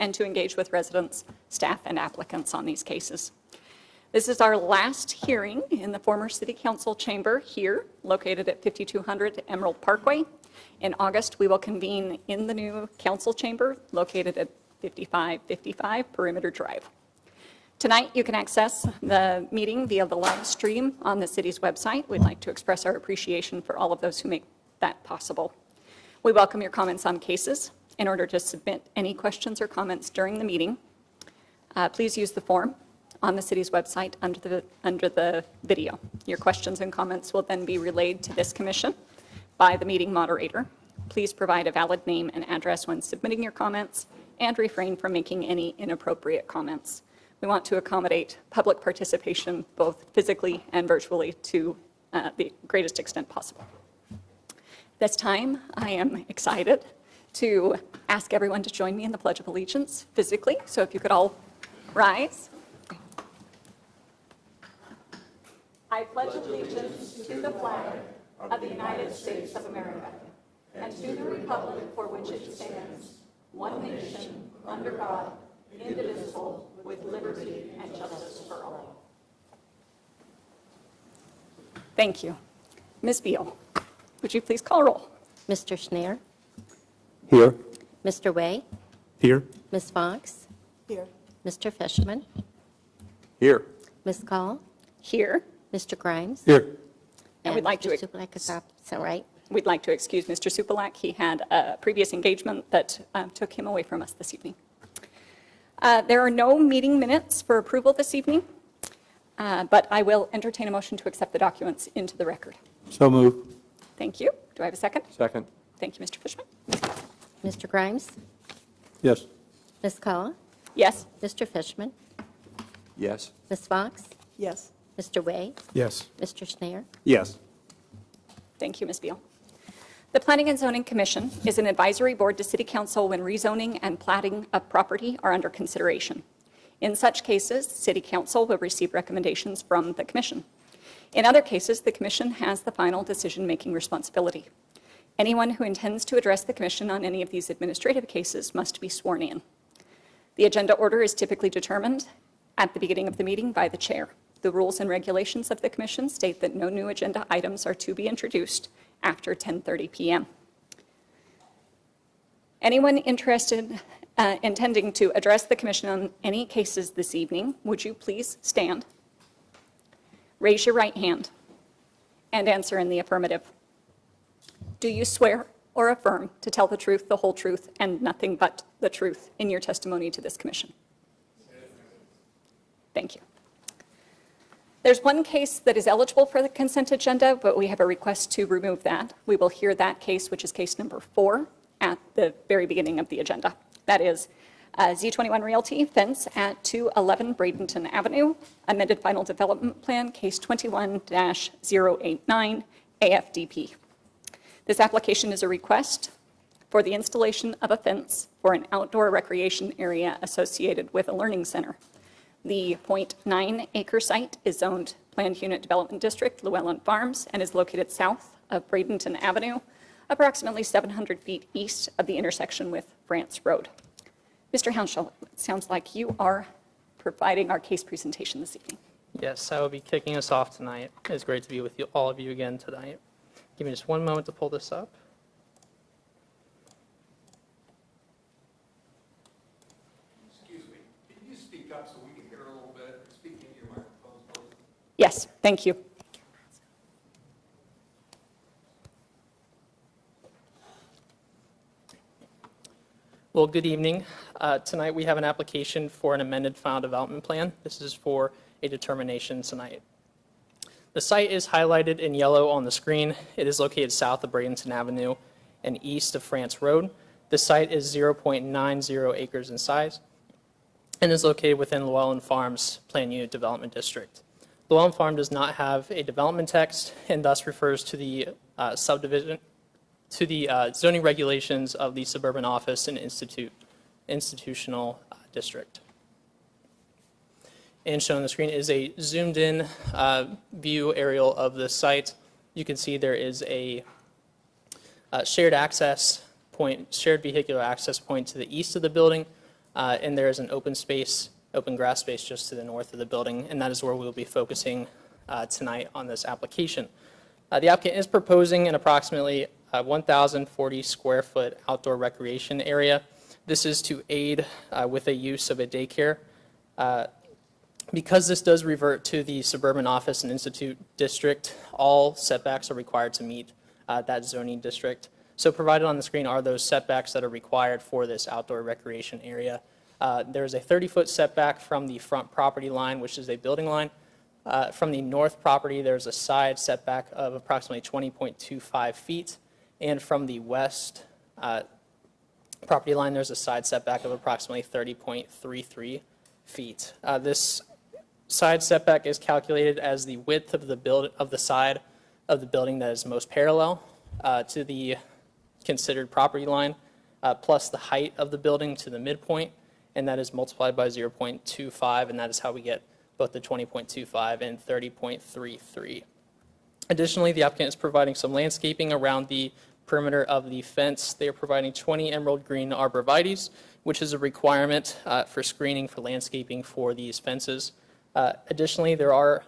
and to engage with residents, staff, and applicants on these cases. This is our last hearing in the former City Council chamber here, located at 5200 Emerald Parkway. In August, we will convene in the new council chamber, located at 5555 Perimeter Drive. Tonight, you can access the meeting via the live stream on the city's website. We'd like to express our appreciation for all of those who make that possible. We welcome your comments on cases. In order to submit any questions or comments during the meeting, please use the form on the city's website under the video. Your questions and comments will then be relayed to this commission by the meeting moderator. Please provide a valid name and address when submitting your comments and refrain from making any inappropriate comments. We want to accommodate public participation both physically and virtually to the greatest extent possible. This time, I am excited to ask everyone to join me in the Pledge of Allegiance physically. So if you could all rise. I pledge allegiance to the flag of the United States of America and to the republic for which it stands, one nation, under God, indivisible, with liberty and justice for all. Thank you. Ms. Beal, would you please call roll? Mr. Schneier? Here. Mr. Way? Here. Ms. Fox? Here. Mr. Fishman? Here. Ms. Call? Here. Mr. Grimes? Here. And we'd like Mr. to Supelak is absent, right? We'd like to excuse Mr. Supelak. He had a previous engagement that took him away from us this evening. There are no meeting minutes for approval this evening, but I will entertain a motion to accept the documents into the record. So move. Thank you. Do I have a second? Second. Thank you, Mr. Fishman. Mr. Grimes? Yes. Ms. Call? Yes. Mr. Fishman? Yes. Ms. Fox? Yes. Mr. Way? Yes. Mr. Schneier? Yes. Thank you, Ms. Beal. The Planning and Zoning Commission is an advisory board to City Council when rezoning and platting of property are under consideration. In such cases, City Council will receive recommendations from the Commission. In other cases, the Commission has the final decision-making responsibility. Anyone who intends to address the Commission on any of these administrative cases must be sworn in. The agenda order is typically determined at the beginning of the meeting by the chair. The rules and regulations of the Commission state that no new agenda items are to be introduced after 10:30 p.m. Anyone interested, intending to address the Commission on any cases this evening, would you please stand, raise your right hand, and answer in the affirmative. Do you swear or affirm to tell the truth, the whole truth, and nothing but the truth in your testimony to this Commission? Thank you. There's one case that is eligible for the consent agenda, but we have a request to remove that. We will hear that case, which is case number 4, at the very beginning of the agenda. That is Z21 Realty, fence at 211 Bradenton Avenue, amended final development plan, case 21-089 AFDP. This application is a request for the installation of a fence for an outdoor recreation area associated with a learning center. The 0.9 acre site is zoned Planned Unit Development District, Llewellyn Farms, and is located south of Bradenton Avenue, approximately 700 feet east of the intersection with France Road. Mr. Hounshell, it sounds like you are providing our case presentation this evening. Yes, I will be kicking us off tonight. It's great to be with you, all of you again tonight. Give me just one moment to pull this up. Yes, thank you. Well, good evening. Tonight we have an application for an amended final development plan. This is for a determination tonight. The site is highlighted in yellow on the screen. It is located south of Bradenton Avenue and east of France Road. The site is 0.90 acres in size and is located within Llewellyn Farms Planned Unit Development District. Llewellyn Farm does not have a development text and thus refers to the subdivision, to the zoning regulations of the suburban office and institutional district. And shown on the screen is a zoomed in view aerial of the site. You can see there is a shared access point, shared vehicular access point to the east of the building, And there is an open grass space just to the north of the building, and that is where we'll be focusing tonight on this application. The applicant is proposing an approximately 1,040 square foot outdoor recreation area. This is to aid with the use of a daycare. Because this does revert to the suburban office and institute district, all setbacks are required to meet that zoning district. So provided on the screen are those setbacks that are required for this outdoor recreation area. There is a 30-foot setback from the front property line, which is a building line. From the north property, there's a side setback of approximately 20.25 feet. And from the west property line, there's a side setback of approximately 30.33 feet. This side setback is calculated as the width of the side of the building that is most parallel to the considered property line, plus the height of the building to the midpoint, and that is multiplied by 0.25, and that is how we get both the 20.25 and 30.33. Additionally, the applicant is providing some landscaping around the perimeter of the fence. They are providing 20 emerald green arborvitaes, which is a requirement for screening for landscaping for these fences. Additionally, there are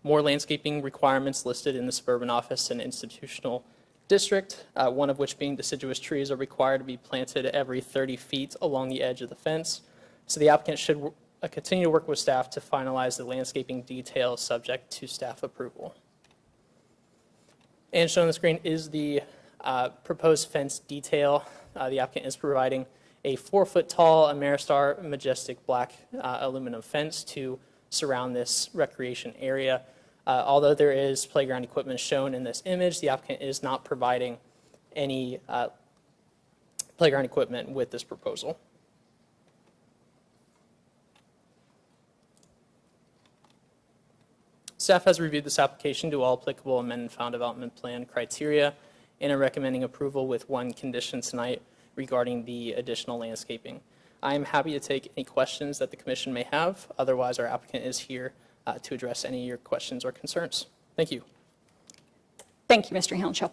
more landscaping requirements listed in the suburban office and institutional district, one of which being deciduous trees are required to be planted every 30 feet along the edge of the fence. So the applicant should continue to work with staff to finalize the landscaping details subject to staff approval. And shown on the screen is the proposed fence detail. The applicant is providing a 4-foot tall Ameristar majestic black aluminum fence to surround this recreation area. Although there is playground equipment shown in this image, the applicant is not providing any playground equipment with this proposal. Staff has reviewed this application to all applicable amended final development plan criteria and are recommending approval with one condition tonight regarding the additional landscaping. I am happy to take any questions that the commission may have. Otherwise, our applicant is here to address any of your questions or concerns. Thank you. Thank you, Mr. Hounshaw.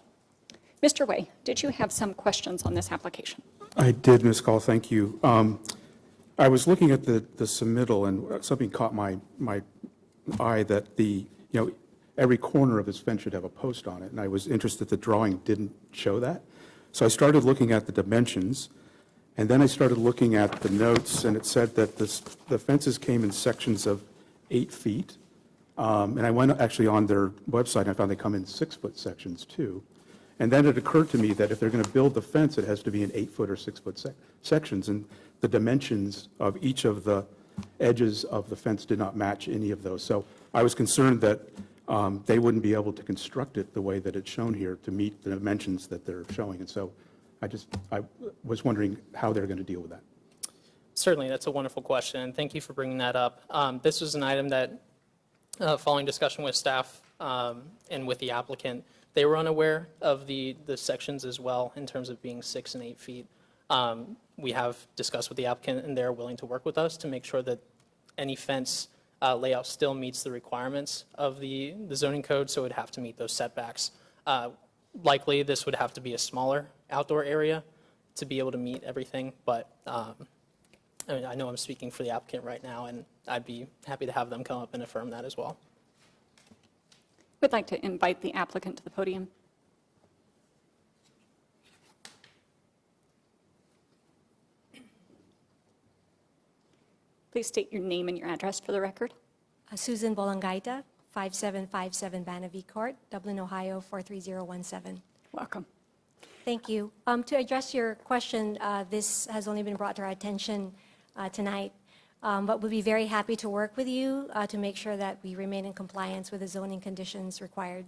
Mr. Way, did you have some questions on this application? I did, Ms. Call, thank you. I was looking at the submittal, and something caught my eye that every corner of this fence should have a post on it, and I was interested the drawing didn't show that. So I started looking at the dimensions, and then I started looking at the notes, and it said that the fences came in sections of 8 feet. And I went actually on their website, and I found they come in 6-foot sections too. And then it occurred to me that if they're going to build the fence, it has to be in 8-foot or 6-foot sections, and the dimensions of each of the edges of the fence did not match any of those. So I was concerned that they wouldn't be able to construct it the way that it's shown here to meet the dimensions that they're showing. And so I was wondering how they're going to deal with that. Certainly, that's a wonderful question, and thank you for bringing that up. This was an item that, following discussion with staff and with the applicant, they were unaware of the sections as well in terms of being 6 and 8 feet. We have discussed with the applicant, and they're willing to work with us to make sure that any fence layout still meets the requirements of the zoning code, so it would have to meet those setbacks. Likely, this would have to be a smaller outdoor area to be able to meet everything, but I know I'm speaking for the applicant right now, and I'd be happy to have them come up and affirm that as well. We'd like to invite the applicant to the podium. Please state your name and your address for the record. Susan Bolangaita, 5757 Banavie Court, Dublin, Ohio, 43017. Welcome. Thank you. To address your question, this has only been brought to our attention tonight, but we'll be very happy to work with you to make sure that we remain in compliance with the zoning conditions required.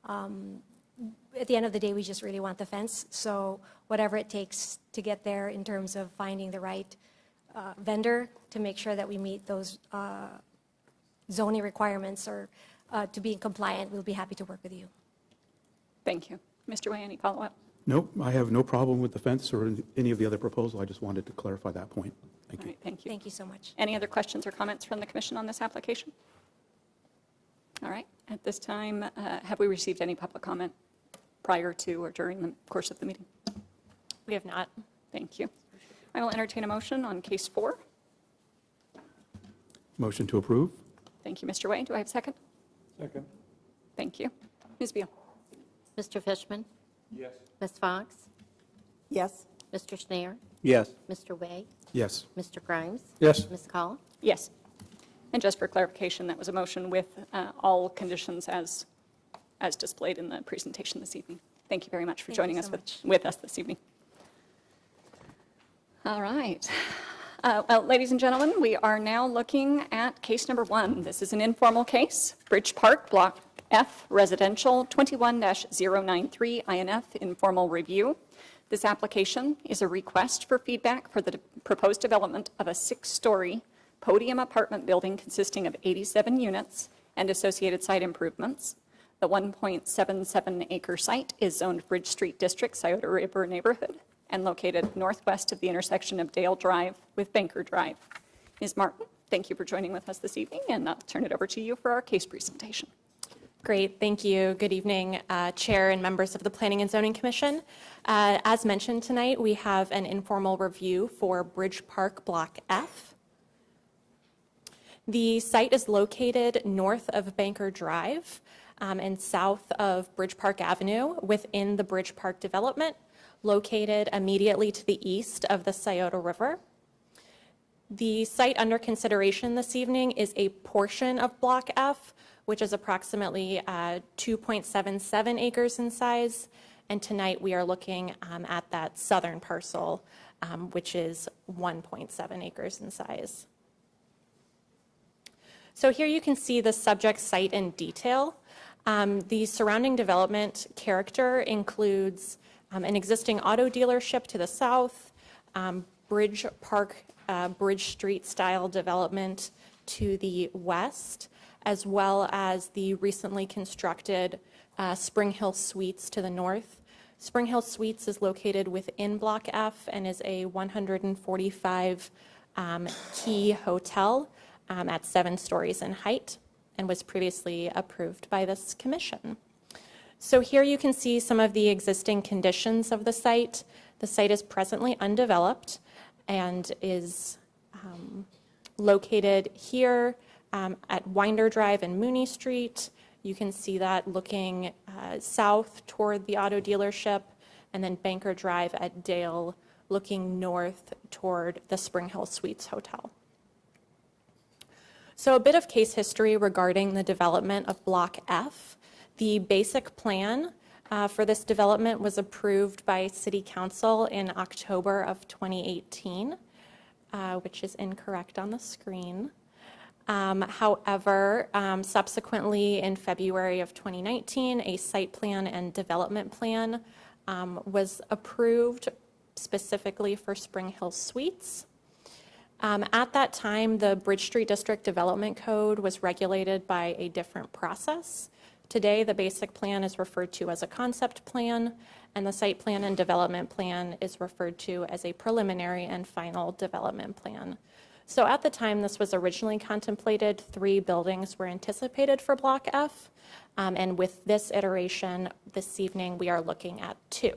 At the end of the day, we just really want the fence, so whatever it takes to get there in terms of finding the right vendor to make sure that we meet those zoning requirements or to be compliant, we'll be happy to work with you. Thank you. Mr. Way, any follow-up? Nope, I have no problem with the fence or any of the other proposal. I just wanted to clarify that point. Thank All you. right, thank you. Thank you so much. Any other questions or comments from the commission on this application? All right, at this time, have we received any public comment prior to or during the course of the meeting? We have not. Thank you. I will entertain a motion on case 4. Motion to approve? Thank you, Mr. Way. Do I have a second? Second. Thank you. Ms. Beal? Mr. Fishman? Yes. Ms. Fox? Yes. Mr. Schneier? Yes. Mr. Way? Yes. Mr. Grimes? Yes. Ms. Call? Yes. And just for clarification, that was a motion with all conditions as displayed in the presentation this evening. Thank you very much for Thank joining you us so much. with us this evening. All right. Well, ladies and gentlemen, we are now looking at case number 1. This is an informal case, Bridge Park, Block F, Residential, 21-093 INF, informal review. This application is a request for feedback for the proposed development of a 6-story Podium apartment building consisting of 87 units and associated site improvements. The 1.77-acre site is zoned Bridge Street District, Scioto River neighborhood, and located northwest of the intersection of Dale Drive with Banker Drive. Ms. Martin, thank you for joining with us this evening, and I'll turn it over to you for our case presentation. Great, thank you. Good evening, Chair and members of the Planning and Zoning Commission. As mentioned tonight, we have an informal review for Bridge Park Block F. The site is located north of Banker Drive and south of Bridge Park Avenue within the Bridge Park development, located immediately to the east of the Scioto River. The site under consideration this evening is a portion of Block F, which is approximately 2.77 acres in size. And tonight we are looking at that southern parcel, which is 1.7 acres in size. So here you can see the subject site in detail. The surrounding development character includes an existing auto dealership to the south, Bridge Park, Bridge Street style development to the west, as well as the recently constructed Spring Hill Suites to the north. Spring Hill Suites is located within Block F and is a 145 key hotel at 7 stories in height and was previously approved by this commission. So here you can see some of the existing conditions of the site. The site is presently undeveloped and is located here at Winder Drive and Mooney Street. You can see that looking south toward the auto dealership, and then Banker Drive at Dale looking north toward the Spring Hill Suites Hotel. So a bit of case history regarding the development of Block F. The basic plan for this development was approved by City Council in October of 2018, which is incorrect on the screen. However, subsequently in February of 2019, a site plan and development plan was approved specifically for Spring Hill Suites. At that time, the Bridge Street District Development Code was regulated by a different process. Today, the basic plan is referred to as a concept plan, and the site plan and development plan is referred to as a preliminary and final development plan. So at the time this was originally contemplated, 3 buildings were anticipated for Block F, and with this iteration this evening, we are looking at 2.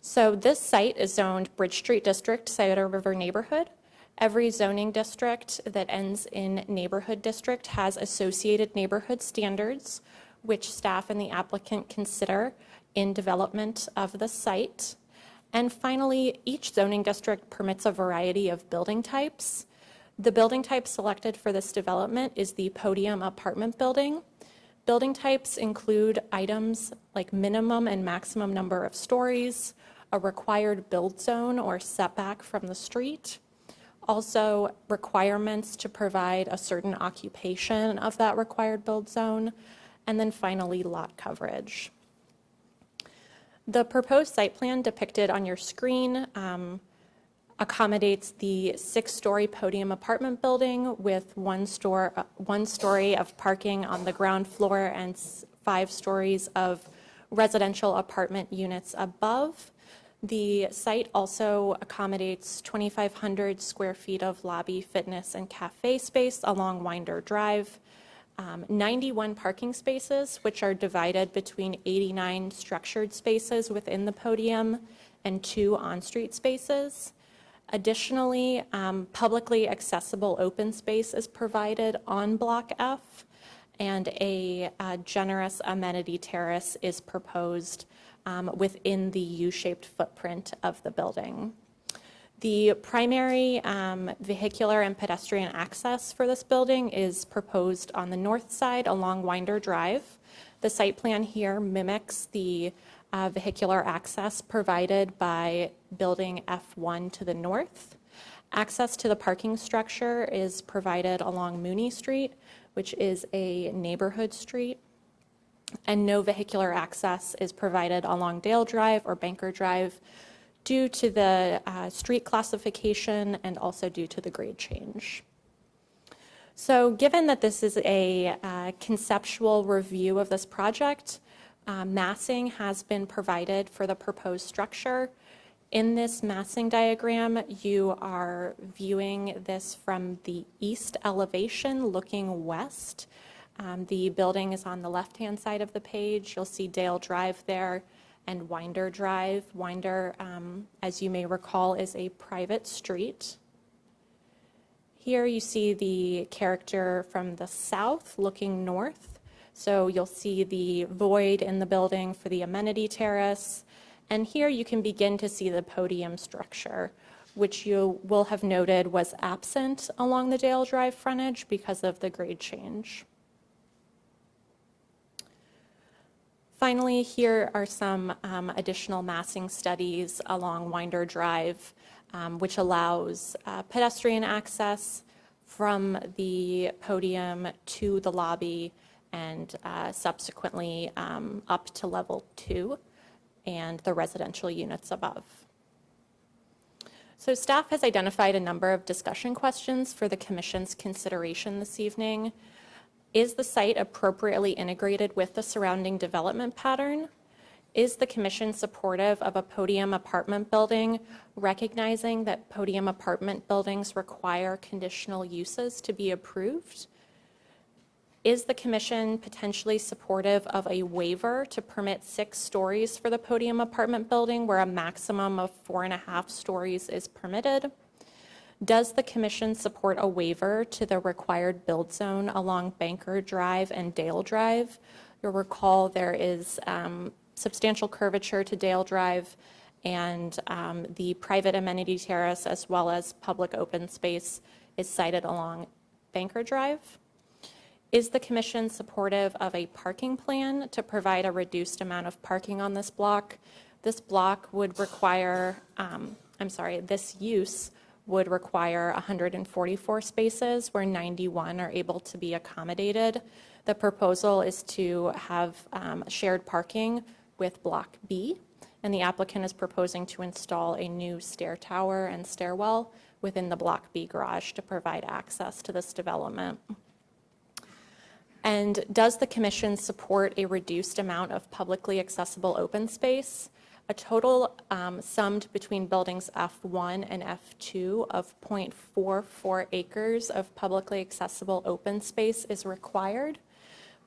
So this site is zoned Bridge Street District, Scioto River neighborhood. Every zoning district that ends in neighborhood district has associated neighborhood standards, which staff and the applicant consider in development of the site. And finally, each zoning district permits a variety of building types. The building type selected for this development is the Podium apartment building. Building types include items like minimum and maximum number of stories, a required build zone or setback from the street, also requirements to provide a certain occupation of that required build zone, and then finally lot coverage. The proposed site plan depicted on your screen accommodates the 6-story Podium apartment building with one story of parking on the ground floor and 5 stories of residential apartment units above. The site also accommodates 2,500 square feet of lobby, fitness, and cafe space along Winder Drive, 91 parking spaces, which are divided between 89 structured spaces within the Podium and 2 on-street spaces, Additionally, publicly accessible open space is provided on Block F, and a generous amenity terrace is proposed within the U-shaped footprint of the building. The primary vehicular and pedestrian access for this building is proposed on the north side along Winder Drive. The site plan here mimics the vehicular access provided by building F1 to the north. Access to the parking structure is provided along Mooney Street, which is a neighborhood street, and no vehicular access is provided along Dale Drive or Banker Drive due to the street classification and also due to the grade change. So given that this is a conceptual review of this project, massing has been provided for the proposed structure. In this massing diagram, you are viewing this from the east elevation looking west. The building is on the left-hand side of the page. You'll see Dale Drive there and Winder Drive. Winder, as you may recall, is a private street. Here you see the character from the south looking north. So you'll see the void in the building for the amenity terrace. And here you can begin to see the podium structure, which you will have noted was absent along the Dale Drive frontage because of the grade change. Finally, here are some additional massing studies along Winder Drive, which allows pedestrian access from the podium to the lobby and subsequently up to level 2 and the residential units above. So staff has identified a number of discussion questions for the Commission's consideration this evening. Is the site appropriately integrated with the surrounding development pattern? Is the Commission supportive of a podium apartment building, recognizing that podium apartment buildings require conditional uses to be approved? Is the Commission potentially supportive of a waiver to permit 6 stories for the podium apartment building where a maximum of 4.5 stories is permitted? Does the Commission support a waiver to the required build zone along Banker Drive and Dale Drive? You'll recall there is substantial curvature to Dale Drive, and the private amenity terrace as well as public open space is sited along Banker Drive. Is the Commission supportive of a parking plan to provide a reduced amount of parking on this block? This block would require, this use would require 144 spaces where 91 are able to be accommodated. The proposal is to have shared parking with Block B, and the applicant is proposing to install a new stair tower and stairwell within the Block B garage to provide access to this development. And does the Commission support a reduced amount of publicly accessible open space? A total summed between buildings F1 and F2 of 0.44 acres of publicly accessible open space is required.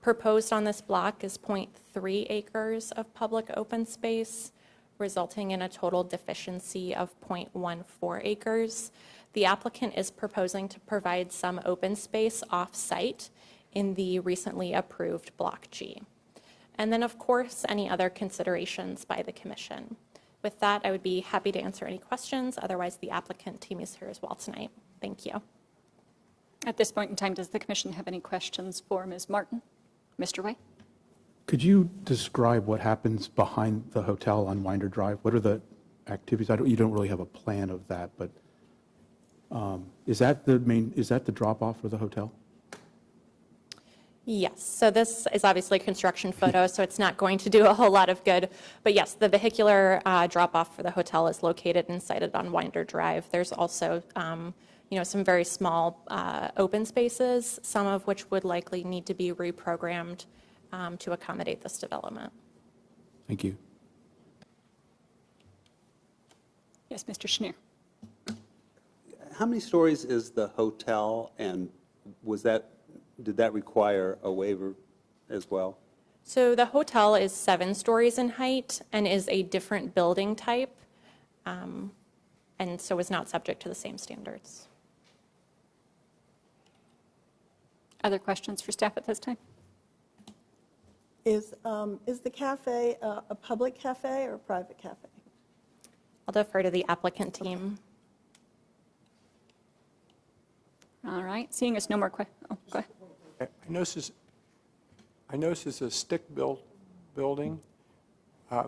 Proposed on this block is 0.3 acres of public open space, resulting in a total deficiency of 0.14 acres. The applicant is proposing to provide some open space off-site in the recently approved Block G. And then, of course, any other considerations by the Commission. With that, I would be happy to answer any questions. Otherwise, the applicant team is here as well tonight. Thank you. At this point in time, does the Commission have any questions for Ms. Martin? Mr. Way? Could you describe what happens behind the hotel on Winder Drive? What are the activities? You don't really have a plan of that, but is that the drop-off for the hotel? Yes, so this is obviously a construction photo, so it's not going to do a whole lot of good. But yes, the vehicular drop-off for the hotel is located and sited on Winder Drive. There's also some very small open spaces, some of which would likely need to be reprogrammed to accommodate this development. Thank you. Yes, Mr. Schneer. How many stories is the hotel, and did that require a waiver as well? So the hotel is 7 stories in height and is a different building type. and so is not subject to the same standards. Other questions for staff at this time? Is the cafe a public cafe or a private cafe? I'll defer to the applicant team. All right, seeing as no more questions, oh, go ahead. I notice it's a stick-built building. I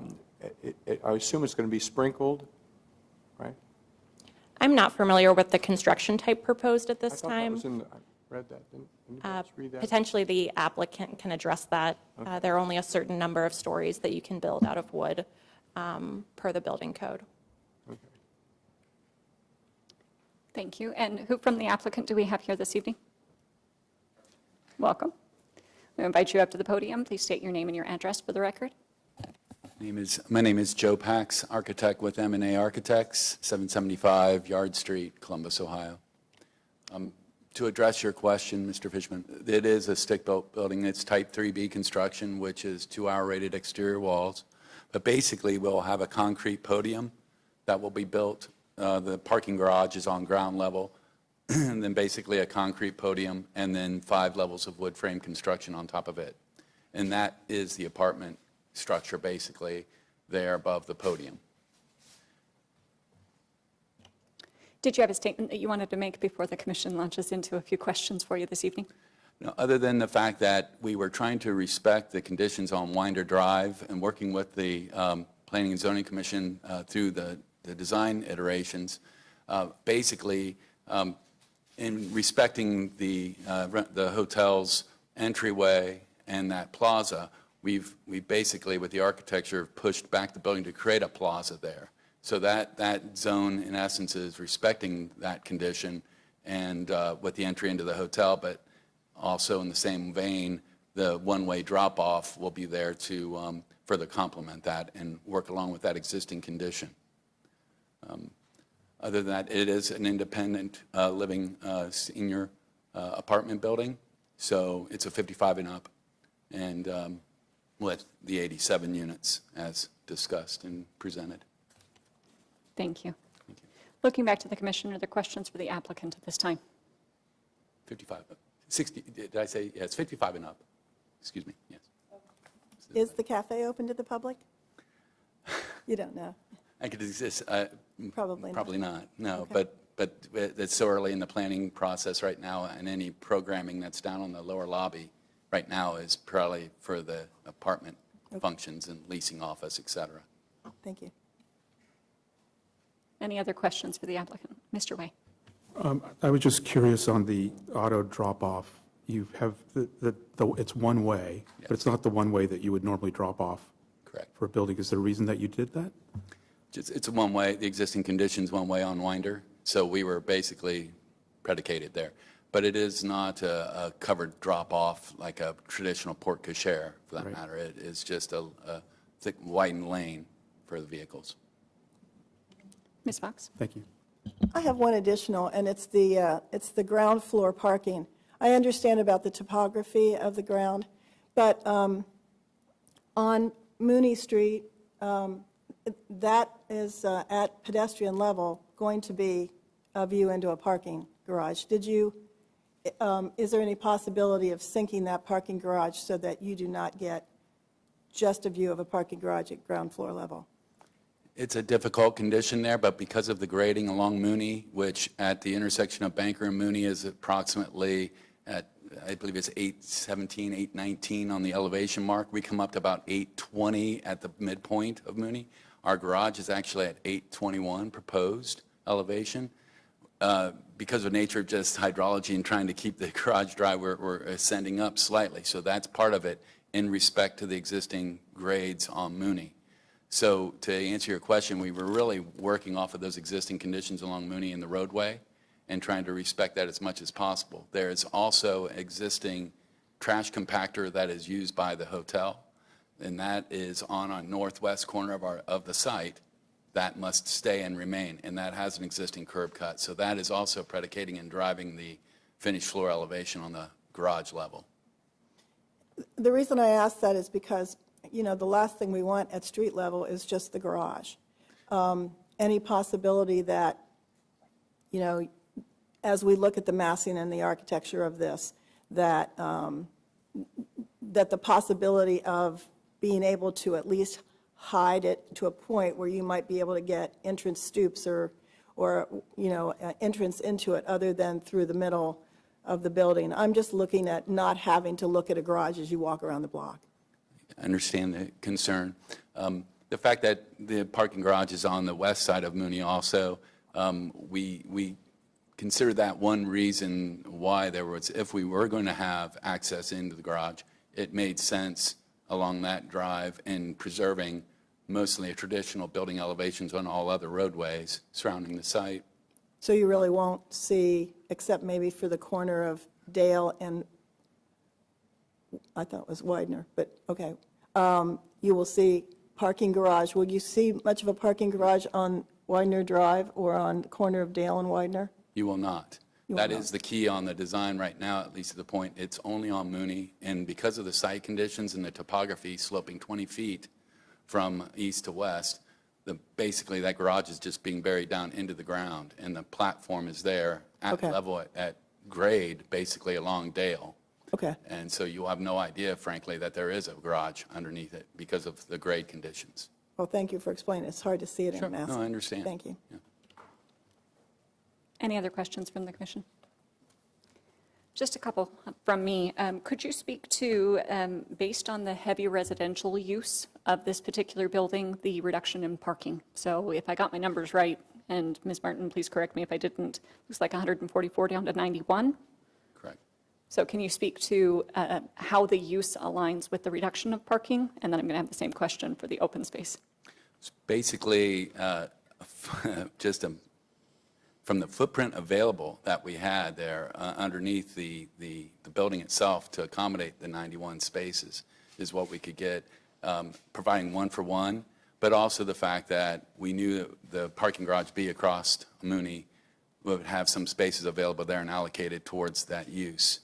assume it's going to be sprinkled, right? I'm not familiar with the construction type proposed at I this thought that time. was in the, I read that. Didn't you guys read that? Potentially, the applicant can address that. There are only a certain number of stories that you can build out of wood per the building code. Okay. Thank you. And who from the applicant do we have here this evening? Welcome. We invite you up to the podium. Please state your name and your address for the record. My name is Joe Pax, architect with M&A Architects, 775 Yard Street, Columbus, Ohio. To address your question, Mr. Fishman, it is a stick-built building. It's type 3B construction, which is 2-hour rated exterior walls. But basically, we'll have a concrete podium that will be built. The parking garage is on ground level, and then basically a concrete podium, and then 5 levels of wood frame construction on top of it. And that is the apartment structure, basically, there above the podium. Did you have a statement that you wanted to make before the commission launches into a few questions for you this evening? No, other than the fact that we were trying to respect the conditions on Winder Drive and working with the Planning and Zoning Commission through the design iterations, basically in respecting the hotel's entryway and that plaza, we basically, with the architecture, pushed back the building to create a plaza there. So that zone, in essence, is respecting that condition and with the entry into the hotel, but also in the same vein, the one-way drop-off will be there to further complement that and work along with that existing condition. Other than that, it is an independent living senior apartment building, so it's a 55 and up, and with the 87 units as discussed and presented. Thank you. Looking back to the commission, are there questions for the applicant at this time? 55, 60, did I say, yeah, it's 55 and up. Excuse me, yes. Is the cafe open to the public? You don't know. I could exist. Probably not. Probably not, no. Okay. But it's so early in the planning process right now, and any programming that's down on the lower lobby right now is probably for the apartment functions and leasing office, et cetera. Thank you. Any other questions for the applicant? Mr. Way. I was just curious on the auto drop-off. You have it's one way, but it's not the one way that you would normally drop off Correct. for a building. Is there a reason that you did that? It's a one-way, the existing condition's one-way on Winder, so we were basically predicated there. But it is not a covered drop-off like a traditional porte cochere, for that matter. It is just a thick, widened lane for the vehicles. Ms. Fox. Thank you. I have one additional, and it's the ground floor parking. I understand about the topography of the ground, but on Mooney Street, that is at pedestrian level going to be a view into a parking garage. Is there any possibility of sinking that parking garage so that you do not get just a view of a parking garage at ground floor level? It's a difficult condition there, but because of the grading along Mooney, which at the intersection of Banker and Mooney is approximately at, I believe it's 817, 819 on the elevation mark. We come up to about 820 at the midpoint of Mooney. Our garage is actually at 821 proposed elevation. Because of nature of just hydrology and trying to keep the garage dry, we're ascending up slightly. So that's part of it in respect to the existing grades on Mooney. So to answer your question, we were really working off of those existing conditions along Mooney and the roadway and trying to respect that as much as possible. There is also existing trash compactor that is used by the hotel, and that is on a northwest corner of the site. That must stay and remain, and that has an existing curb cut. So that is also predicating and driving the finished floor elevation on the garage level. The reason I ask that is because, the last thing we want at street level is just the garage. any possibility that, you know, as we look at the massing and the architecture of this, that, that the possibility of being able to at least hide it to a point where you might be able to get entrance stoops or you know, entrance into it other than through the middle of the building. I'm just looking at not having to look at a garage as you walk around the block. I understand the concern. The fact that the parking garage is on the west side of Mooney also, we consider that one reason why there was, if we were going to have access into the garage, it made sense along that drive in preserving mostly traditional building elevations on all other roadways surrounding the site. So you really won't see, except maybe for the corner of Dale and, I thought it was Widener, but okay. You will see parking garage. Will you see much of a parking garage on Widener Drive or on the corner of Dale and Widener? You will not. You will That not. is the key on the design right now, at least to the point, it's only on Mooney. And because of the site conditions and the topography sloping 20 feet from east to west, basically that garage is just being buried down into the ground, and the platform is there at Okay. level, at grade, basically along Dale. Okay. And so you'll have no idea, frankly, that there is a garage underneath it because of the grade conditions. Well, thank you for explaining. It's hard to see it in Sure. mass. No, I understand. Thank you. Yeah. Any other questions from the commission? Just a couple from me. Could you speak to, based on the heavy residential use of this particular building, the reduction in parking? So if I got my numbers right, and Ms. Martin, please correct me if I didn't, looks like 144 down to 91. Correct. So can you speak to how the use aligns with the reduction of parking? And then I'm going to have the same question for the open space. It's basically just from the footprint available that we had there underneath the building itself to accommodate the 91 spaces is what we could get, providing one for one, but also the fact that we knew the parking garage B across Mooney would have some spaces available there and allocated towards that use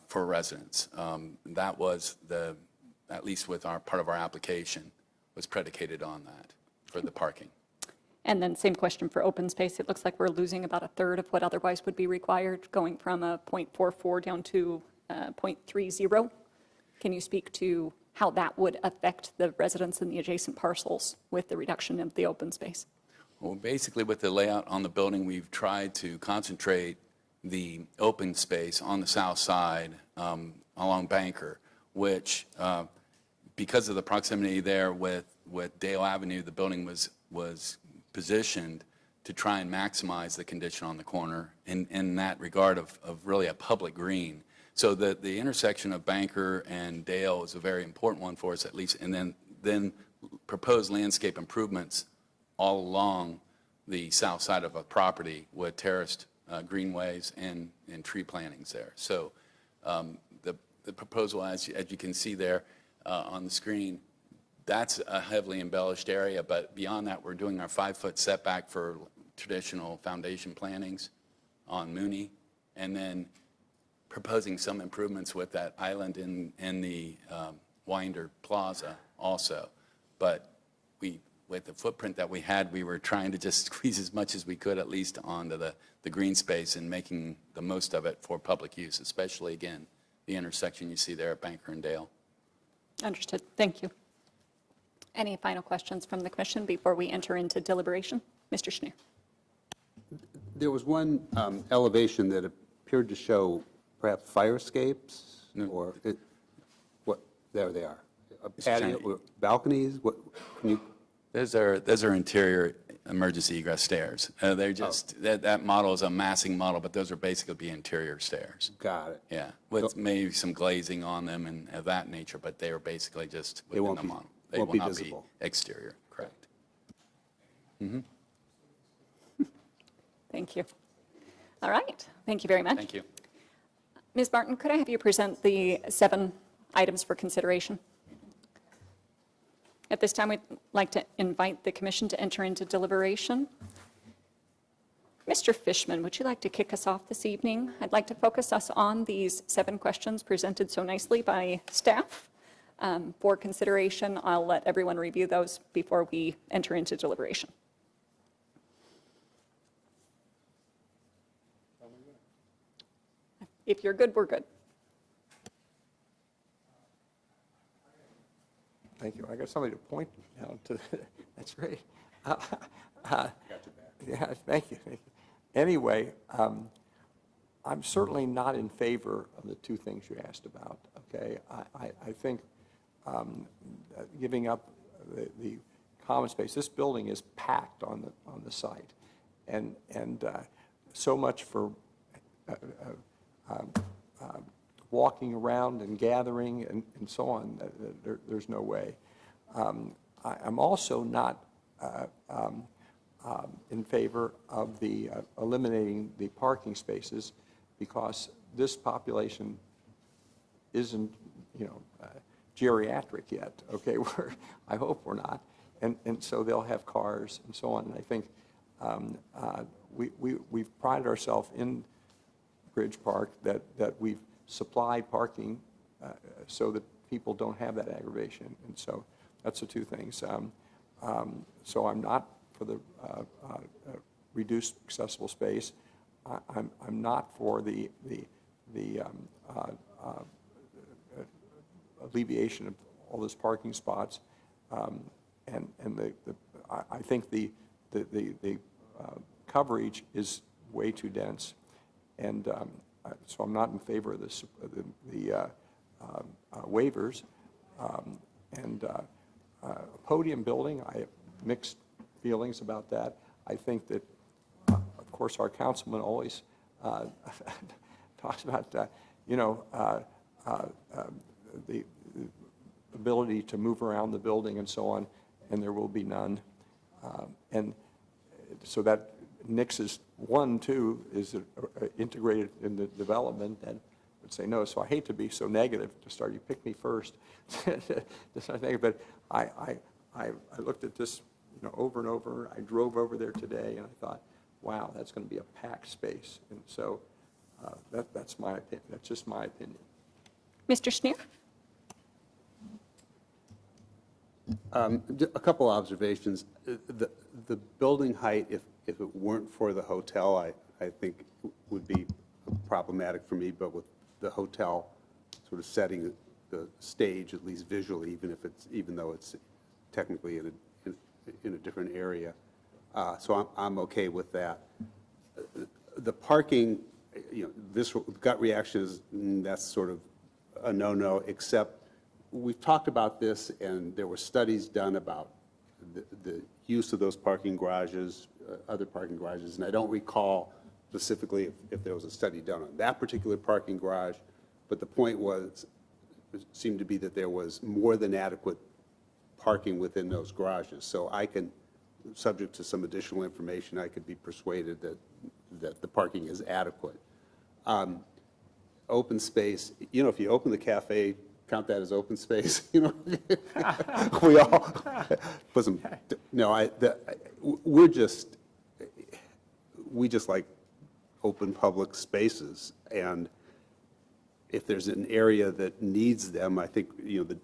for residents. That was at least with part of our application, was predicated on that for the parking. And then same question for open space. It looks like we're losing about a third of what otherwise would be required, going from a 0.44 down to 0.30. Can you speak to how that would affect the residents in the adjacent parcels with the reduction of the open space? Well, basically with the layout on the building, we've tried to concentrate the open space on the south side along Banker, which because of the proximity there with Dale Avenue, the building was positioned to try and maximize the condition on the corner in that regard of really a public green. So the intersection of Banker and Dale is a very important one for us, at least, and then proposed landscape improvements all along the south side of a property with terraced greenways and tree plantings there. So the proposal, as you can see there on the screen, that's a heavily embellished area, but beyond that, we're doing our 5-foot setback for traditional foundation plantings on Mooney, and then proposing some improvements with that island in the Winder Plaza also. But with the footprint that we had, we were trying to just squeeze as much as we could, at least onto the green space, and making the most of it for public use, especially, again, the intersection you see there at Banker and Dale. Understood. Thank you. Any final questions from the commission before we enter into deliberation? Mr. Schneer. There was one elevation that appeared to show perhaps fire escapes, or there they are. A patio, Chinese. or balconies, what, can you? Those are interior emergency egress stairs. They're just, that model is a massing model, but those are basically be interior stairs. Got it. Yeah, with maybe some glazing on them and of that nature, but they are basically just within won't the be- model. They won't will be not be visible. exterior, correct. Thank you. All right. Thank you very much. Thank you. Ms. Martin, could I have you present the 7 items for consideration? At this time, we'd like to invite the commission to enter into deliberation. Mr. Fishman, would you like to kick us off this evening? I'd like to focus us on these 7 questions presented so nicely by staff for consideration. I'll let everyone review those before we enter into deliberation. If you're good, we're good. Thank you. I got somebody to point now to. That's great. Yeah, thank you. Anyway, I'm certainly not in favor of the two things you asked about, okay? I think giving up the common space, this building is packed on the site, and so much for walking around and gathering and so on. There's no way. I'm also not in favor of the eliminating the parking spaces, because this population isn't, geriatric yet, okay? I hope we're not. And so they'll have cars and so on. And I think we've prided ourselves in Bridge Park that we've supplied parking so that people don't have that aggravation. And so that's the two things. So I'm not for the reduced accessible space. I'm not for the alleviation of all those parking spots, and I think the coverage is way too dense, and so I'm not in favor of this the waivers, and Podium building. I have mixed feelings about that. I think that, of course, our councilman always talks about the ability to move around the building and so on, and there will be none. And so that nixes 1, 2 is integrated in the development, and would say no. So I hate to be so negative to start. You pick me first. But I looked at this over and over. I drove over there today, and I thought, wow, that's going to be a packed space. And so that's my opinion. That's just my opinion. Mr. Schneer? A couple observations. The building height, if it weren't for the hotel, I think would be problematic for me, but with the hotel sort of setting the stage, at least visually, even though it's technically in a different area. So I'm okay with that. The parking, this gut reaction is that's sort of a no-no, except we've talked about this, and there were studies done about the use of those parking garages, other parking garages, and I don't recall specifically if there was a study done on that particular parking garage, but the point seemed to be that there was more than adequate parking within those garages. So I can, subject to some additional information, I could be persuaded that the parking is adequate. Open space, if you open the cafe, count that as open space, we all put some, no, we just like open public spaces, and if there's an area that needs them, I think, the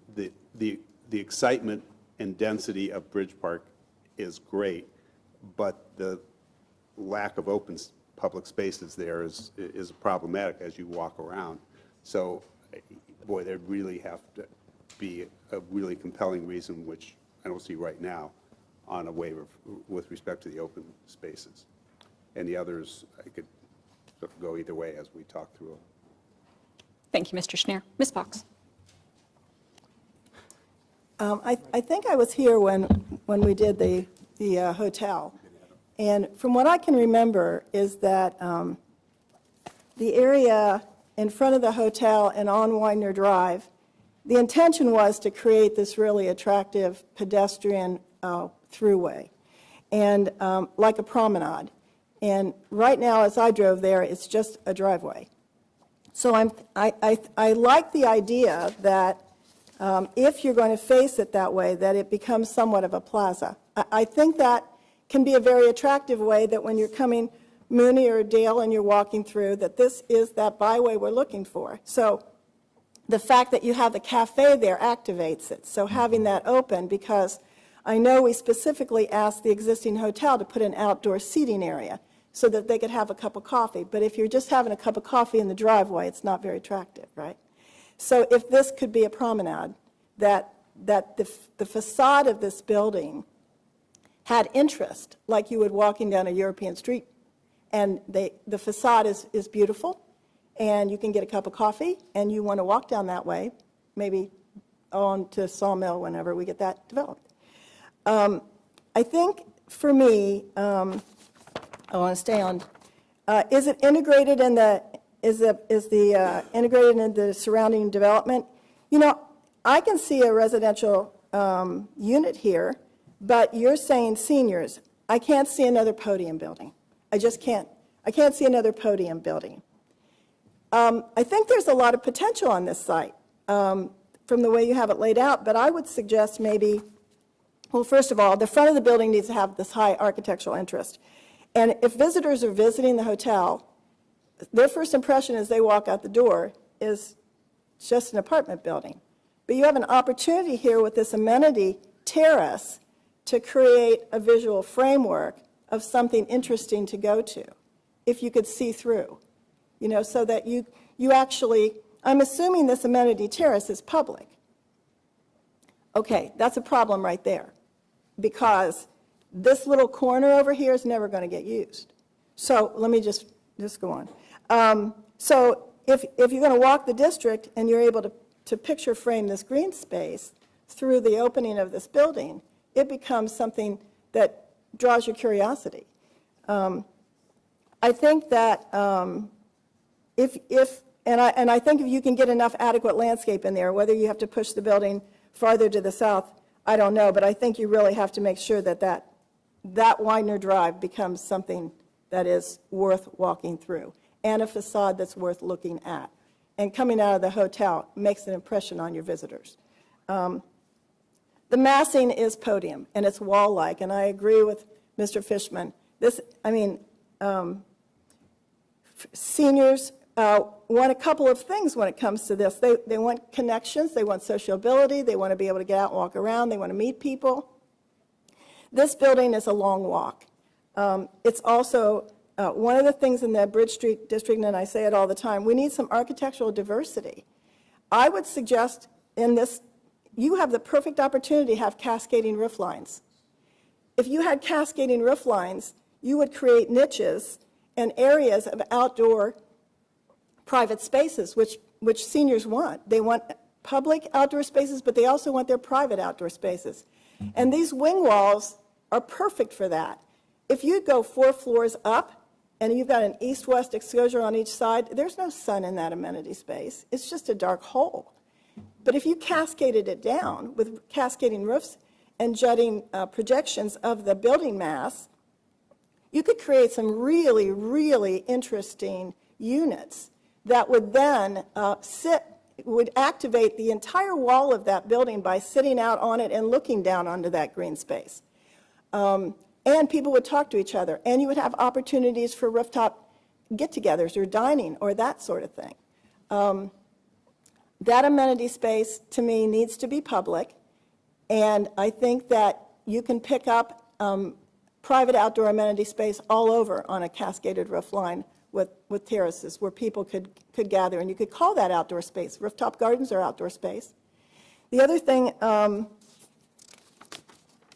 excitement and density of Bridge Park is great, but the lack of open public spaces there is problematic as you walk around. So, boy, there'd really have to be a really compelling reason, which I don't see right now, on a waiver with respect to the open spaces. And the others, I could go either way as we talk through them. Thank you, Mr. Schneer. Ms. Fox? I think I was here when we did the hotel. And from what I can remember is that the area in front of the hotel and on Widener Drive, the intention was to create this really attractive pedestrian throughway, and like a promenade. And right now, as I drove there, it's just a driveway. So I like the idea that if you're going to face it that way, that it becomes somewhat of a plaza. I think that can be a very attractive way, that when you're coming Mooney or Dale and you're walking through, that this is that byway we're looking for. So the fact that you have the cafe there activates it. So having that open, because I know we specifically asked the existing hotel to put an outdoor seating area. so that they could have a cup of coffee. But if you're just having a cup of coffee in the driveway, it's not very attractive, right? So if this could be a promenade, that the facade of this building had interest, like you would walking down a European street, and the facade is beautiful, and you can get a cup of coffee, and you want to walk down that way, maybe on to Sawmill whenever we get that developed. I think for me, I want to stay on, is it integrated in the, integrated in the surrounding development? You know, I can see a residential unit here, but you're saying seniors. I can't see another Podium building. I just can't. I can't see another Podium building. I think there's a lot of potential on this site from the way you have it laid out, but I would suggest maybe, well, first of all, the front of the building needs to have this high architectural interest. And if visitors are visiting the hotel, their first impression as they walk out the door is just an apartment building. But you have an opportunity here with this amenity terrace to create a visual framework of something interesting to go to, if you could see through, you know, so that you actually, I'm assuming this amenity terrace is public. Okay, that's a problem right there, because this little corner over here is never going to get used. So let me just go on. So if you're going to walk the district and you're able to picture frame this green space through the opening of this building, it becomes something that draws your curiosity. I think that I think if you can get enough adequate landscape in there, whether you have to push the building farther to the south, I don't know, but I think you really have to make sure that Widener Drive becomes something that is worth walking through, and a facade that's worth looking at. And coming out of the hotel makes an impression on your visitors. The massing is Podium, and it's wall-like, and I agree with Mr. Fishman. Seniors want a couple of things when it comes to this. They want connections, they want sociability, they want to be able to get out and walk around, they want to meet people. This building is a long walk. It's also one of the things in the Bridge Street district, and I say it all the time, we need some architectural diversity. I would suggest in this, you have the perfect opportunity to have cascading roof lines. If you had cascading roof lines, you would create niches and areas of outdoor private spaces, which seniors want. They want public outdoor spaces, but they also want their private outdoor spaces. And these wing walls are perfect for that. If you go 4 floors up and you've got an east-west exposure on each side, there's no sun in that amenity space. It's just a dark hole. But if you cascaded it down with cascading roofs and jutting projections of the building mass, you could create some really, really interesting units that would then would activate the entire wall of that building by sitting out on it and looking down onto that green space. And people would talk to each other, and you would have opportunities for rooftop get-togethers or dining or that sort of thing. That amenity space, to me, needs to be public, and I think that you can pick up private outdoor amenity space all over on a cascaded roof line with terraces where people could gather, and you could call that outdoor space. Rooftop gardens are outdoor space. The other thing,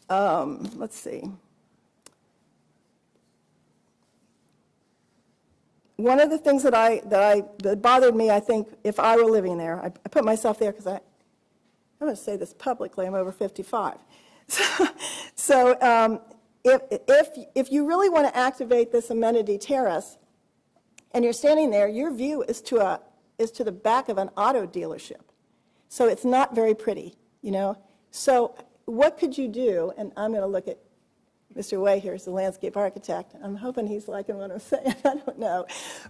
let's see. One of the things that bothered me, I think, if I were living there, I put myself there because I'm going to say this publicly, I'm over 55. So if you really want to activate this amenity terrace, and you're standing there, your view is to the back of an auto dealership. So it's not very pretty, you know. So what could you do? And I'm going to look at Mr. Way here, he's the landscape architect. I'm hoping he's liking what I'm saying. I don't know.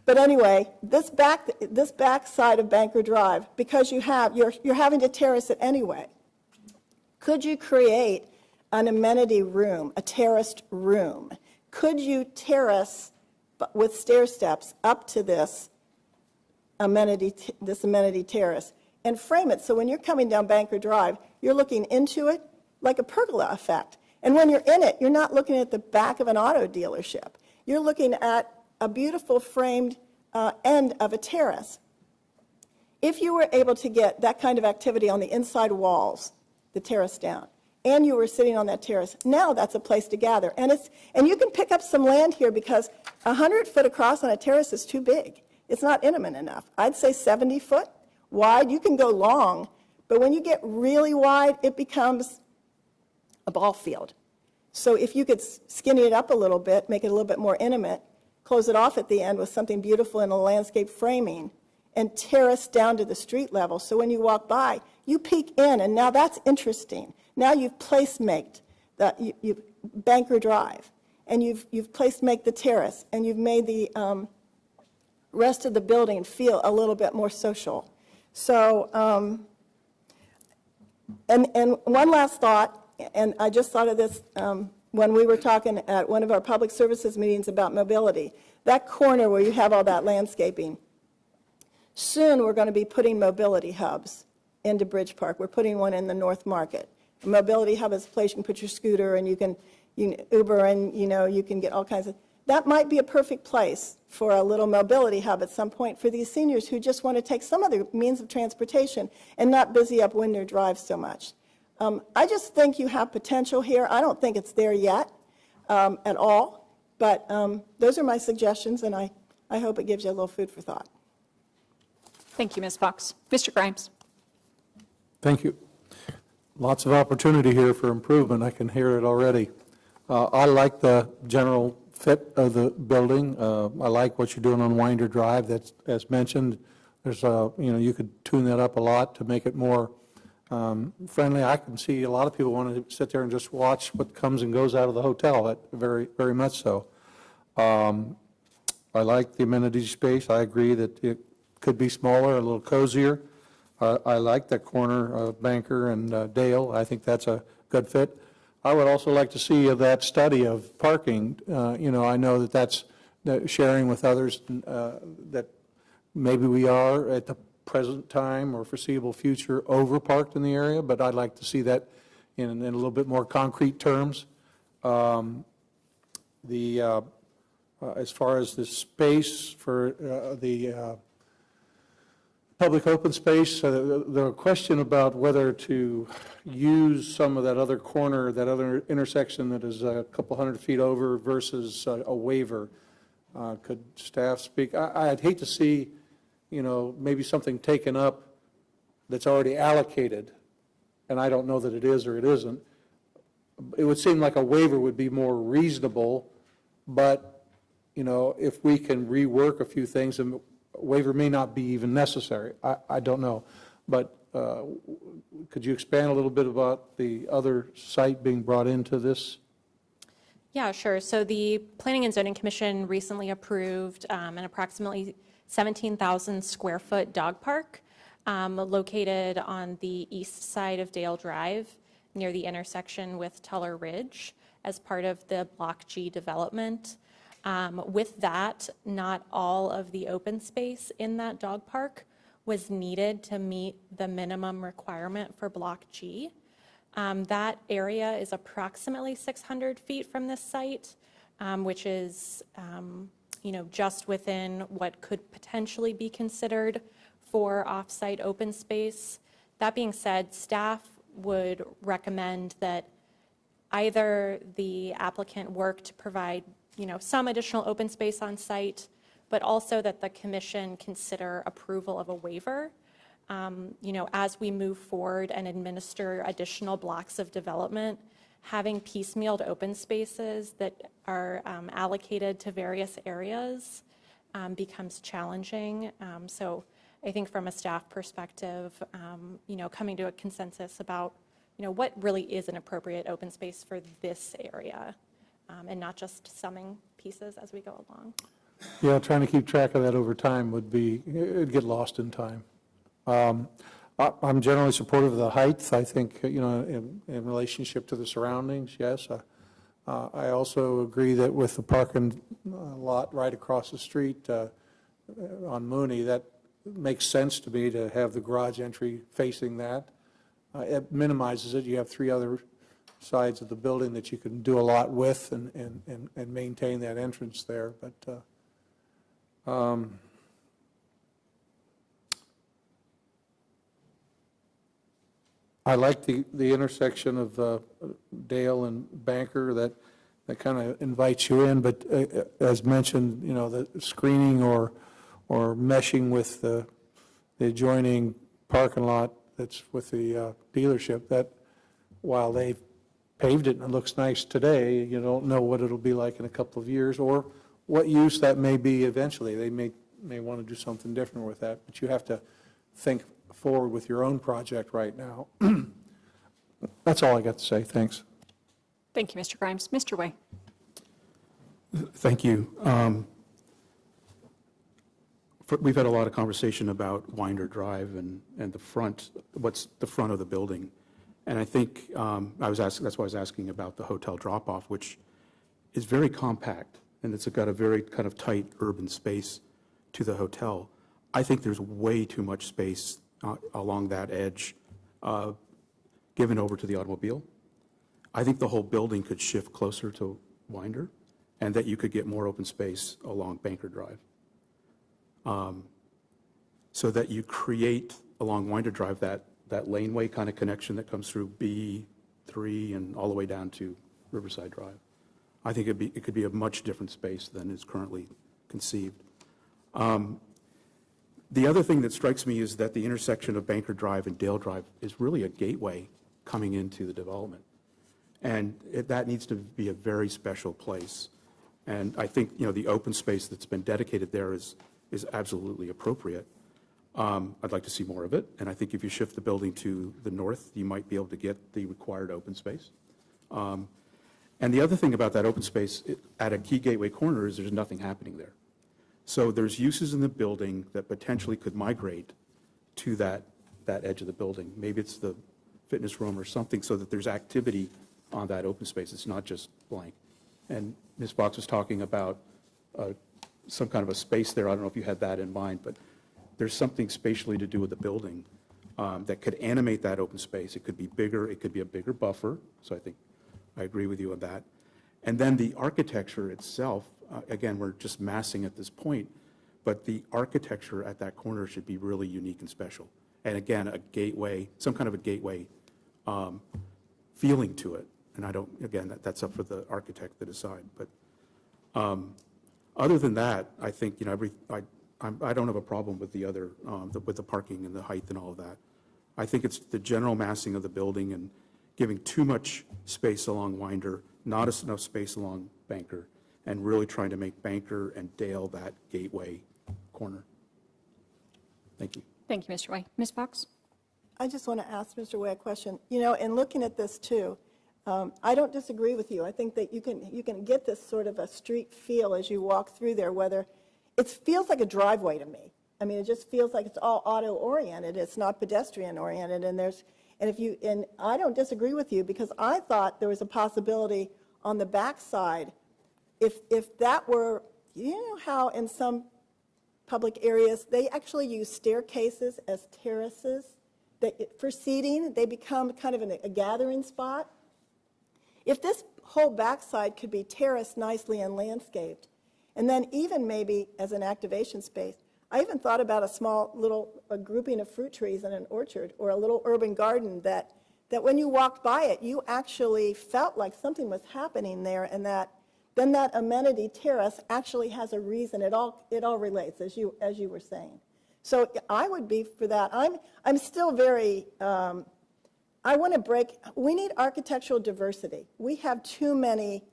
But anyway, this back side of Banker Drive, because you're having to terrace it anyway, could you create an amenity room, a terraced room? Could you terrace with stair steps up to this amenity terrace and frame it so when you're coming down Banker Drive, you're looking into it like a pergola effect. And when you're in it, you're not looking at the back of an auto dealership. you're looking at a beautiful framed end of a terrace. If you were able to get that kind of activity on the inside walls, the terrace down, and you were sitting on that terrace, now that's a place to gather. And you can pick up some land here because 100 foot across on a terrace is too big. It's not intimate enough. I'd say 70 foot wide. You can go long, but when you get really wide, it becomes a ball field. So if you could skinny it up a little bit, make it a little bit more intimate, close it off at the end with something beautiful in a landscape framing, and terrace down to the street level. So when you walk by, you peek in, and now that's interesting. Now you've place-maked you Banker Drive, and you've place-maked the terrace, and you've made the rest of the building feel a little bit more social. So, and one last thought, and I just thought of this when we were talking at one of our public services meetings about mobility. That corner where you have all that landscaping, soon we're going to be putting mobility hubs into Bridge Park. We're putting one in the North Market. A mobility hub is a place you can put your scooter and you can Uber and you can get all kinds of. That might be a perfect place for a little mobility hub at some point for these seniors who just want to take some other means of transportation and not busy up Winder Drive so much. I just think you have potential here. I don't think it's there yet at all, but those are my suggestions, and I hope it gives you a little food for thought. Thank you, Ms. Fox. Mr. Grimes. Thank you. Lots of opportunity here for improvement. I can hear it already. I like the general fit of the building. I like what you're doing on Winder Drive. That's, as mentioned, there's you could tune that up a lot to make it more friendly. I can see a lot of people want to sit there and just watch what comes and goes out of the hotel. That very, very much so. I like the amenity space. I agree that it could be smaller, a little cozier. I like that corner of Banker and Dale. I think that's a good fit. I would also like to see that study of parking. I know that that's sharing with others that maybe we are at the present time or foreseeable future over-parked in the area, but I'd like to see that in a little bit more concrete terms. As far as the space for the public open space, the question about whether to use some of that other corner, that other intersection that is a couple hundred feet over versus a waiver. Could staff speak? I'd hate to see, maybe something taken up that's already allocated, and I don't know that it is or it isn't. It would seem like a waiver would be more reasonable, but, if we can rework a few things, and a waiver may not be even necessary. I don't know. But could you expand a little bit about the other site being brought into this? Yeah, sure. So the Planning and Zoning Commission recently approved an approximately 17,000 square foot dog park located on the east side of Dale Drive near the intersection with Tuller Ridge as part of the Block G development. With that, not all of the open space in that dog park was needed to meet the minimum requirement for Block G. That area is approximately 600 feet from this site, which is, just within what could potentially be considered for off-site open space. That being said, staff would recommend that either the applicant work to provide some additional open space on site, but also that the commission consider approval of a waiver. As we move forward and administer additional blocks of development, having piecemealed open spaces that are allocated to various areas becomes challenging. So I think from a staff perspective, coming to a consensus about, what really is an appropriate open space for this area. And not just summing pieces as we go along. Yeah, trying to keep track of that over time it'd get lost in time. I'm generally supportive of the height. I think, in relationship to the surroundings, yes. I also agree that with the parking lot right across the street on Mooney, that makes sense to me to have the garage entry facing that. It minimizes it. You have three other sides of the building that you can do a lot with and maintain that entrance there. But I like the intersection of Dale and Banker, that kind of invites you in, but as mentioned, you know, the screening or meshing with the adjoining parking lot that's with the dealership, that while they've paved it and it looks nice today, you don't know what it'll be like in a couple of years or what use that may be eventually. They may want to do something different with that, but you have to think forward with your own project right now. That's all I got to say. Thanks. Thank you, Mr. Grimes. Mr. Way. Thank you. We've had a lot of conversation about Winder Drive and the front, what's the front of the building. And I think that's why I was asking about the hotel drop-off, which is very compact, and it's got a very kind of tight urban space to the hotel. I think there's way too much space along that edge given over to the automobile. I think the whole building could shift closer to Winder, and that you could get more open space along Banker Drive. So that you create along Winder Drive that laneway kind of connection that comes through B3 and all the way down to Riverside Drive. I think it could be a much different space than is currently conceived. The other thing that strikes me is that the intersection of Banker Drive and Dale Drive is really a gateway coming into the development. And that needs to be a very special place. And I think, you know, the open space that's been dedicated there is absolutely appropriate. I'd like to see more of it. And I think if you shift the building to the north, you might be able to get the required open space. And the other thing about that open space at a key gateway corner is there's nothing happening there. So there's uses in the building that potentially could migrate to that edge of the building. Maybe it's the fitness room or something, so that there's activity on that open space. It's not just blank. And Ms. Fox was talking about some kind of a space there. I don't know if you had that in mind, but there's something spatially to do with the building that could animate that open space. It could be bigger. It could be a bigger buffer. So I think I agree with you on that. And then the architecture itself, again, we're just massing at this point, but the architecture at that corner should be really unique and special. And again, a gateway, some kind of a gateway feeling to it. And I don't, again, that's up for the architect to decide. But other than that, I think, you know, I don't have a problem with the other, with the parking and the height and all of that. I think it's the general massing of the building and giving too much space along Winder, not enough space along Banker, and really trying to make Banker and Dale that gateway corner. Thank you. Thank you, Mr. Way. Ms. Fox? I just want to ask Mr. Way a question. You know, in looking at this too, I don't disagree with you. I think that you can get this sort of a street feel as you walk through there, whether it feels like a driveway to me. I mean, it just feels like it's all auto-oriented. It's not pedestrian-oriented, and I don't disagree with you, because I thought there was a possibility on the backside, if that were, you know how in some public areas they actually use staircases as terraces for seating. They become kind of a gathering spot. If this whole backside could be terraced nicely and landscaped, and then even maybe as an activation space, I even thought about a small little grouping of fruit trees in an orchard, or a little urban garden that when you walked by it, you actually felt like something was happening there, and then that amenity terrace actually has a reason. It all relates, as you were saying. So I would be for that. I'm still very, we need architectural diversity. We have too many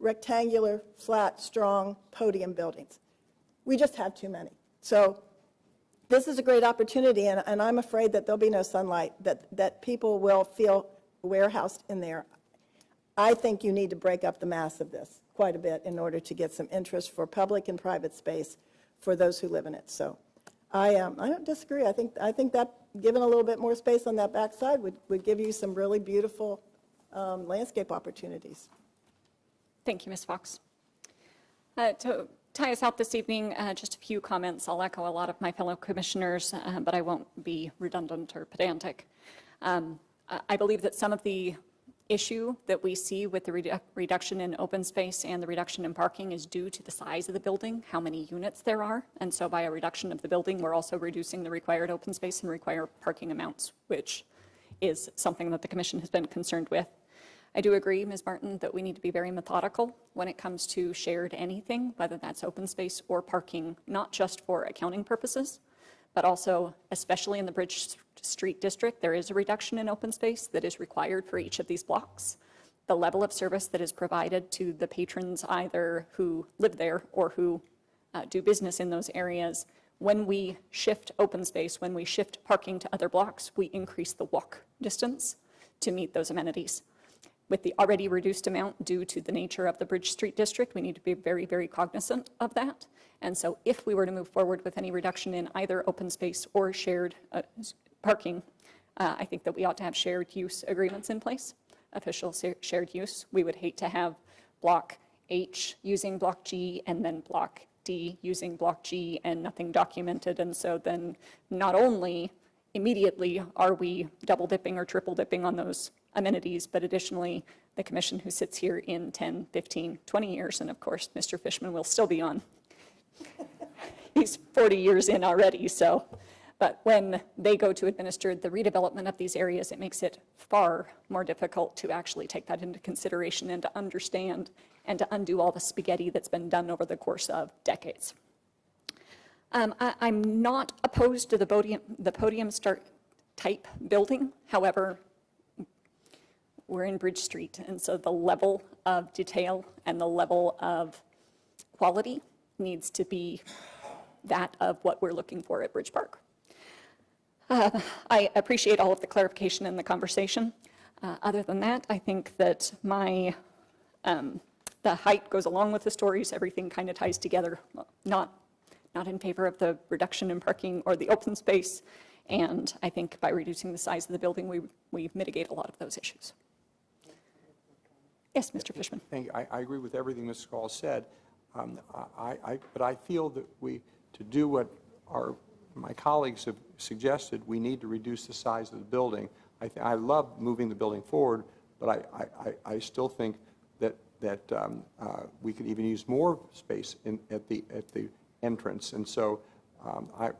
rectangular, flat, strong podium buildings. We just have too many. So this is a great opportunity, and I'm afraid that there'll be no sunlight, that people will feel warehoused in there. I think you need to break up the mass of this quite a bit in order to get some interest for public and private space for those who live in it. So I don't disagree. I think that given a little bit more space on that backside would give you some really beautiful landscape opportunities. Thank you, Ms. Fox. To tie us out this evening, just a few comments. I'll echo a lot of my fellow commissioners, but I won't be redundant or pedantic. I believe that some of the issue that we see with the reduction in open space and the reduction in parking is due to the size of the building, how many units there are. And so by a reduction of the building, we're also reducing the required open space and required parking amounts, which is something that the commission has been concerned with. I do agree, Ms. Martin, that we need to be very methodical when it comes to shared anything, whether that's open space or parking, not just for accounting purposes, but also, especially in the Bridge Street District, there is a reduction in open space that is required for each of these blocks. The level of service that is provided to the patrons either who live there or who do business in those areas, when we shift open space, when we shift parking to other blocks, we increase the walk distance to meet those amenities. With the already reduced amount due to the nature of the Bridge Street District, we need to be very, very cognizant of that. And so if we were to move forward with any reduction in either open space or shared parking, I think that we ought to have shared use agreements in place, official shared use. We would hate to have Block H using Block G and then Block D using Block G and nothing documented. And so then not only immediately are we double dipping or triple dipping on those amenities, but additionally, the commission who sits here in 10, 15, 20 years, and of course, Mr. Fishman will still be on. He's 40 years in already, so. But when they go to administer the redevelopment of these areas, it makes it far more difficult to actually take that into consideration and to understand and to undo all the spaghetti that's been done over the course of decades. I'm not opposed to the podium start type building. However, we're in Bridge Street, and so the level of detail and the level of quality needs to be that of what we're looking for at Bridge Park. I appreciate all of the clarification in the conversation. Other than that, I think that the height goes along with the stories. Everything kind of ties together. Not in favor of the reduction in parking or the open space. And I think by reducing the size of the building, we mitigate a lot of those issues. Yes, Mr. Fishman. Thank you. I agree with everything Ms. Schall said. But I feel that to do what my colleagues have suggested, we need to reduce the size of the building. I love moving the building forward, but I still think that we could even use more space at the entrance. And so I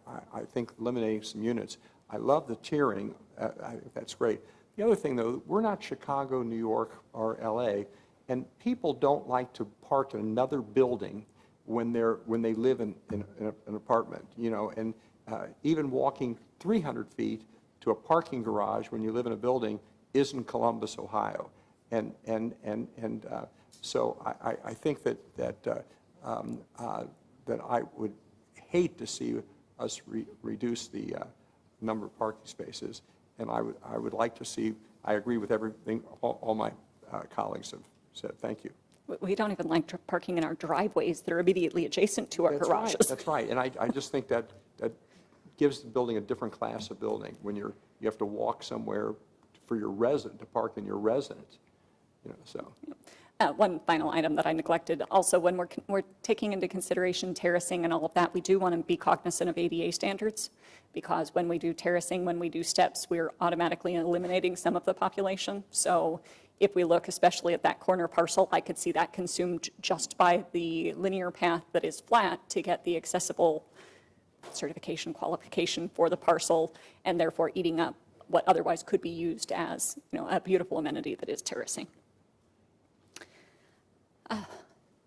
think eliminating some units. I love the tiering. I think that's great. The other thing, though, we're not Chicago, New York, or LA, and people don't like to park in another building when they live in an apartment, you know, and even walking 300 feet to a parking garage when you live in a building is in Columbus, Ohio. And so I think that I would hate to see us reduce the number of parking spaces. And I would like to see, I agree with everything all my colleagues have said. Thank you. We don't even like parking in our driveways that are immediately adjacent to our garages. That's right. And I just think that gives the building a different class of building when you have to walk somewhere for your resident, to park in your residence, you know, so. One final item that I neglected, also when we're taking into consideration terracing and all of that, we do want to be cognizant of ADA standards, because when we do terracing, when we do steps, we're automatically eliminating some of the population. So if we look especially at that corner parcel, I could see that consumed just by the linear path that is flat to get the accessible certification qualification for the parcel, and therefore eating up what otherwise could be used as, you know, a beautiful amenity that is terracing.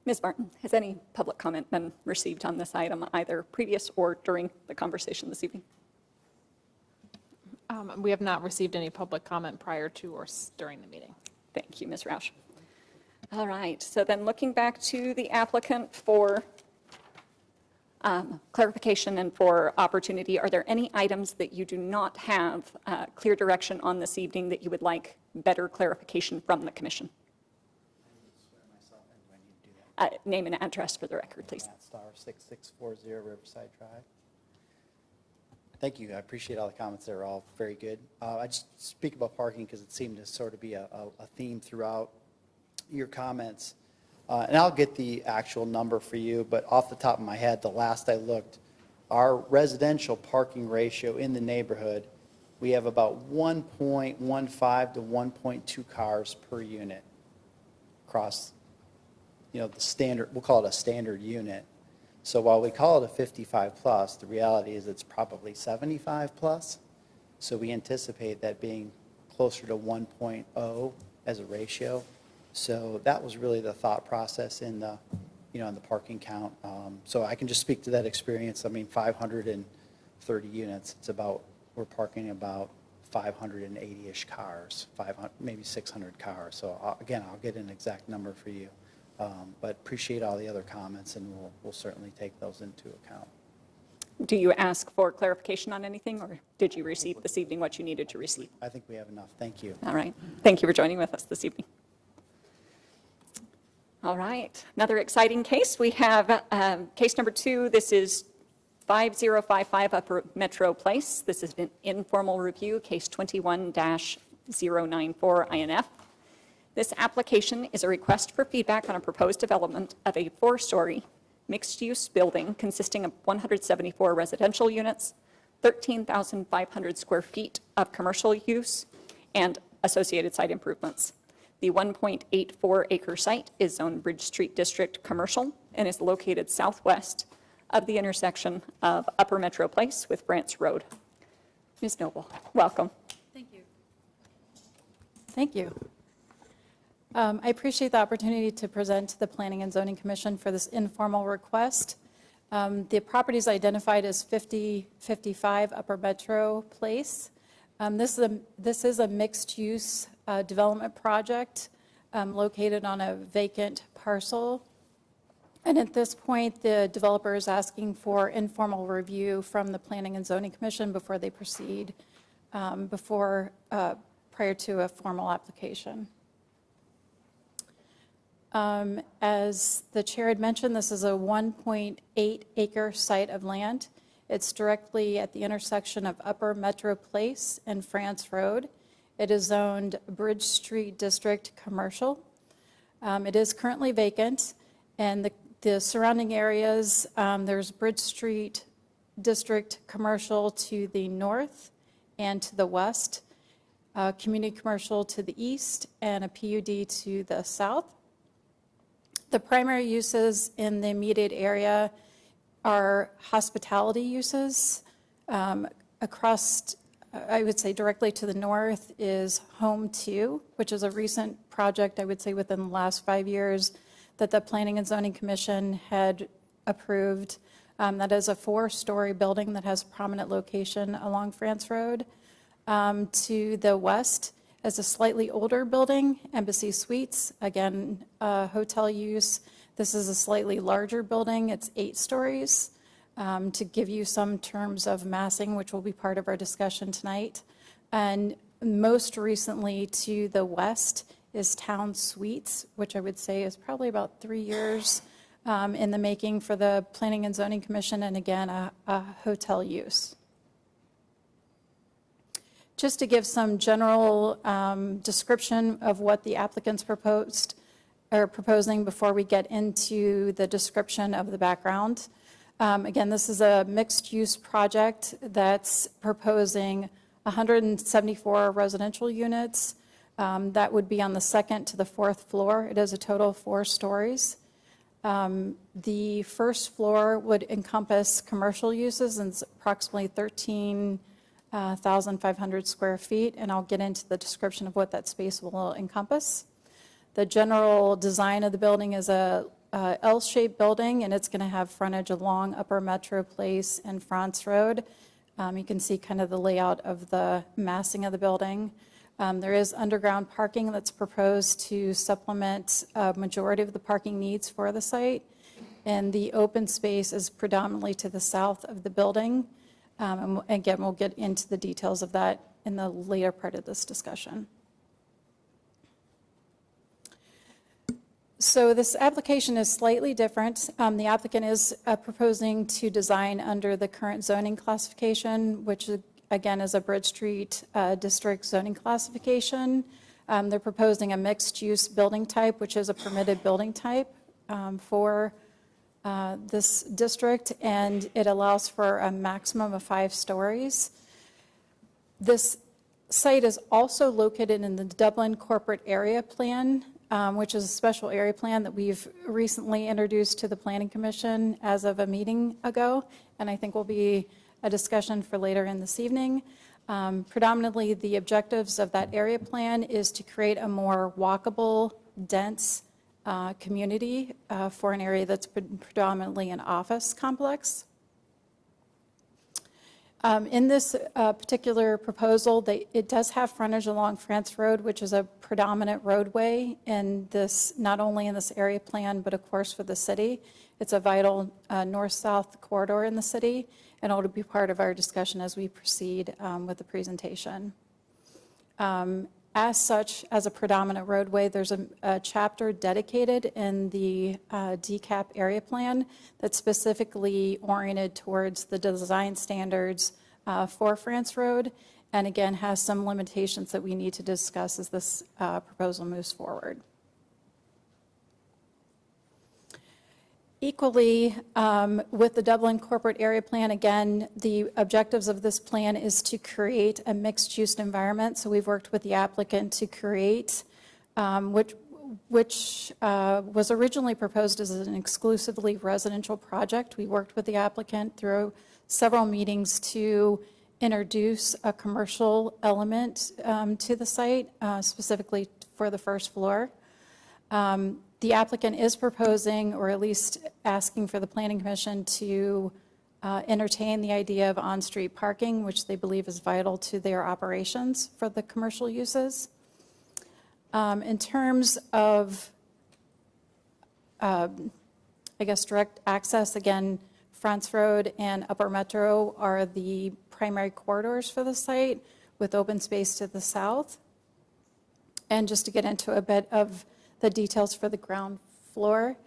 Ms. Martin, has any public comment been received on this item, either previous or during the conversation this evening? We have not received any public comment prior to or during the meeting. Thank you, Ms. Roush. All right, so then looking back to the applicant for clarification and for opportunity, are there any items that you do not have clear direction on this evening that you would like better clarification from the commission? Name and address for the record, please. Star 6640 Riverside Drive. Thank you. I appreciate all the comments. They're all very good. I just speak about parking because it seemed to sort of be a theme throughout your comments. And I'll get the actual number for you, but off the top of my head, the last I looked, our residential parking ratio in the neighborhood we have about 1.15 to 1.2 cars per unit across, the standard, we'll call it a standard unit. So while we call it a 55 plus, the reality is it's probably 75 plus. So we anticipate that being closer to 1.0 as a ratio. So that was really the thought process in the, in the parking count. So I can just speak to that experience. I mean, 530 units, it's about, we're parking about 580-ish cars, 500, maybe 600 cars. So again, I'll get an exact number for you. But appreciate all the other comments, and we'll certainly take those into account. Do you ask for clarification on anything, or did you receive this evening what you needed to receive? I think we have enough. Thank you. All right. Thank you for joining with us this evening. All right. Another exciting case. We have case number 2. This is 5055 Upper Metro Place. This is an informal review, case 21-094 INF. This application is a request for feedback on a proposed development of a 4-story mixed-use building consisting of 174 residential units, 13,500 square feet of commercial use, and associated site improvements. The 1.84-acre site is zoned Bridge Street District Commercial and is located southwest of the intersection of Upper Metro Place with Brant's Road. Ms. Noble, welcome. Thank you. I appreciate the opportunity to present to the Planning and Zoning Commission for this informal request. The property is identified as 5055 Upper Metro Place. This is a mixed-use development project located on a vacant parcel. And at this point, the developer is asking for informal review from the Planning and Zoning Commission before they proceed prior to a formal application. As the chair had mentioned, this is a 1.8-acre site of land. It's directly at the intersection of Upper Metro Place and France Road. It is zoned Bridge Street District Commercial. It is currently vacant, and the surrounding areas, there's Bridge Street District Commercial to the north and to the west, community commercial to the east, and a PUD to the south. The primary uses in the immediate area are hospitality uses. Across, I would say directly to the north is Home 2, which is a recent project, I would say within the last 5 years, that the Planning and Zoning Commission had approved. That is a 4-story building that has prominent location along France Road. To the west is a slightly older building, Embassy Suites, again, hotel use. This is a slightly larger building. It's 8 stories. To give you some terms of massing, which will be part of our discussion tonight. And most recently to the west is Town Suites, which I would say is probably about 3 years in the making for the Planning and Zoning Commission, and again, a hotel use. Just to give some general description of what the applicants are proposing before we get into the description of the background. Again, this is a mixed-use project that's proposing 174 residential units. That would be on the 2nd to the 4th floor. It is a total of 4 stories. The first floor would encompass commercial uses, and it's approximately 13,500 square feet, and I'll get into the description of what that space will encompass. The general design of the building is a L-shaped building, and it's going to have frontage along Upper Metro Place and France Road. You can see kind of the layout of the massing of the building. There is underground parking that's proposed to supplement a majority of the parking needs for the site, and the open space is predominantly to the south of the building. And again, we'll get into the details of that in the later part of this discussion. So this application is slightly different. The applicant is proposing to design under the current zoning classification, which again is a Bridge Street District zoning classification. They're proposing a mixed-use building type, which is a permitted building type for this district, and it allows for a maximum of 5 stories. This site is also located in the Dublin Corporate Area Plan, which is a special area plan that we've recently introduced to the Planning Commission as of a meeting ago, and I think will be a discussion for later in this evening. Predominantly, the objectives of that area plan is to create a more walkable, dense community for an area that's predominantly an office complex. In this particular proposal, it does have frontage along France Road, which is a predominant roadway in this, not only in this area plan, but of course for the city. It's a vital north-south corridor in the city, and it'll be part of our discussion as we proceed with the presentation. As such, as a predominant roadway, there's a chapter dedicated in the DCAP area plan that's specifically oriented towards the design standards for France Road, and again, has some limitations that we need to discuss as this proposal moves forward. Equally, with the Dublin Corporate Area Plan, again, the objectives of this plan is to create a mixed-use environment. So we've worked with the applicant to create, which was originally proposed as an exclusively residential project. We worked with the applicant through several meetings to introduce a commercial element to the site, specifically for the first floor. The applicant is proposing, or at least asking for the Planning Commission to entertain the idea of on-street parking, which they believe is vital to their operations for the commercial uses. In terms of, I guess, direct access, again, France Road and Upper Metro are the primary corridors for the site, with open space to the south. And just to get into a bit of the details for the ground floor.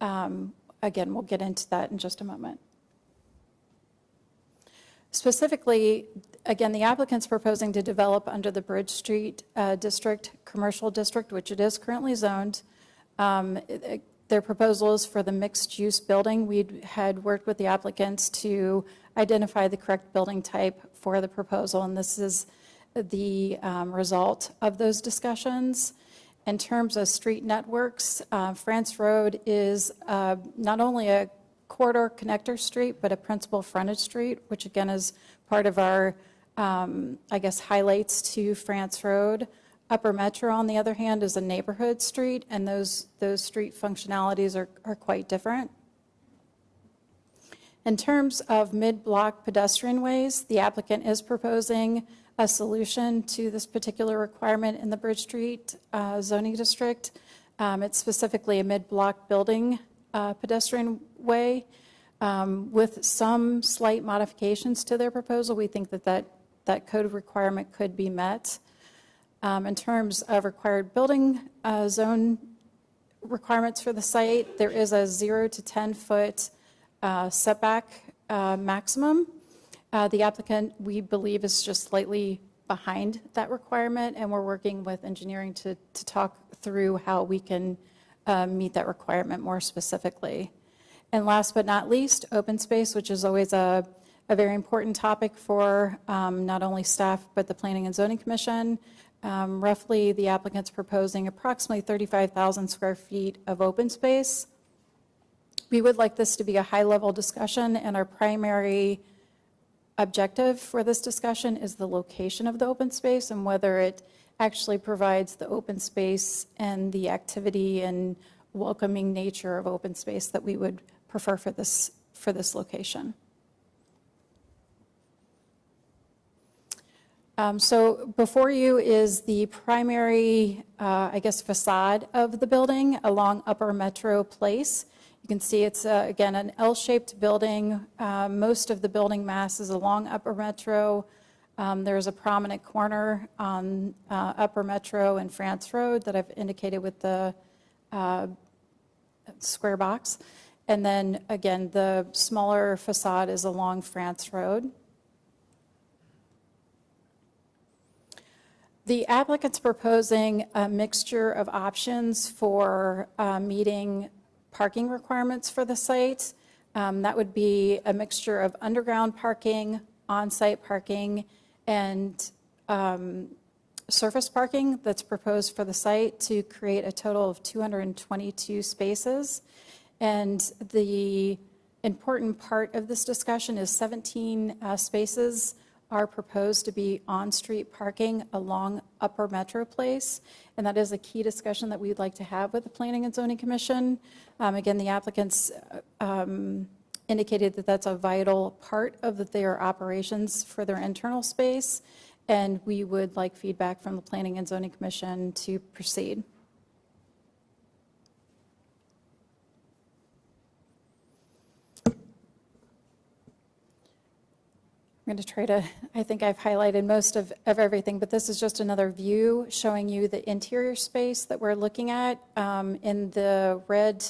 Again, we'll get into that in just a moment. Specifically, again, the applicant's proposing to develop under the Bridge Street District, Commercial District, which it is currently zoned. Their proposal is for the mixed-use building. We had worked with the applicants to identify the correct building type for the proposal, and this is the result of those discussions. In terms of street networks, France Road is not only a corridor connector street, but a principal frontage street, which again is part of our, I guess, highlights to France Road. Upper Metro, on the other hand, is a neighborhood street, and those street functionalities are quite different. In terms of mid-block pedestrian ways, the applicant is proposing a solution to this particular requirement in the Bridge Street zoning district. It's specifically a mid-block building pedestrian way. With some slight modifications to their proposal, we think that code requirement could be met. In terms of required building zone requirements for the site, there is a 0 to 10 foot setback maximum. The applicant, we believe, is just slightly behind that requirement, and we're working with engineering to talk through how we can meet that requirement more specifically. And last but not least, open space, which is always a very important topic for not only staff, but the Planning and Zoning Commission. Roughly, the applicant's proposing approximately 35,000 square feet of open space. We would like this to be a high-level discussion, and our primary objective for this discussion is the location of the open space and whether it actually provides the open space and the activity and welcoming nature of open space that we would prefer for this location. So before you is the primary, I guess, facade of the building along Upper Metro Place. You can see it's, again, an L-shaped building. Most of the building mass is along Upper Metro. There's a prominent corner on Upper Metro and France Road that I've indicated with the square box. And then, again, the smaller facade is along France Road. The applicant's proposing a mixture of options for meeting parking requirements for the site. That would be a mixture of underground parking, on-site parking, and surface parking that's proposed for the site to create a total of 222 spaces. And the important part of this discussion is 17 spaces are proposed to be on-street parking along Upper Metro Place, and that is a key discussion that we'd like to have with the Planning and Zoning Commission. Again, the applicants indicated that that's a vital part of their operations for their internal space, and we would like feedback from the Planning and Zoning Commission to proceed. I'm going to try to, I think I've highlighted most of everything, but this is just another view showing you the interior space that we're looking at. In the red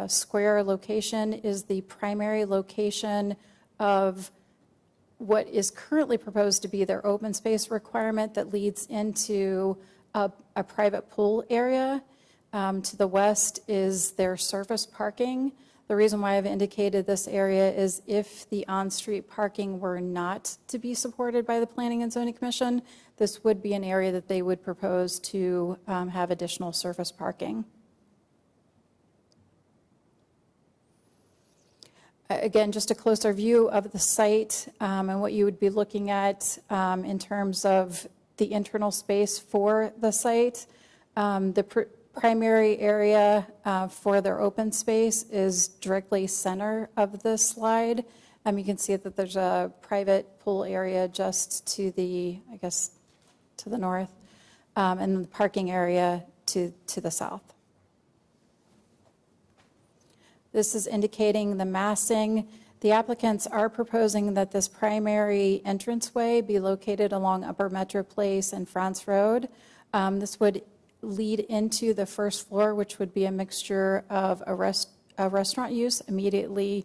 square location is the primary location of what is currently proposed to be their open space requirement that leads into a private pool area. To the west is their surface parking. The reason why I've indicated this area is if the on-street parking were not to be supported by the Planning and Zoning Commission, this would be an area that they would propose to have additional surface parking. Again, just a closer view of the site and what you would be looking at in terms of the internal space for the site. The primary area for their open space is directly center of this slide. You can see that there's a private pool area just to the, I guess, to the north, and the parking area to the south. This is indicating the massing. The applicants are proposing that this primary entranceway be located along Upper Metro Place and France Road. This would lead into the first floor, which would be a mixture of a restaurant use immediately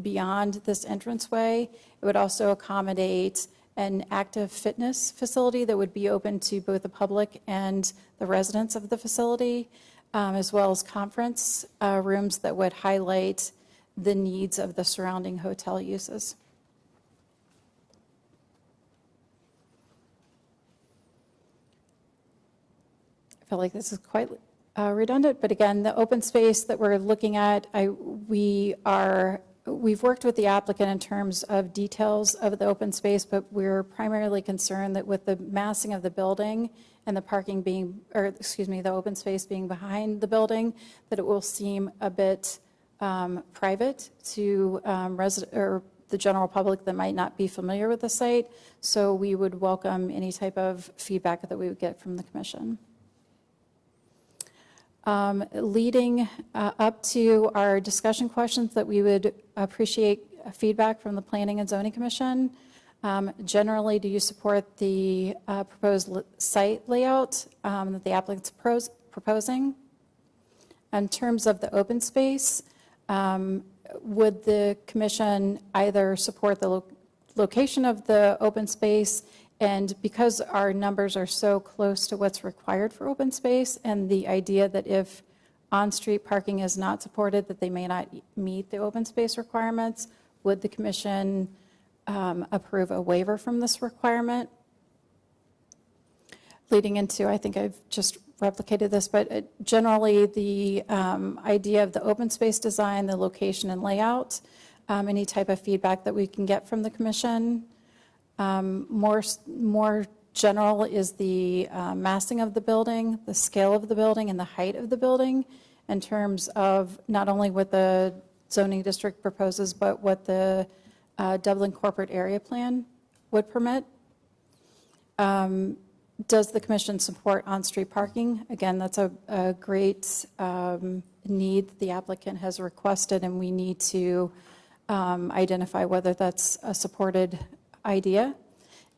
beyond this entranceway. It would also accommodate an active fitness facility that would be open to both the public and the residents of the facility, as well as conference rooms that would highlight the needs of the surrounding hotel uses. I feel like this is quite redundant, but again, the open space that we're looking at, we've worked with the applicant in terms of details of the open space, but we're primarily concerned that with the massing of the building and the parking being, or excuse me, the open space being behind the building, that it will seem a bit private to the general public that might not be familiar with the site. So we would welcome any type of feedback that we would get from the commission. Leading up to our discussion questions that we would appreciate feedback from the Planning and Zoning Commission. Generally, do you support the proposed site layout that the applicant's proposing? In terms of the open space, would the commission either support the location of the open space, and because our numbers are so close to what's required for open space, and the idea that if on-street parking is not supported, that they may not meet the open space requirements, would the commission approve a waiver from this requirement? Leading into, I think I've just replicated this, but generally the idea of the open space design, the location and layout, any type of feedback that we can get from the commission. More general is the massing of the building, the scale of the building, and the height of the building in terms of not only what the zoning district proposes, but what the Dublin corporate area plan would permit. Does the commission support on-street parking? Again, that's a great need the applicant has requested, and we need to identify whether that's a supported idea,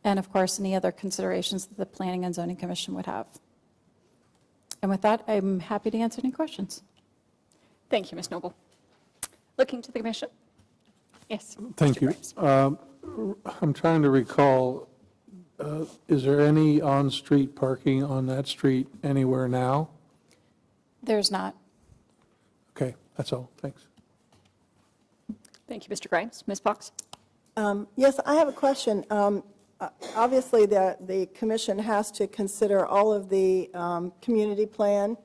and of course, any other considerations that the Planning and Zoning Commission would have. And with that, I'm happy to answer any questions. Thank you, Ms. Noble. Looking to the commission. Yes. Thank you. I'm trying to recall, is there any on-street parking on that street anywhere now? There's not. Okay, that's all. Thanks. Thank you, Mr. Grimes. Ms. Fox? Yes, I have a question. obviously, the commission has to consider all of the community plan,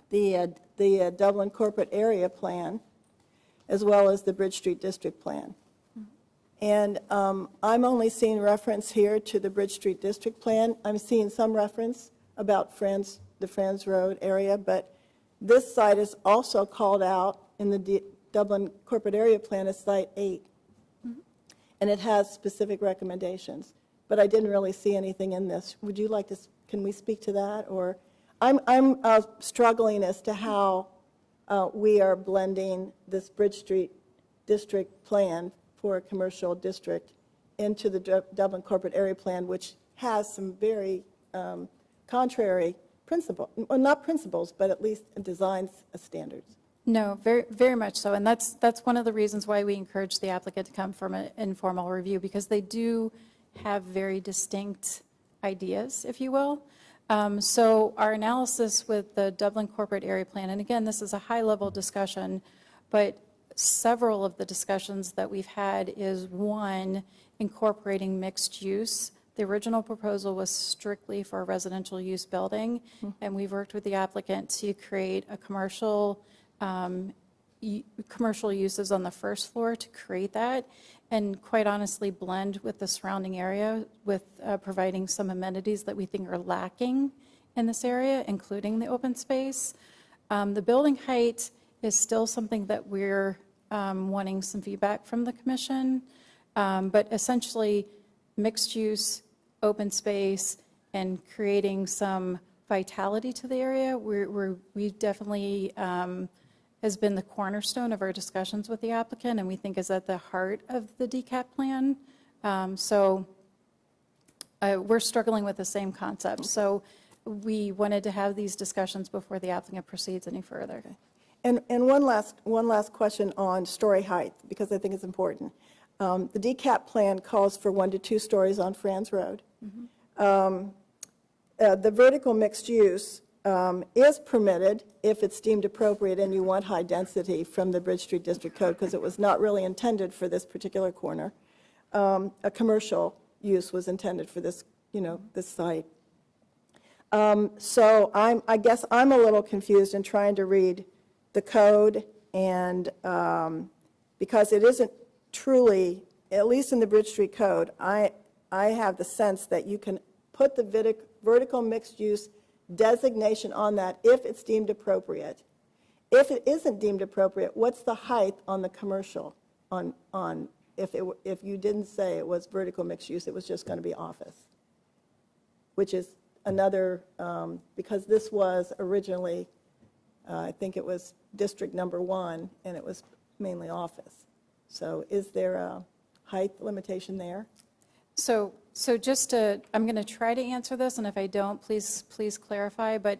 the Dublin corporate area plan, as well as the Bridge Street District plan. And I'm only seeing reference here to the Bridge Street District plan. I'm seeing some reference about the Friends Road area, but this site is also called out in the Dublin corporate area plan as Site 8. And it has specific recommendations, but I didn't really see anything in this. Would you like to, can we speak to that? Or I'm struggling as to how we are blending this Bridge Street District plan for a commercial district into the Dublin corporate area plan, which has some very contrary principles, well, not principles, but at least design standards. No, very, very much so. And that's one of the reasons why we encourage the applicant to come from an informal review, because they do have very distinct ideas, if you will. So our analysis with the Dublin corporate area plan, and again, this is a high-level discussion, but several of the discussions that we've had is, one, incorporating mixed use. The original proposal was strictly for a residential use building, and we've worked with the applicant to create a commercial uses on the first floor to create that, and quite honestly blend with the surrounding area with providing some amenities that we think are lacking in this area, including the open space. The building height is still something that we're wanting some feedback from the commission, but essentially mixed use, open space, and creating some vitality to the area, we definitely has been the cornerstone of our discussions with the applicant, and we think is at the heart of the DCAP plan. So we're struggling with the same concept. So we wanted to have these discussions before the applicant proceeds any further. And one last question on story height, because I think it's important. The DCAP plan calls for 1 to 2 stories on Franz Road. The vertical mixed use is permitted if it's deemed appropriate and you want high density from the Bridge Street District Code, because it was not really intended for this particular corner. A commercial use was intended for this, this site. So I guess I'm a little confused in trying to read the code, and because it isn't truly, at least in the Bridge Street Code, I have the sense that you can put the vertical mixed use designation on that if it's deemed appropriate. If it isn't deemed appropriate, what's the height on the commercial if you didn't say it was vertical mixed use, it was just going to be office, which is another, because this was originally, I think it was district number 1, and it was mainly office. So is there a height limitation there? So just to, I'm going to try to answer this, and if I don't, please clarify, but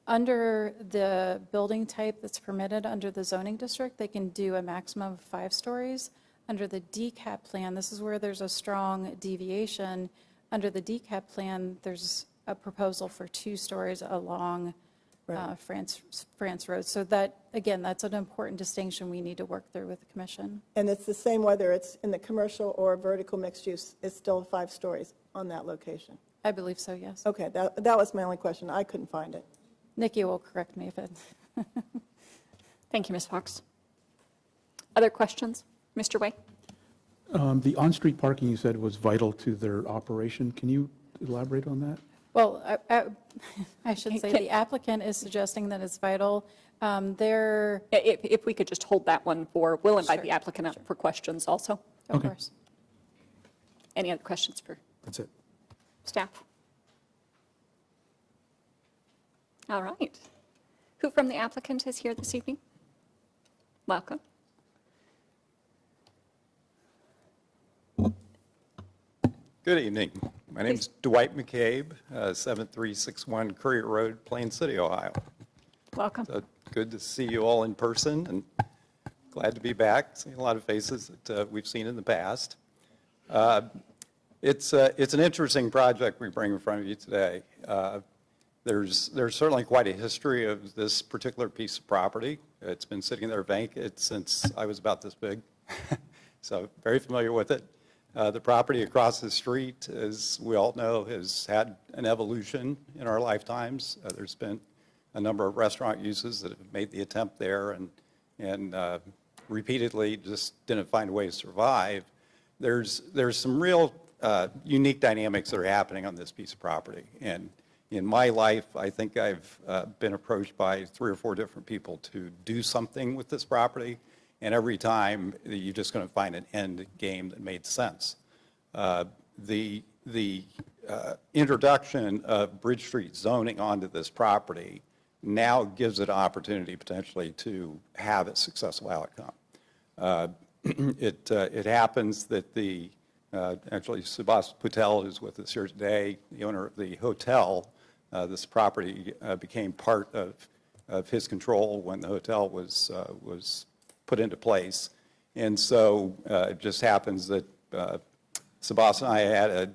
under the building type that's permitted under the zoning district, they can do a maximum of 5 stories. Under the DCAP plan, this is where there's a strong deviation. Under the DCAP plan, there's a proposal for 2 stories along France Road. So that, again, that's an important distinction we need to work through with the commission. And it's the same whether it's in the commercial or vertical mixed use, it's still 5 stories on that location? I believe so, yes. Okay, that was my only question. I couldn't find it. Nikki will correct me if it. Thank you, Ms. Fox. Other questions? Mr. Way? The on-street parking you said was vital to their operation. Can you elaborate on that? Well, I should say the applicant is suggesting that it's vital. If we could just hold that one we'll invite the applicant up for questions also. Of course. Any other questions for That's it. staff? All right. Who from the applicant is here this evening? Welcome. Good evening. My name is Dwight McCabe, 7361 Courier Road, Plain City, Ohio. Welcome. So good to see you all in person, and glad to be back. Seeing a lot of faces that we've seen in the past. It's an interesting project we bring in front of you today. There's certainly quite a history of this particular piece of property. It's been sitting there vacant since I was about this big, so very familiar with it. The property across the street, as we all know, has had an evolution in our lifetimes. There's been a number of restaurant uses that have made the attempt there and repeatedly just didn't find a way to survive. There's some real unique dynamics that are happening on this piece of property. And in my life, I think I've been approached by 3 or 4 different people to do something with this property. And every time, you're just going to find an end game that made sense. The introduction of Bridge Street zoning onto this property now gives it an opportunity potentially to have a successful outcome. It happens that actually Subhas Patel, who's with us here today, the owner of the hotel, this property became part of his control when the hotel was put into place. And so it just happens that Subhas and I had a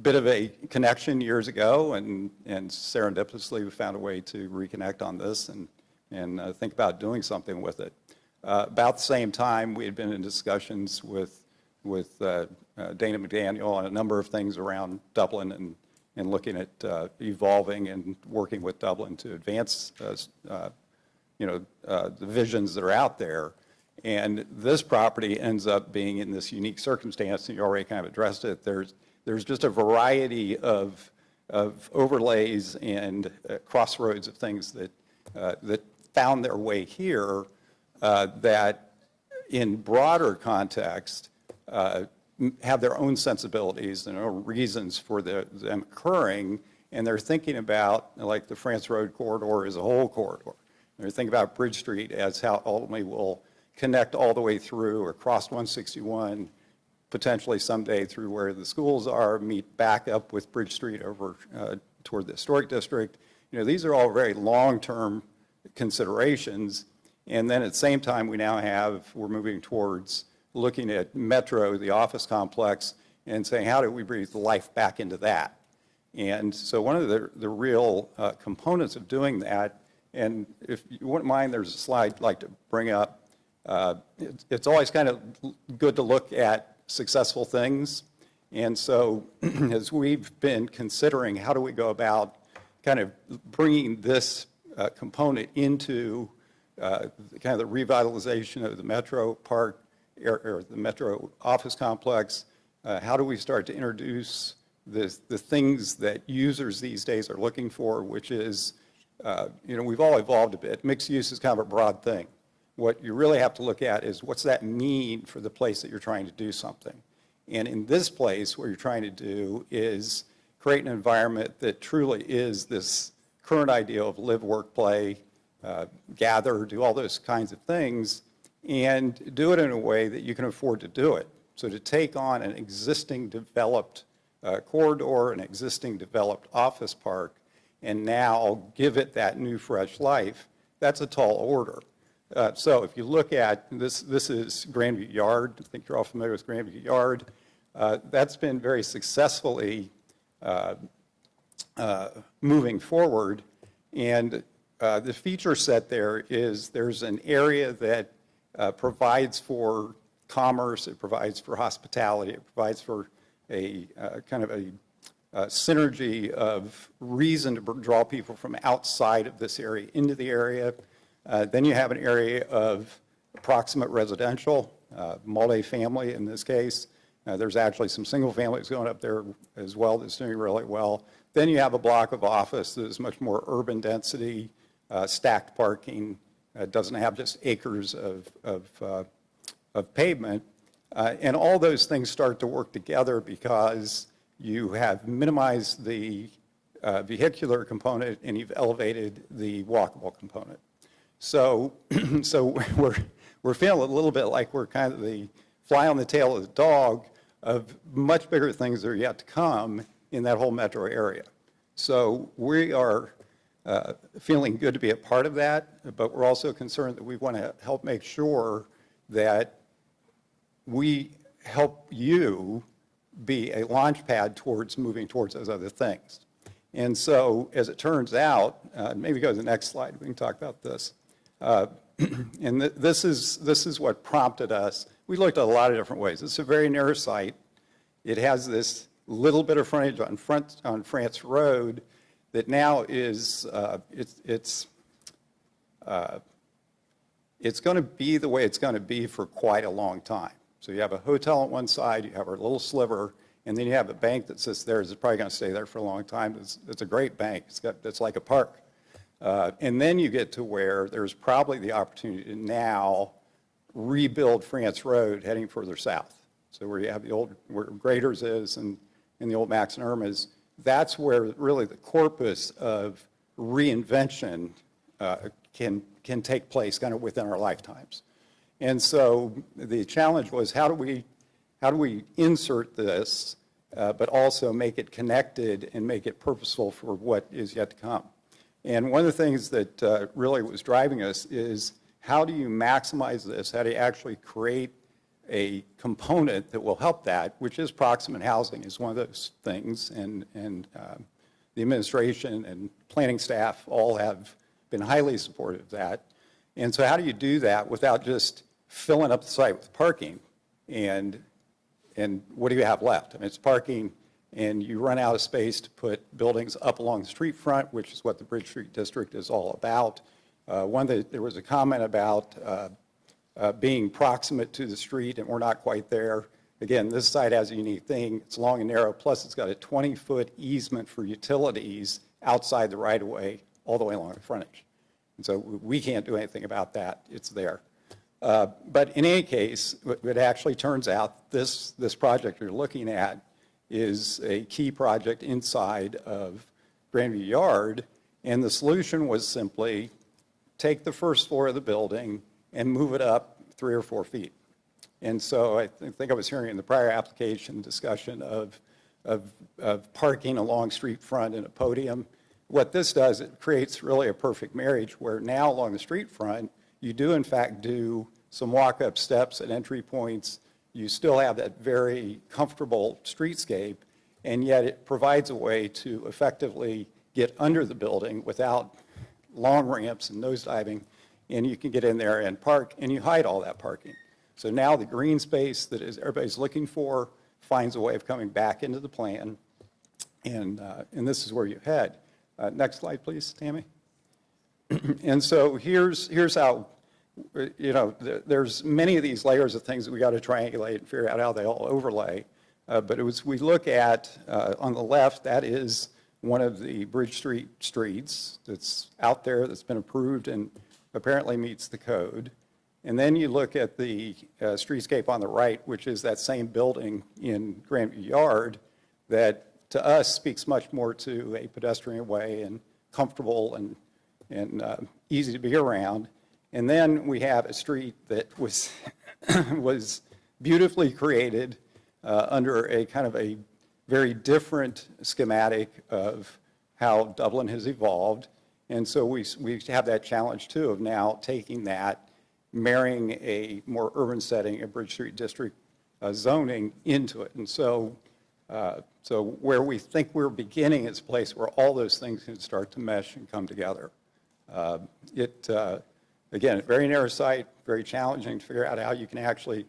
bit of a connection years ago, and serendipitously we found a way to reconnect on this and think about doing something with it. About the same time, we had been in discussions with Dana McDaniel on a number of things around Dublin and looking at evolving and working with Dublin to advance the visions that are out there. And this property ends up being in this unique circumstance, and you already kind of addressed it. There's just a variety of overlays and crossroads of things that found their way here that in broader context have their own sensibilities and own reasons for them occurring, and they're thinking about, like, the France Road corridor as a whole corridor. They're thinking about Bridge Street as how ultimately we'll connect all the way through or across 161, potentially someday through where the schools are, meet back up with Bridge Street over toward the historic district. These are all very long-term considerations. And then at the same time, we're moving towards looking at Metro, the office complex, and saying, how do we breathe life back into that? And so one of the real components of doing that, and if you wouldn't mind, there's a slide I'd like to bring up. It's always kind of good to look at successful things. And so as we've been considering how do we go about kind of bringing this component into kind of the revitalization of the Metro Park or the Metro office complex, how do we start to introduce the things that users these days are looking for, which is, we've all evolved a bit. Mixed use is kind of a broad thing. What you really have to look at is what's that mean for the place that you're trying to do something. And in this place, what you're trying to do is create an environment that truly is this current ideal of live, work, play, gather, do all those kinds of things, and do it in a way that you can afford to do it. So to take on an existing developed corridor, an existing developed office park, and now give it that new, fresh life, that's a tall order. So if you look at this is Grandview Yard. I think you're all familiar with Grandview Yard. That's been very successfully moving forward. And the feature set there is there's an area that provides for commerce, it provides for hospitality, it provides for a kind of a synergy of reason to draw people from outside of this area into the area. Then you have an area of approximate residential, multi-family in this case. There's actually some single families going up there as well that's doing really well. Then you have a block of office that is much more urban density, stacked parking, doesn't have just acres of pavement. And all those things start to work together because you have minimized the vehicular component and you've elevated the walkable component. So we're feeling a little bit like we're kind of the fly on the tail of the dog of much bigger things that are yet to come in that whole metro area. So we are feeling good to be a part of that, but we're also concerned that we want to help make sure that we help you be a launch pad towards moving towards those other things. And so as it turns out, maybe go to the next slide, we can talk about this. And this is what prompted us. We looked at a lot of different ways. It's a very narrow site. it has this little bit of frontage on France Road that now is, it's going to be the way it's going to be for quite a long time. So you have a hotel on one side, you have a little sliver, and then you have a bank that sits there. It's probably going to stay there for a long time. It's a great bank. It's like a park. And then you get to where there's probably the opportunity to now rebuild France Road heading further south. So where you have the old, where Graders is and the old Max and Irma's, that's where really the corpus of reinvention can take place kind of within our lifetimes. And so the challenge was how do we insert this, but also make it connected and make it purposeful for what is yet to come. And one of the things that really was driving us is how do you maximize this? How do you actually create a component that will help that, which is proximate housing is one of those things. And the administration and planning staff all have been highly supportive of that. And so how do you do that without just filling up the site with parking? And what do you have left? I mean, it's parking, and you run out of space to put buildings up along the street front, which is what the Bridge Street District is all about. There was a comment about being proximate to the street, and we're not quite there. Again, this site has a unique thing. It's long and narrow, plus it's got a 20-foot easement for utilities outside the right-of-way all the way along the frontage. And so we can't do anything about that. It's there. But in any case, it actually turns out this project you're looking at is a key project inside of Grandview Yard, and the solution was simply take the first floor of the building and move it up 3 or 4 feet. And so I think I was hearing in the prior application discussion of parking along street front and a podium. What this does, it creates really a perfect marriage where now along the street front, you do in fact do some walk-up steps at entry points. You still have that very comfortable streetscape, and yet it provides a way to effectively get under the building without long ramps and nosediving, and you can get in there and park, and you hide all that parking. So now the green space that everybody's looking for finds a way of coming back into the plan, and this is where you head. Next slide, please, Tammy. And so here's how, you know, there's many of these layers of things that we got to triangulate and figure out how they all overlay. But we look at, on the left, that is one of the Bridge Street streets that's out there that's been approved and apparently meets the code. And then you look at the streetscape on the right, which is that same building in Grandview Yard that to us speaks much more to a pedestrian way and comfortable and easy to be around. And then we have a street that was was beautifully created under a kind of a very different schematic of how Dublin has evolved. And so we have that challenge too of now taking that, marrying a more urban setting, a Bridge Street District zoning into it. And so where we think we're beginning is a place where all those things can start to mesh and come together. Again, a very narrow site, very challenging to figure out how you can actually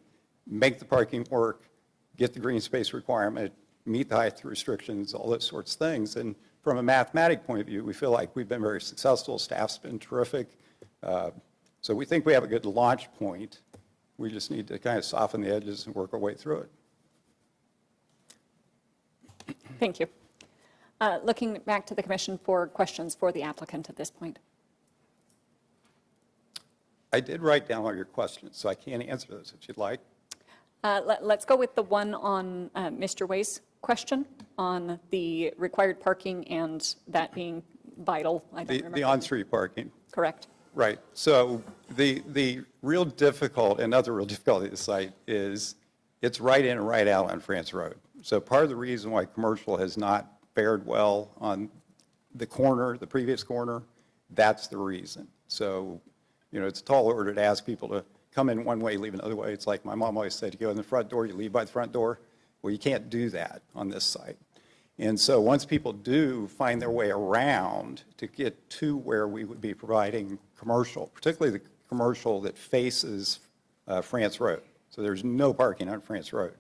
make the parking work, get the green space requirement, meet the height restrictions, all those sorts of things. And from a mathematic point of view, we feel like we've been very successful. Staff's been terrific. So we think we have a good launch point. We just need to kind of soften the edges and work our way through it. Thank you. Looking back to the commission for questions for the applicant at this point. I did write down all your questions, so I can answer those if you'd like. Let's go with the one on Mr. Way's question on the required parking and that being vital. I don't remember. The on-street parking. Correct. Right. So the real difficult, another real difficulty of the site is it's right in and right out on France Road. So part of the reason why commercial has not fared well on the corner, the previous corner, that's the reason. So, you know, it's a tall order to ask people to come in one way, leave another way. It's like my mom always said, you go in the front door, you leave by the front door. Well, you can't do that on this site. And so once people do find their way around to get to where we would be providing commercial, particularly the commercial that faces France Road. So there's no parking on France Road.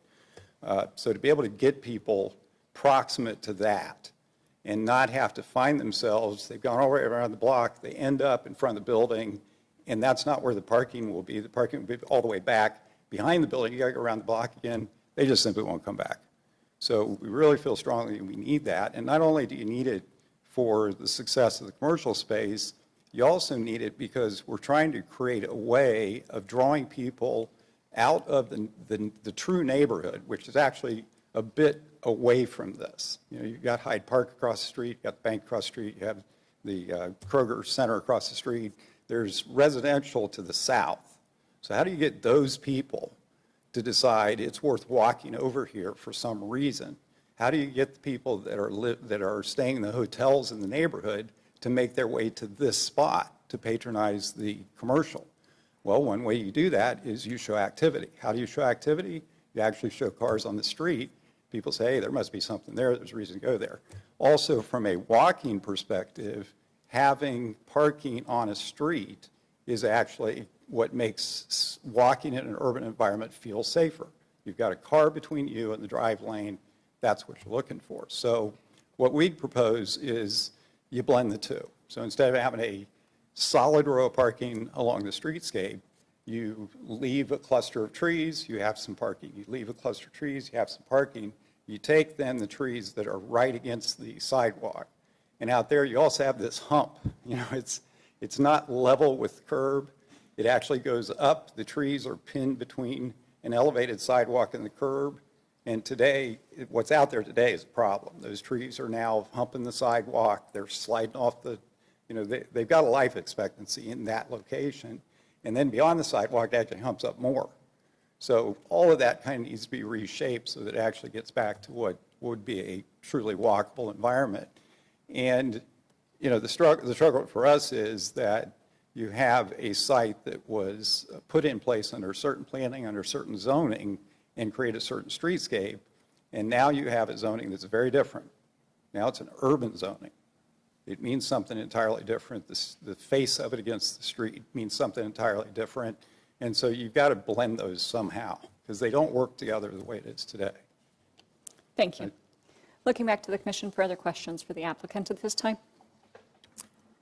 So to be able to get people proximate to that and not have to find themselves, they've gone all the way around the block, they end up in front of the building, and that's not where the parking will be. The parking will be all the way back behind the building. You got to go around the block again. They just simply won't come back. So we really feel strongly we need that. And not only do you need it for the success of the commercial space, you also need it because we're trying to create a way of drawing people out of the true neighborhood, which is actually a bit away from this. You know, you've got Hyde Park across the street, you've got the bank across the street, you have the Kroger Center across the street. There's residential to the south. So how do you get those people to decide it's worth walking over here for some reason? How do you get the people that are staying in the hotels in the neighborhood to make their way to this spot to patronize the commercial? Well, one way you do that is you show activity. How do you show activity? You actually show cars on the street. People say, hey, there must be something there. There's a reason to go there. Also, from a walking perspective, having parking on a street is actually what makes walking in an urban environment feel safer. You've got a car between you and the drive lane. That's what you're looking for. So what we'd propose is you blend the two. So instead of having a solid row of parking along the streetscape, you leave a cluster of trees, you have some parking. You leave a cluster of trees, you have some parking. You take then the trees that are right against the sidewalk. And out there, you also have this hump. You know, it's not level with the curb. It actually goes up. The trees are pinned between an elevated sidewalk and the curb. And today, what's out there today is a problem. Those trees are now humping the sidewalk. They're sliding off the, you know, they've got a life expectancy in that location. And then beyond the sidewalk, it actually humps up more. So all of that kind of needs to be reshaped so that it actually gets back to what would be a truly walkable environment. And, you know, the struggle for us is that you have a site that was put in place under certain planning, under certain zoning, and create a certain streetscape, and now you have a zoning that's very different. Now it's an urban zoning. It means something entirely different. The face of it against the street means something entirely different, and so you've got to blend those somehow, because they don't work together the way it is today. Thank you. Looking back to the commission for other questions for the applicant at this time.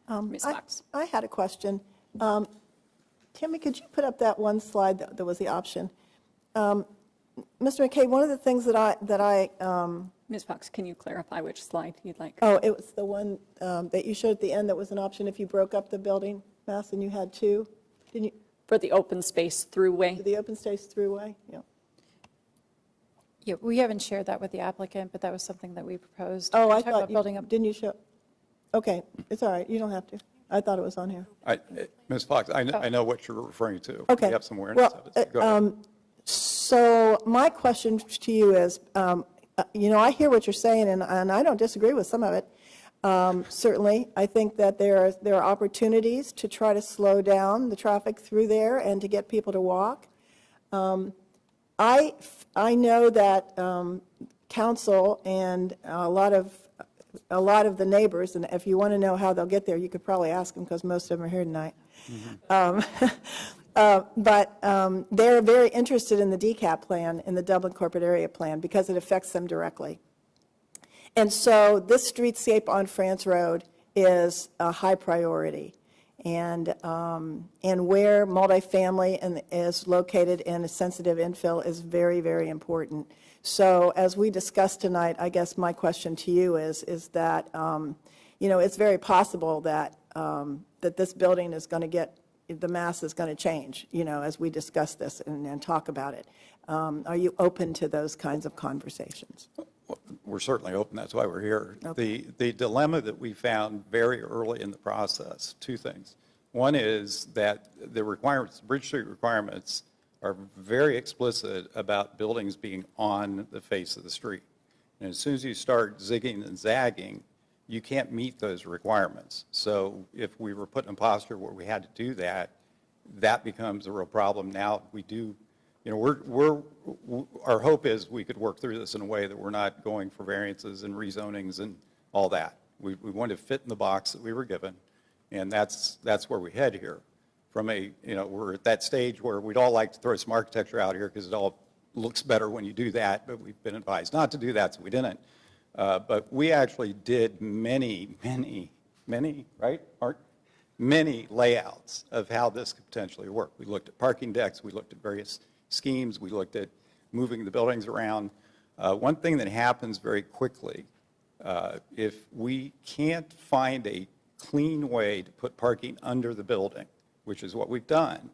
Ms. Fox. I had a question. Tammy, could you put up that one slide that was the option? Mr. McKay, one of the things that I Ms. Fox, can you clarify which slide you'd like? oh, it was the one that you showed at the end that was an option if you broke up the building mass and you had two. Didn't you? For the open space throughway? The open space throughway, yeah. Yeah, we haven't shared that with the applicant, but that was something that we proposed. Oh, We I talked about thought, building up. didn't you show? Okay, it's all right, you don't have to. I thought it was on here. Ms. Fox, I know what you're referring to. Okay. You have some awareness of it. Go ahead. So my question to you is, you know, I hear what you're saying, and I don't disagree with some of it. Certainly, I think that there are opportunities to try to slow down the traffic through there and to get people to walk. I know that council and a lot of the neighbors, and if you want to know how they'll get there, you could probably ask them because most of them are here tonight. But they're very interested in the DCAP plan, in the Dublin Corporate Area Plan, because it affects them directly. And so this streetscape on France Road is a high priority. And where multifamily is located in a sensitive infill is very, very important. So as we discussed tonight, I guess my question to you is that, you know, it's very possible that, that this building is going to get, the mass is going to change, you know, as we discuss this and talk about it. Are you open to those kinds of conversations? We're certainly open. That's why we're here. Okay. The dilemma that we found very early in the process, two things. One is that the requirements, Bridge Street requirements, are very explicit about buildings being on the face of the street. And as soon as you start zigging and zagging, you can't meet those requirements. So if we were put in a posture where we had to do that, that becomes a real problem. Now we do, you know, our hope is we could work through this in a way that we're not going for variances and rezonings and all that. We want to fit in the box that we were given, and that's where we head here. From a, you know, we're at that stage where we'd all like to throw some architecture out here because it all looks better when you do that, but we've been advised not to do that, so we didn't. But we actually did many, right, Mark? Many layouts of how this could potentially work. We looked at parking decks, we looked at various schemes, we looked at moving the buildings around. One thing that happens very quickly, if we can't find a clean way to put parking under the building, which is what we've done,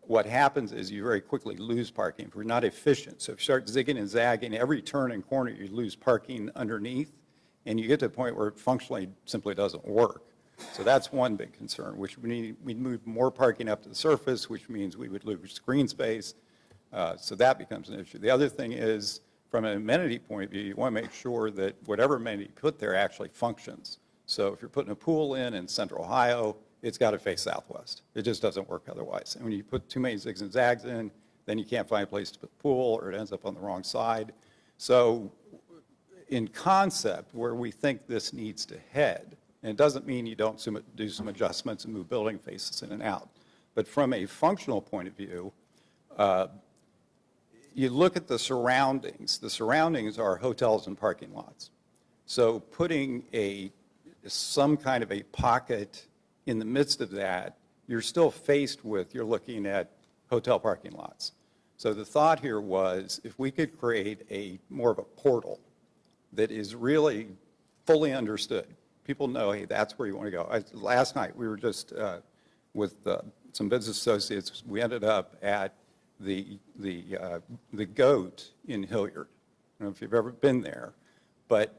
what happens is you very quickly lose parking if we're not efficient. So if you start zigging and zagging, every turn and corner you lose parking underneath, and you get to a point where it functionally simply doesn't work. So that's one big concern, which we'd move more parking up to the surface, which means we would lose green space. So that becomes an issue. The other thing is, from an amenity point of view, you want to make sure that whatever amenity you put there actually functions. So if you're putting a pool in Central Ohio, it's got to face southwest. It just doesn't work otherwise. And when you put too many zigs and zags in, then you can't find a place to put the pool, or it ends up on the wrong side. So in concept, where we think this needs to head, and it doesn't mean you don't do some adjustments and move building faces in and out, but from a functional point of view, you look at the surroundings. The surroundings are hotels and parking lots. So putting some kind of a pocket in the midst of that, you're still faced with, you're looking at hotel parking lots. So the thought here was, if we could create more of a portal that is really fully understood, people know, hey, that's where you want to go. Last night, we were just with some business associates, we ended up at the Goat in Hilliard. I don't know if you've ever been there, but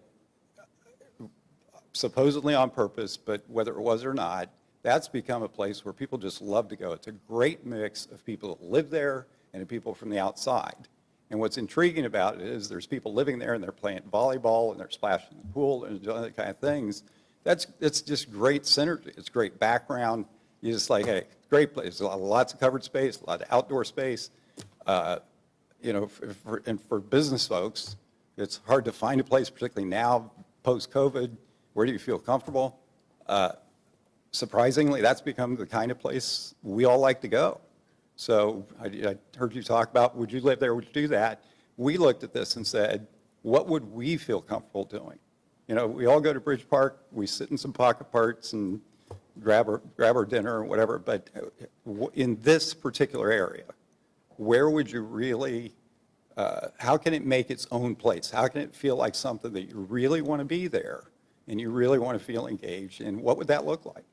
supposedly on purpose, but whether it was or not, that's become a place where people just love to go. It's a great mix of people that live there and of people from the outside. And what's intriguing about it is there's people living there and they're playing volleyball and they're splashing in the pool and other kind of things. It's just great synergy. It's great background. You're just like, hey, great place. Lots of covered space, a lot of outdoor space. You know, and for business folks, it's hard to find a place, particularly now, post-COVID. Where do you feel comfortable? Surprisingly, that's become the kind of place we all like to go. So I heard you talk about, would you live there, would you do that? We looked at this and said, what would we feel comfortable doing? You know, we all go to Bridge Park, we sit in some pocket parks and grab our dinner or whatever, but in this particular area, where would you really, how can it make its own place? How can it feel like something that you really want to be there and you really want to feel engaged, and what would that look like?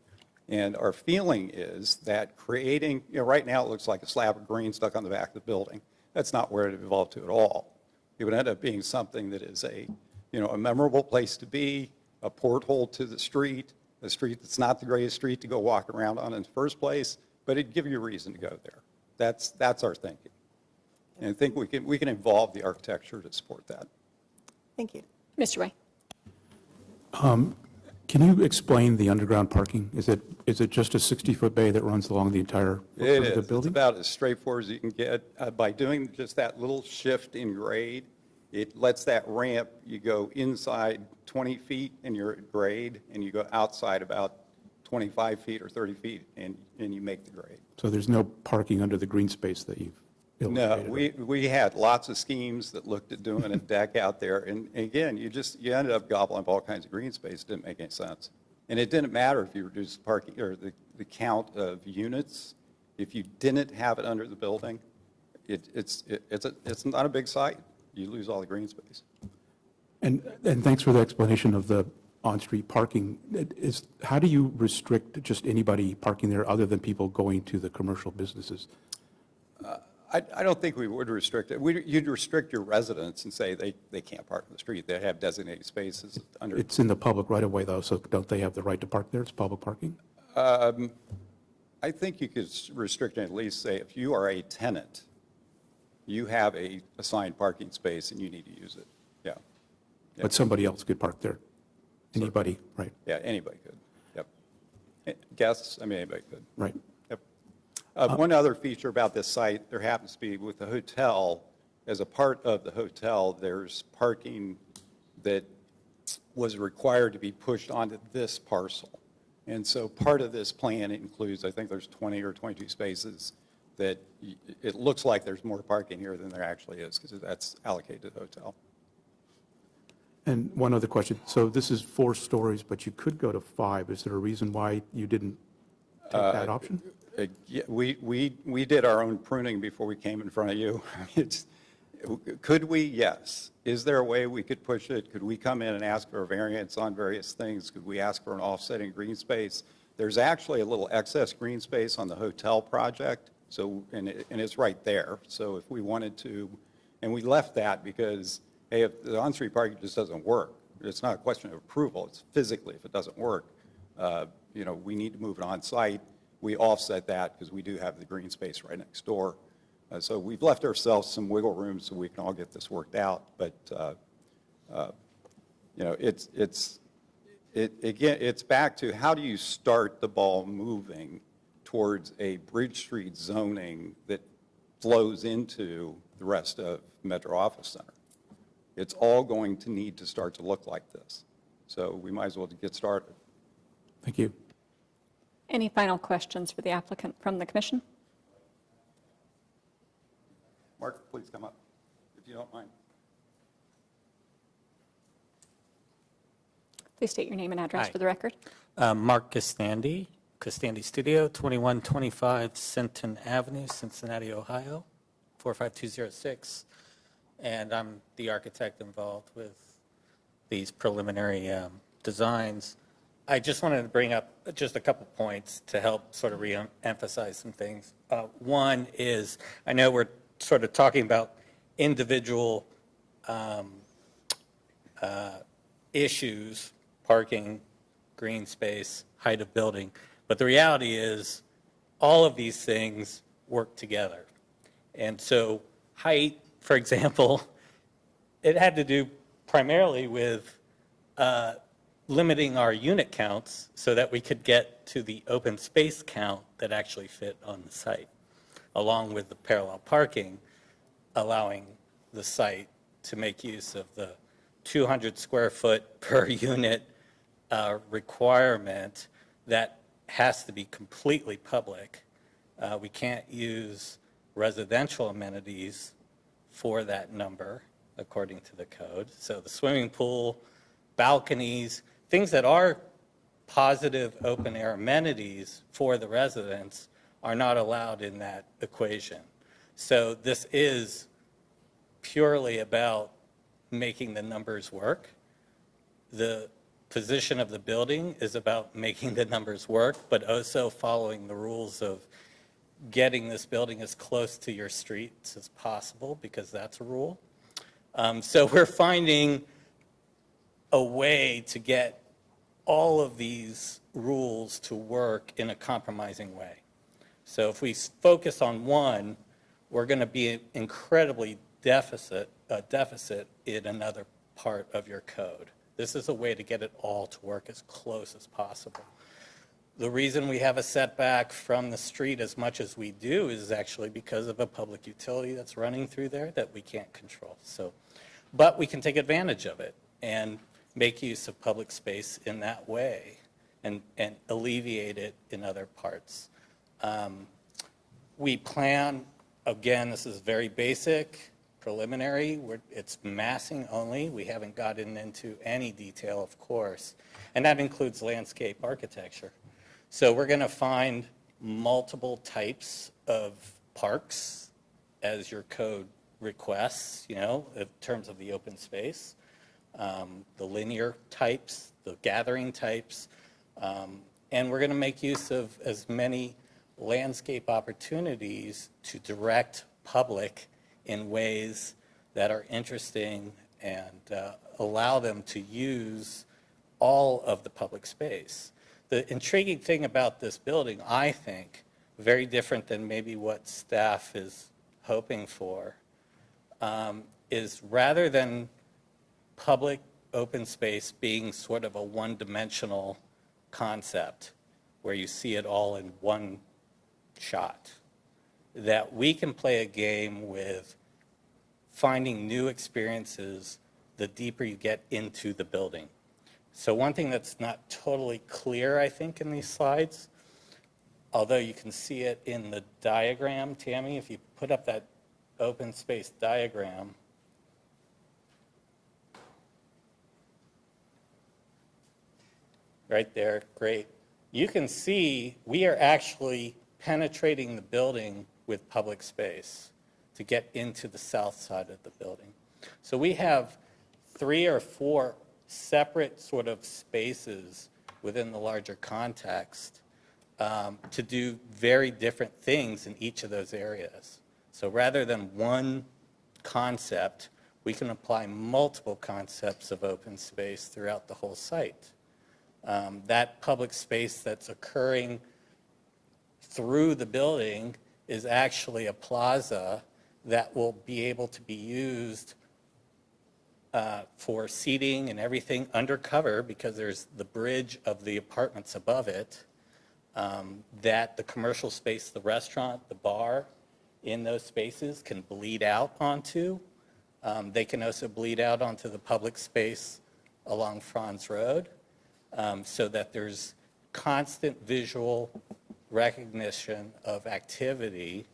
And our feeling is that creating, you know, right now it looks like a slab of green stuck on the back of the building. That's not where it evolved to at all. It would end up being something that is a memorable place to be, a porthole to the street, a street that's not the greatest street to go walk around on in the first place, but it'd give you a reason to go there. That's our thinking. And I think we can evolve the architecture to support that. Thank you. Mr. Ray. Can you explain the underground parking? Is it just a 60-foot bay that runs along the entire footprint of the building? It's about as straightforward as you can get. By doing just that little shift in grade, it lets that ramp, you go inside 20 feet and you're at grade, and you go outside about 25 feet or 30 feet, and you make the grade. So there's no parking under the green space that you've illustrated? No, we had lots of schemes that looked at doing a deck out there, and again, you ended up gobbling up all kinds of green space. It didn't make any sense. And it didn't matter if you reduced the parking or the count of units. If you didn't have it under the building, it's not a big site. You lose all the green space. And thanks for the explanation of the on-street parking. How do you restrict just anybody parking there other than people going to the commercial businesses? I don't think we would restrict it. You'd restrict your residents and say they can't park in the street. They have designated spaces under. It's in the public right of way, though, so don't they have the right to park there? It's public parking? I think you could restrict it, at least say if you are a tenant, you have a assigned parking space and you need to use it. Yeah. But somebody else could park there. Anybody, right? Yeah, anybody could. Yep. Guests, anybody could. Right. One other feature about this site, there happens to be with the hotel, as a part of the hotel, there's parking that was required to be pushed onto this parcel. And so part of this plan includes, I think there's 20 or 22 spaces that it looks like there's more parking here than there actually is, because that's allocated to the hotel. And one other question. So this is 4 stories, but you could go to 5. Is there a reason why you didn't take that option? Yeah, we did our own pruning before we came in front of you. Could we? Yes. Is there a way we could push it? Could we come in and ask for a variance on various things? Could we ask for an offsetting green space? There's actually a little excess green space on the hotel project, so, and it's right there. So if we wanted to, and we left that because, hey, if the on-street parking just doesn't work, it's not a question of approval, it's physically, if it doesn't work, we need to move it on-site. We offset that because we do have the green space right next door. So we've left ourselves some wiggle room so we can all get this worked out. But, it's back to how do you start the ball moving towards a Bridge Street zoning that flows into the rest of Metro Office Center. It's all going to need to start to look like this. So we might as well get started. Thank you. Any final questions for the applicant from the commission? Mark, please come up, if you don't mind. Please state your name and address for the record. Mark Costandi, Costandi Studio, 2125 Sinton Avenue, Cincinnati, Ohio, 45206. And I'm the architect involved with these preliminary designs. I just wanted to bring up just a couple points to help sort of re-emphasize some things. One is, I know we're sort of talking about individual issues, parking, green space, height of building, but the reality is all of these things work together. And so height, for example, it had to do primarily with limiting our unit counts so that we could get to the open space count that actually fit on the site, along with the parallel parking, allowing the site to make use of the 200 square foot per unit requirement that has to be completely public. We can't use residential amenities for that number, according to the code. So the swimming pool, balconies, things that are positive open air amenities for the residents are not allowed in that equation. So this is purely about making the numbers work. The position of the building is about making the numbers work, but also following the rules of getting this building as close to your streets as possible, because that's a rule. So we're finding a way to get all of these rules to work in a compromising way. So if we focus on one, we're going to be incredibly deficit in another part of your code. This is a way to get it all to work as close as possible. The reason we have a setback from the street as much as we do is actually because of a public utility that's running through there that we can't control. So, but we can take advantage of it and make use of public space in that way and alleviate it in other parts. We plan, again, this is very basic, preliminary, it's massing only. We haven't gotten into any detail, of course, and that includes landscape architecture. So we're going to find multiple types of parks as your code requests, in terms of the open space, the linear types, the gathering types, and we're going to make use of as many landscape opportunities to direct public in ways that are interesting and allow them to use all of the public space. The intriguing thing about this building, I think, very different than maybe what staff is hoping for, is rather than public open space being sort of a one-dimensional concept where you see it all in one shot, that we can play a game with finding new experiences the deeper you get into the building. So one thing that's not totally clear, I think, in these slides, although you can see it in the diagram, Tammy, if you put up that open space diagram, right there, great. You can see we are actually penetrating the building with public space to get into the south side of the building. So we have 3 or 4 separate sort of spaces within the larger context to do very different things in each of those areas. So rather than one concept, we can apply multiple concepts of open space throughout the whole site. That public space that's occurring through the building is actually a plaza that will be able to be used for seating and everything undercover, because there's the bridge of the apartments above it, that the commercial space, the restaurant, the bar in those spaces can bleed out onto. They can also bleed out onto the public space along Franz Road, so that there's constant visual recognition of activity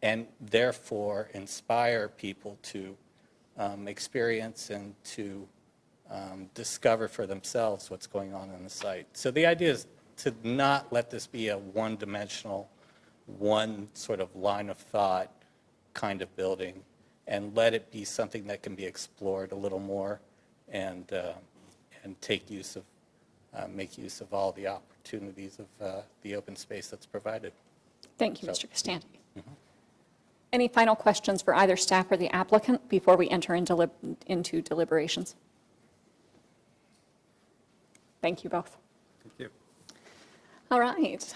and therefore inspire people to experience and to discover for themselves what's going on the site. So the idea is to not let this be a one-dimensional, one sort of line of thought kind of building, and let it be something that can be explored a little more and take use of, make use of all the opportunities of the open space that's provided. Thank you, Mr. Costante. Any final questions for either staff or the applicant before we enter into deliberations? Thank you both. Thank you. All right.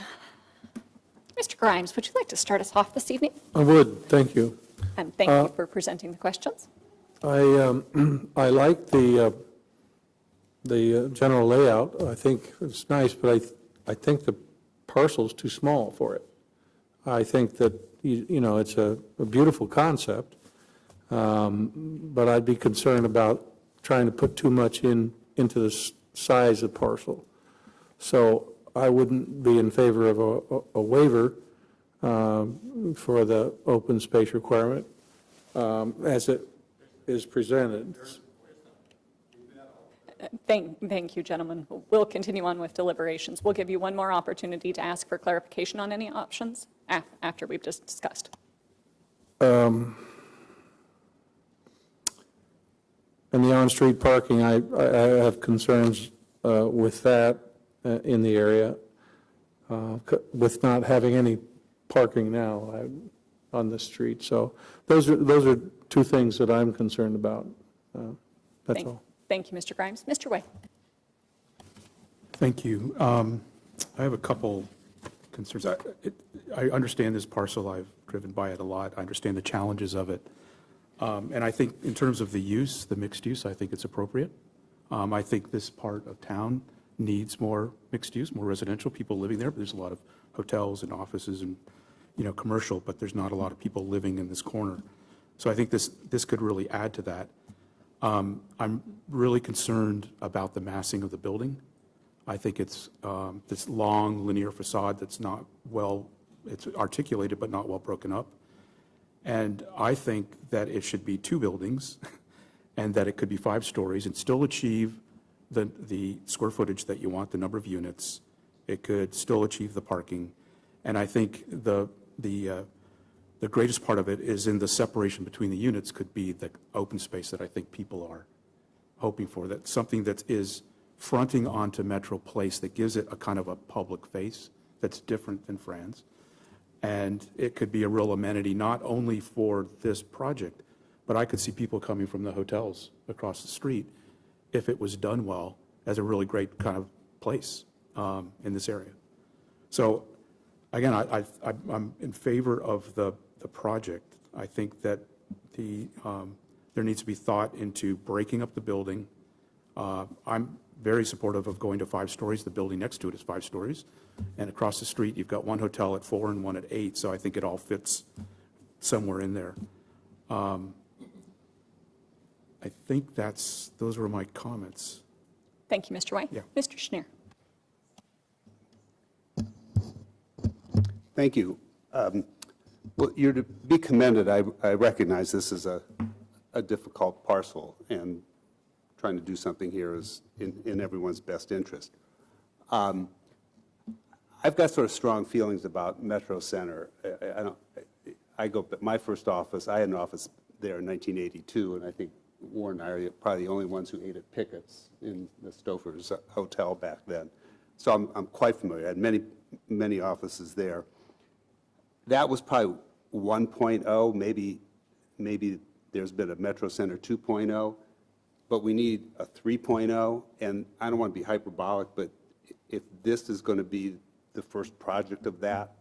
Mr. Grimes, would you like to start us off this evening? I would, thank you. And thank you for presenting the questions. I like the general layout. I think it's nice, but I think the parcel's too small for it. I think that, you know, it's a beautiful concept, but I'd be concerned about trying to put too much into the size of parcel. So I wouldn't be in favor of a waiver for the open space requirement as it is presented. Thank you, gentlemen. We'll continue on with deliberations. We'll give you one more opportunity to ask for clarification on any options after we've just discussed. And the on-street parking, I have concerns with that in the area, with not having any parking now on the street. So those are two things that I'm concerned about. That's all. Thank you, Mr. Grimes. Mr. Way. Thank you. I have a couple concerns. I understand this parcel. I've driven by it a lot. I understand the challenges of it. And I think in terms of the use, the mixed use, I think it's appropriate. I think this part of town needs more mixed use, more residential people living there. There's a lot of hotels and offices and, you know, commercial, but there's not a lot of people living in this corner. So I think this could really add to that. I'm really concerned about the massing of the building. I think it's this long linear facade that's not well, it's articulated but not well broken up. And I think that it should be 2 buildings and that it could be 5 stories and still achieve the square footage that you want, the number of units. It could still achieve the parking. And I think the greatest part of it is in the separation between the units could be the open space that I think people are hoping for, that something that is fronting onto Metro Place that gives it a kind of a public face that's different than Franz. And it could be a real amenity, not only for this project, but I could see people coming from the hotels across the street, if it was done well, as a really great kind of place in this area. So again, I'm in favor of the project. I think that there needs to be thought into breaking up the building. I'm very supportive of going to 5 stories. The building next to it is 5 stories. And across the street, you've got one hotel at 4 and one at 8. So I think it all fits somewhere in there. I think those were my comments. Thank you, Mr. White. Yeah. Mr. Schneer. Thank you. Well, you're to be commended. I recognize this is a difficult parcel, and trying to do something here is in everyone's best interest. I've got sort of strong feelings about Metro Center. My first office, I had an office there in 1982, and I think Warren and I are probably the only ones who ate at Pickett's in the Stouffer's Hotel back then. So I'm quite familiar. I had many offices there. That was probably 1.0, maybe there's been a Metro Center 2.0, but we need a 3.0, and I don't want to be hyperbolic, but if this is going to be the first project of that,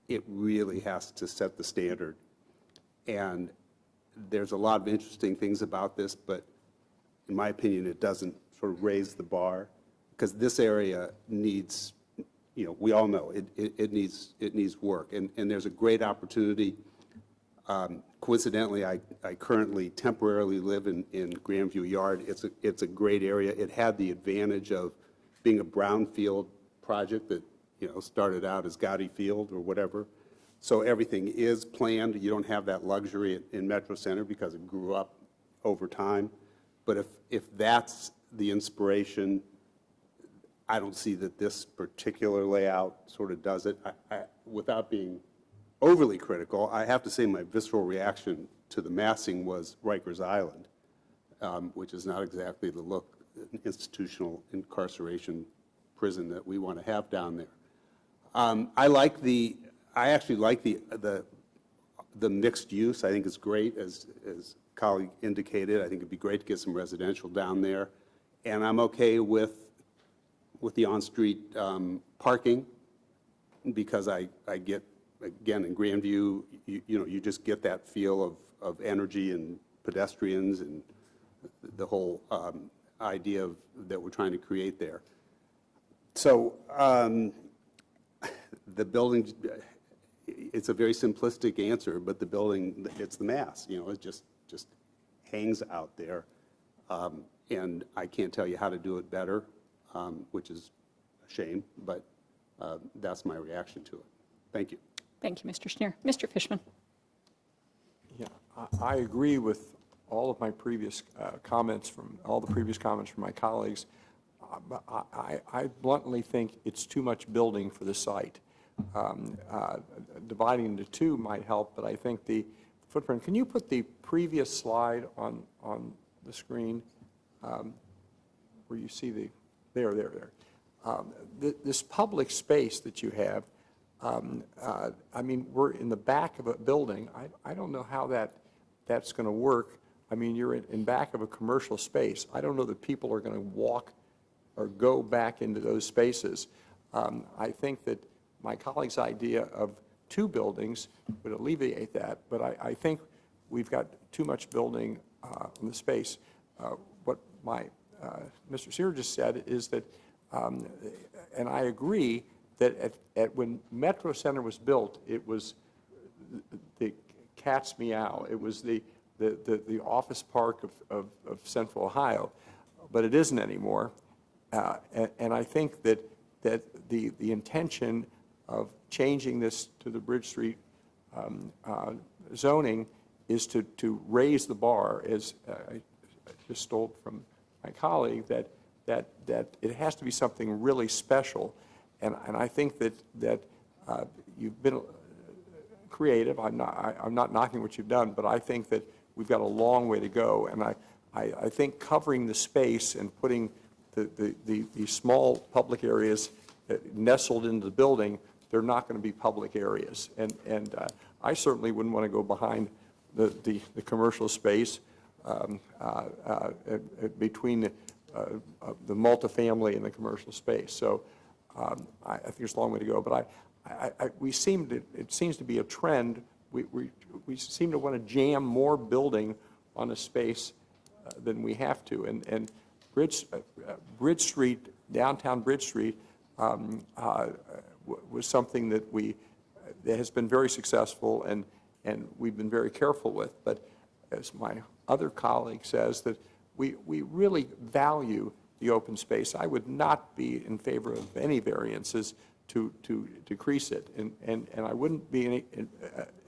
it really has to set the standard. And there's a lot of interesting things about this, but in my opinion, it doesn't sort of raise the bar, because this area needs, we all know it needs work, and there's a great opportunity. Coincidentally, I currently temporarily live in Grandview Yard. It's a great area. It had the advantage of being a brownfield project that started out as Gotti Field or whatever. So everything is planned. You don't have that luxury in Metro Center because it grew up over time. But if that's the inspiration, I don't see that this particular layout sort of does it. Without being overly critical, I have to say my visceral reaction to the massing was Rikers Island, which is not exactly the look, institutional incarceration prison that we want to have down there. I actually like the mixed use. I think it's great, as colleague indicated. I think it'd be great to get some residential down there, and I'm okay with the on-street parking, because I get, again, in Grandview, you just get that feel of energy and pedestrians and the whole idea that we're trying to create there. So the building, it's a very simplistic answer, but the building, it's the mass. It just hangs out there, and I can't tell you how to do it better, which is a shame, but that's my reaction to it. Thank you. Thank you, Mr. Schneer. Mr. Fishman. Yeah, I agree with all of my previous comments from my colleagues. I bluntly think it's too much building for the site. Dividing into two might help, but I think the footprint. Can you put the previous slide on the screen where you see the there. This public space that you have. I mean, we're in the back of a building. I don't know how that's going to work. I mean, you're in back of a commercial space. I don't know that people are going to walk or go back into those spaces. I think that my colleague's idea of two buildings would alleviate that, but I think we've got too much building in the space. What Mr. Sear just said is that, and I agree, that when Metro Center was built, it was the cat's meow. It was the office park of Central Ohio, but it isn't anymore. And I think that the intention of changing this to the Bridge Street zoning is to raise the bar, as I just stole from my colleague, that it has to be something really special. And I think that you've been creative. I'm not knocking what you've done, but I think that we've got a long way to go. And I think covering the space and putting the small public areas nestled into the building, they're not going to be public areas. And I certainly wouldn't want to go behind the commercial space between the multifamily and the commercial space. So I think there's a long way to go. But it seems to be a trend. We seem to want to jam more building on a space than we have to. And Bridge Street, downtown Bridge Street, was something that has been very successful and we've been very careful with. But as my other colleague says, that we really value the open space. I would not be in favor of any variances to decrease it. And I wouldn't be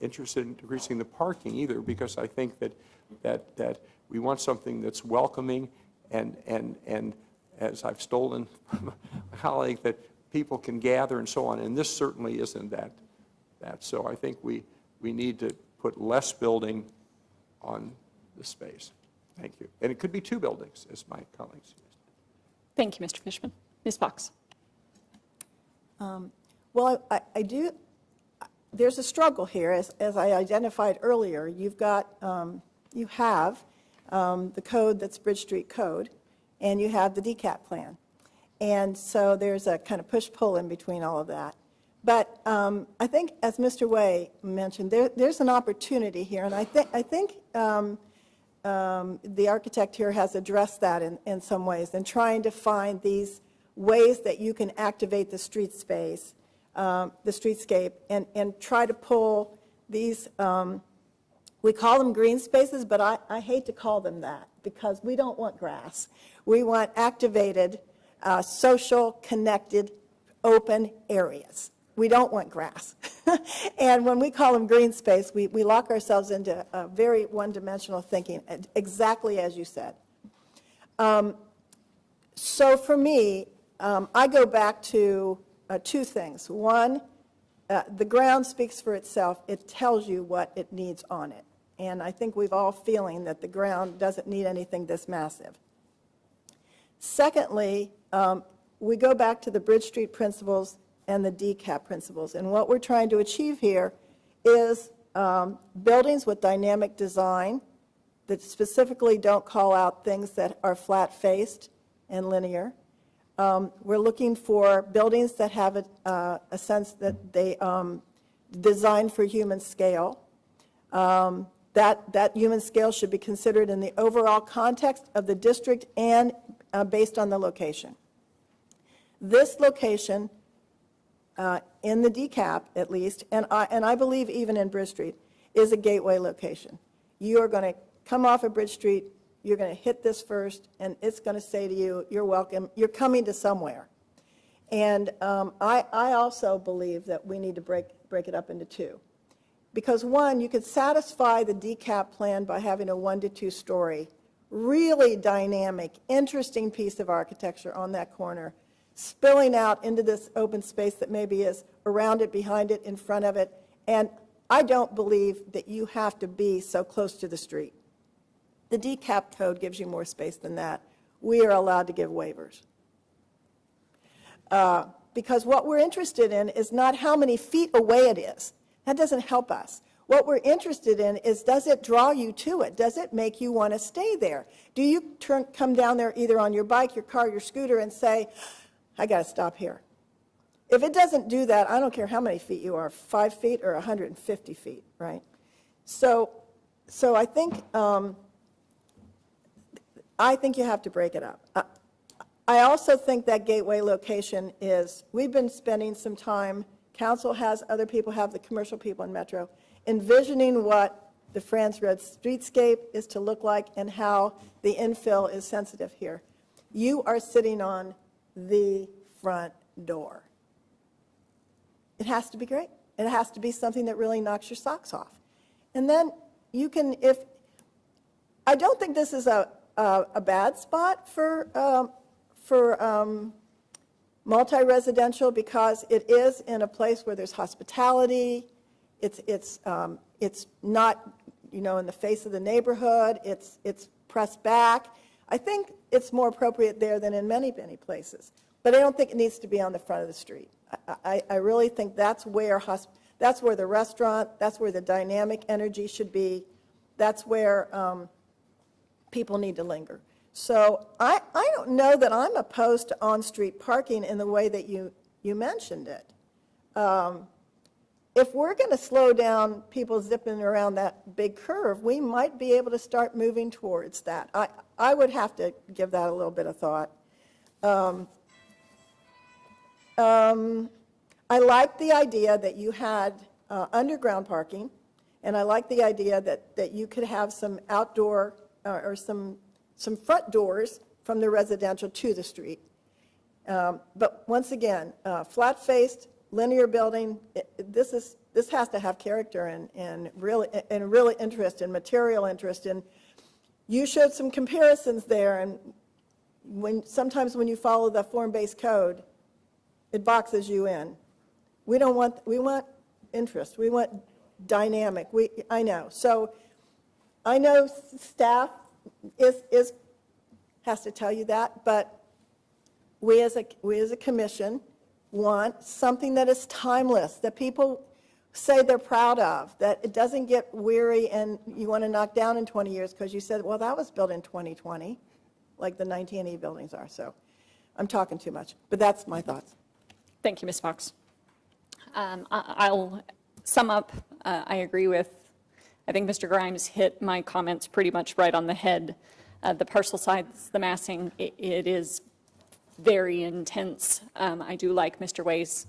interested in decreasing the parking either, because I think that we want something that's welcoming and as I've stolen from a colleague, that people can gather and so on, and this certainly isn't that. So I think we need to put less building on the space. Thank you. And it could be 2 buildings, as my colleagues suggested. Thank you, Mr. Fishman. Ms. Fox. Well, I do, there's a struggle here, as I identified earlier. You've got, you have the code that's Bridge Street Code, and you have the DCAP plan. And so there's a kind of push-pull in between all of that. But I think, as Mr. Way mentioned, there's an opportunity here, and I think the architect here has addressed that in some ways, in trying to find these ways that you can activate the street space, the streetscape, and try to pull these, we call them green spaces, but I hate to call them that, because we don't want grass. We want activated, social, connected, open areas. We don't want grass. And when we call them green space, we lock ourselves into a very one-dimensional thinking, exactly as you said. So for me, I go back to 2 things. One, the ground speaks for itself. It tells you what it needs on it. And I think we've all feeling that the ground doesn't need anything this massive. Secondly, we go back to the Bridge Street principles and the DCAP principles. And what we're trying to achieve here is buildings with dynamic design that specifically don't call out things that are flat-faced and linear. We're looking for buildings that have a sense that they designed for human scale. That human scale should be considered in the overall context of the district and based on the location. This location, in the DCAP at least, and I believe even in Bridge Street, is a gateway location. You are going to come off of Bridge Street, you're going to hit this first, and it's going to say to you, you're welcome, you're coming to somewhere. And I also believe that we need to break it up into 2. Because 1, you could satisfy the DCAP plan by having a 1 to 2 story, really dynamic, interesting piece of architecture on that corner, spilling out into this open space that maybe is around it, behind it, in front of it. And I don't believe that you have to be so close to the street. The DCAP code gives you more space than that. We are allowed to give waivers. Because what we're interested in is not how many feet away it is. That doesn't help us. What we're interested in is, does it draw you to it? Does it make you want to stay there? Do you come down there either on your bike, your car, your scooter, and say, I got to stop here? If it doesn't do that, I don't care how many feet you are, 5 feet or 150 feet, right? So I think you have to break it up. I also think that gateway location is, we've been spending some time, council has, other people have, the commercial people in Metro, envisioning what the France Road streetscape is to look like and how the infill is sensitive here. You are sitting on the front door. It has to be great. It has to be something that really knocks your socks off. And then you can, I don't think this is a bad spot for multi-residential, because it is in a place where there's hospitality. It's not, in the face of the neighborhood. It's pressed back. I think it's more appropriate there than in many, many places. But I don't think it needs to be on the front of the street. I really think that's where the restaurant, that's where the dynamic energy should be. That's where people need to linger. So I don't know that I'm opposed to on-street parking in the way that you mentioned it. If we're going to slow down people zipping around that big curve, we might be able to start moving towards that. I would have to give that a little bit of thought. I like the idea that you had underground parking, and I like the idea that you could have some outdoor or some front doors from the residential to the street. But once again, flat-faced, linear building, this has to have character and really interest and material interest. And you showed some comparisons there, and sometimes when you follow the form-based code, it boxes you in. We want interest. We want dynamic. I know. So I know staff has to tell you that, but we as a commission want something that is timeless, that people say they're proud of, that it doesn't get weary and you want to knock down in 20 years because you said, well, that was built in 2020, like the 19E buildings are. So I'm talking too much, but that's my thoughts. Thank you, Ms. Fox. I'll sum up. I agree with, I think Mr. Grimes hit my comments pretty much right on the head. The parcel size, the massing, it is very intense. I do like Mr. Way's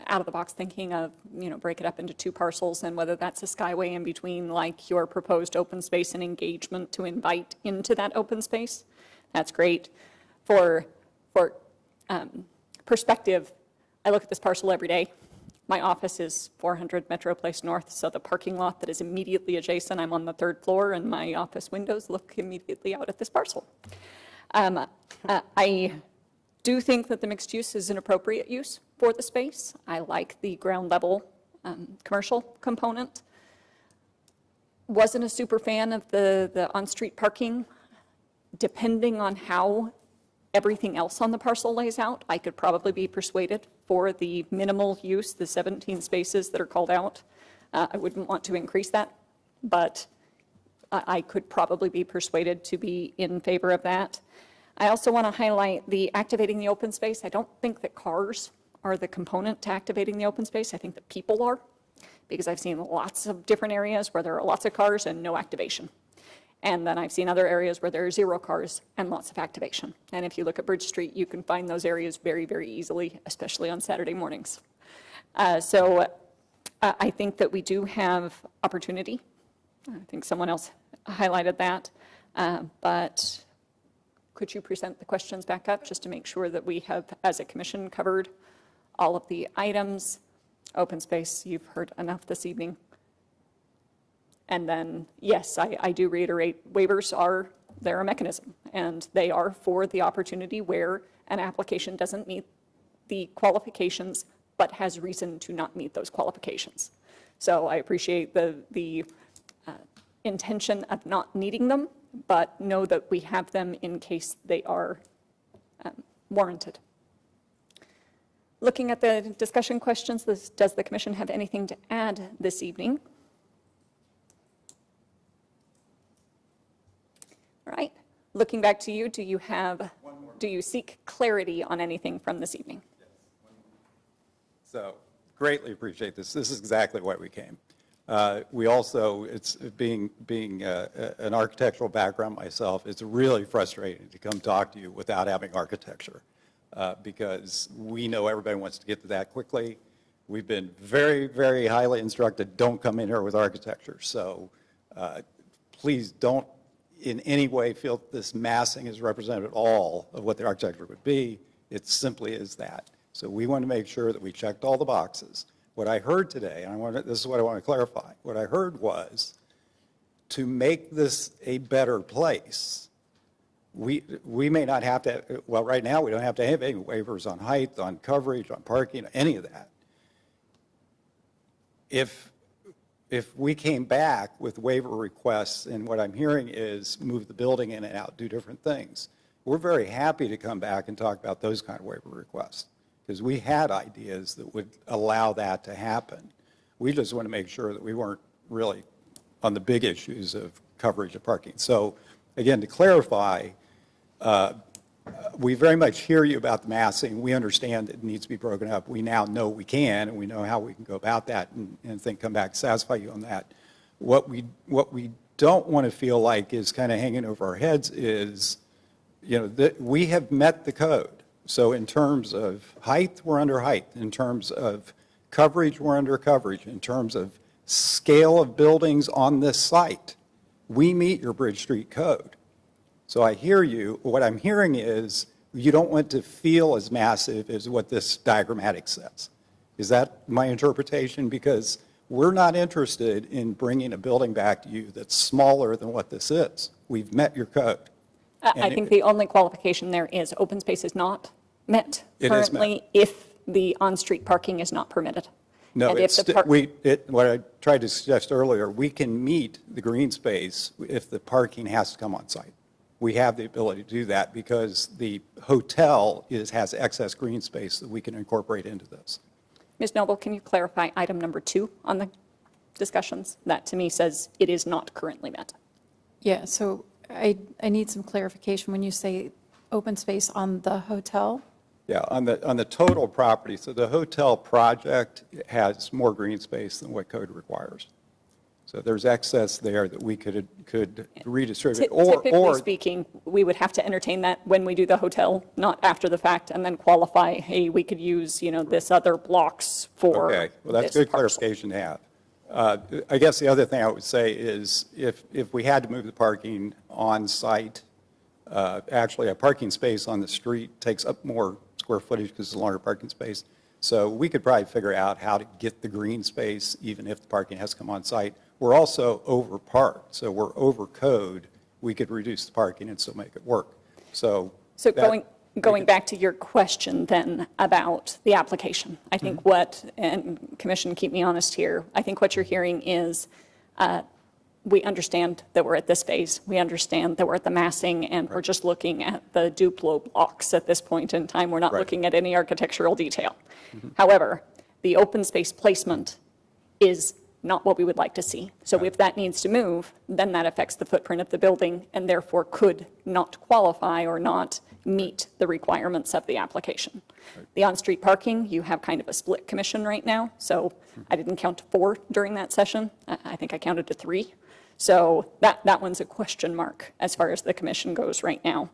out-of-the-box thinking of, break it up into 2 parcels, and whether that's a skyway in between, like your proposed open space and engagement to invite into that open space. That's great. For perspective, I look at this parcel every day. My office is 400 Metro Place North, so the parking lot that is immediately adjacent, I'm on the 3rd floor, and my office windows look immediately out at this parcel. I do think that the mixed use is an appropriate use for the space. I like the ground level commercial component. Wasn't a super fan of the on-street parking. Depending on how everything else on the parcel lays out, I could probably be persuaded for the minimal use, the 17 spaces that are called out. I wouldn't want to increase that, but I could probably be persuaded to be in favor of that. I also want to highlight the activating the open space. I don't think that cars are the component to activating the open space. I think that people are, because I've seen lots of different areas where there are lots of cars and no activation. And then I've seen other areas where there are 0 cars and lots of activation. And if you look at Bridge Street, you can find those areas very, very easily, especially on Saturday mornings. So I think that we do have opportunity. I think someone else highlighted that. But could you present the questions back up just to make sure that we have, as a commission, covered all of the items? Open space, you've heard enough this evening. And then, yes, I do reiterate, waivers they're a mechanism, and they are for the opportunity where an application doesn't meet the qualifications, but has reason to not meet those qualifications. So I appreciate the intention of not needing them, but know that we have them in case they are warranted. Looking at the discussion questions, does the commission have anything to add this evening? All right. Looking back to you, do you seek clarity on anything from this evening? Yes. So greatly appreciate this. This is exactly why we came. We also, it's being an architectural background myself, it's really frustrating to come talk to you without having architecture because we know everybody wants to get to that quickly. We've been very, very highly instructed, don't come in here with architecture. So please don't in any way feel this massing is representative at all of what the architecture would be. It simply is that. So we want to make sure that we checked all the boxes. What I heard today, and this is what I want to clarify, what I heard was to make this a better place, we may not have to, well, right now we don't have to have any waivers on height, on coverage, on parking, any of that. If we came back with waiver requests, and what I'm hearing is move the building in and out, do different things, we're very happy to come back and talk about those kind of waiver requests because we had ideas that would allow that to happen. We just want to make sure that we weren't really on the big issues of coverage of parking. So again, to clarify, we very much hear you about the massing. We understand it needs to be broken up. We now know we can, and we know how we can go about that and think, come back, satisfy you on that. What we don't want to feel like is kind of hanging over our heads is, that we have met the code. So in terms of height, we're under height. In terms of coverage, we're under coverage. In terms of scale of buildings on this site, we meet your Bridge Street code. So I hear you. What I'm hearing is you don't want to feel as massive as what this diagrammatic says. Is that my interpretation? Because we're not interested in bringing a building back to you that's smaller than what this is. We've met your code. I think the only qualification there is open space is not met It is met. currently if the on-street parking is not permitted. No, And if it's, the what I tried to suggest earlier, we can meet the green space if the parking has to come on site. We have the ability to do that because the hotel has excess green space that we can incorporate into this. Ms. Noble, can you clarify item number 2 on the discussions? That to me says it is not currently met. Yeah, so I need some clarification when you say open space on the hotel. Yeah, on the total property, so the hotel project has more green space than what code requires. So there's excess there that we could redistribute. Typically speaking, we would have to entertain that when we do the hotel, not after the fact, and then qualify, hey, we could use, this other blocks for Okay, well, that's good clarification to have. I guess the other thing I would say is if we had to move the parking on site, actually a parking space on the street takes up more square footage because it's a longer parking space. So we could probably figure out how to get the green space even if the parking has to come on site. We're also over parked, so we're over code. We could reduce the parking and still make it work. So going back to your question then about the application, I think and Commission, keep me honest here, I think what you're hearing is we understand that we're at this phase. We understand that we're at the massing, and we're just looking at the Duplo blocks at this point in time. We're not looking at any architectural detail. However, the open space placement is not what we would like to see. So if that needs to move, then that affects the footprint of the building and therefore could not qualify or not meet the requirements of the application. The on-street parking, you have kind of a split commission right now. So I didn't count to 4 during that session. I think I counted to 3. So that one's a question mark as far as the commission goes right now.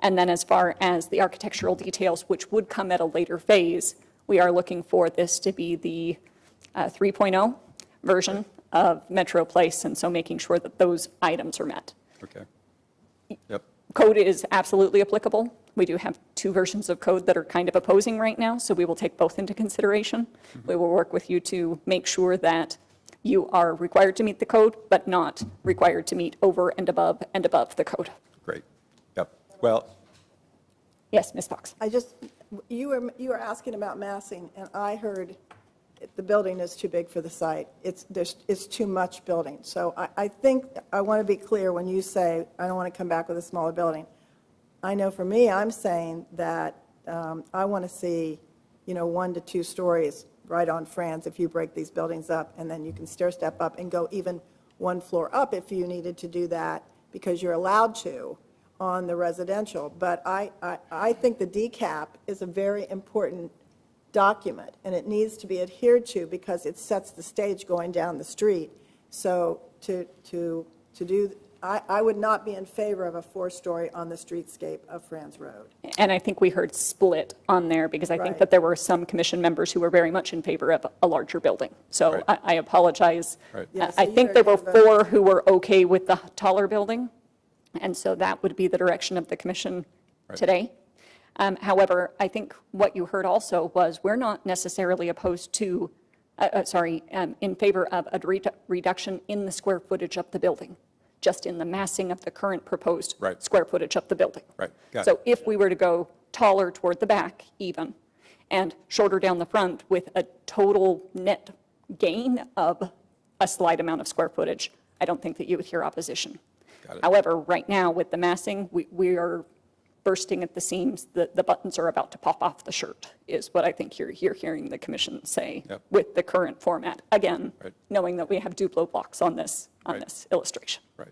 And then as far as the architectural details, which would come at a later phase, we are looking for this to be the 3.0 version of Metro Place, and so making sure that those items are met. Okay. Yep. Code is absolutely applicable. We do have 2 versions of code that are kind of opposing right now, so we will take both into consideration. We will work with you to make sure that you are required to meet the code, but not required to meet over and above the code. Great. Yep. Well. Yes, Ms. Fox. You were asking about massing, and I heard the building is too big for the site. It's too much building. So I think I want to be clear when you say, I don't want to come back with a smaller building. I know for me, I'm saying that I want to see, 1 to 2 stories right on France if you break these buildings up, and then you can stair step up and go even 1 floor up if you needed to do that, because you're allowed to on the residential. But I think the DCAP is a very important document, and it needs to be adhered to because it sets the stage going down the street. So to do, I would not be in favor of a 4-story on the streetscape of France Road. And I think we heard split on there because I think Right. that there were some commission members who were very much in favor of a larger building. So I apologize. Yeah, so I you think heard there were good vote. 4 who were okay with the taller building, and so that would be the direction of the commission today. However, I think what you heard also was we're not necessarily opposed to, in favor of a reduction in the square footage of the building, just in the massing of the current proposed square footage of the building. Right. Got So it. if we were to go taller toward the back even, and shorter down the front with a total net gain of a slight amount of square footage, I don't think that you would hear opposition. Got it. However, right now with the massing, we are bursting at the seams. The buttons are about to pop off the shirt, is what I think you're hearing the commission say with the current format. Again, knowing that we have Duplo blocks on this illustration. Right.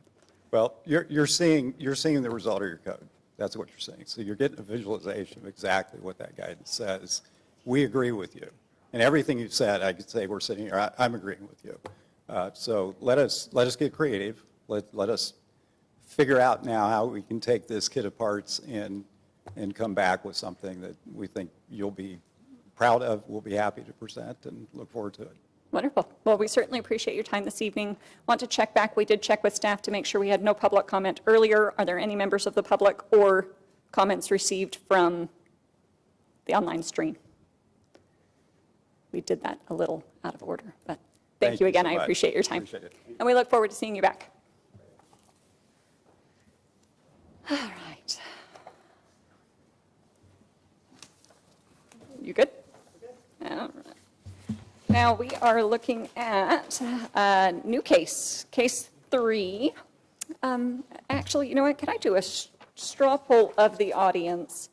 Well, you're seeing the result of your code. That's what you're saying. So you're getting a visualization of exactly what that guidance says. We agree with you. And everything you've said, I could say we're sitting here, I'm agreeing with you. So let us get creative. Let us figure out now how we can take this kit of parts and come back with something that we think you'll be proud of, we'll be happy to present, and look forward to it. Wonderful. Well, we certainly appreciate your time this evening. Want to check back. We did check with staff to make sure we had no public comment earlier. Are there any members of the public or comments received from the online stream. We did that a little out of order, but thank you again. so I much. appreciate your time. Appreciate it. And we look forward to seeing you back. All right. You good? All right. Now we are looking at a new case, case 3. Actually, you know what? Could I do a straw poll of the audience?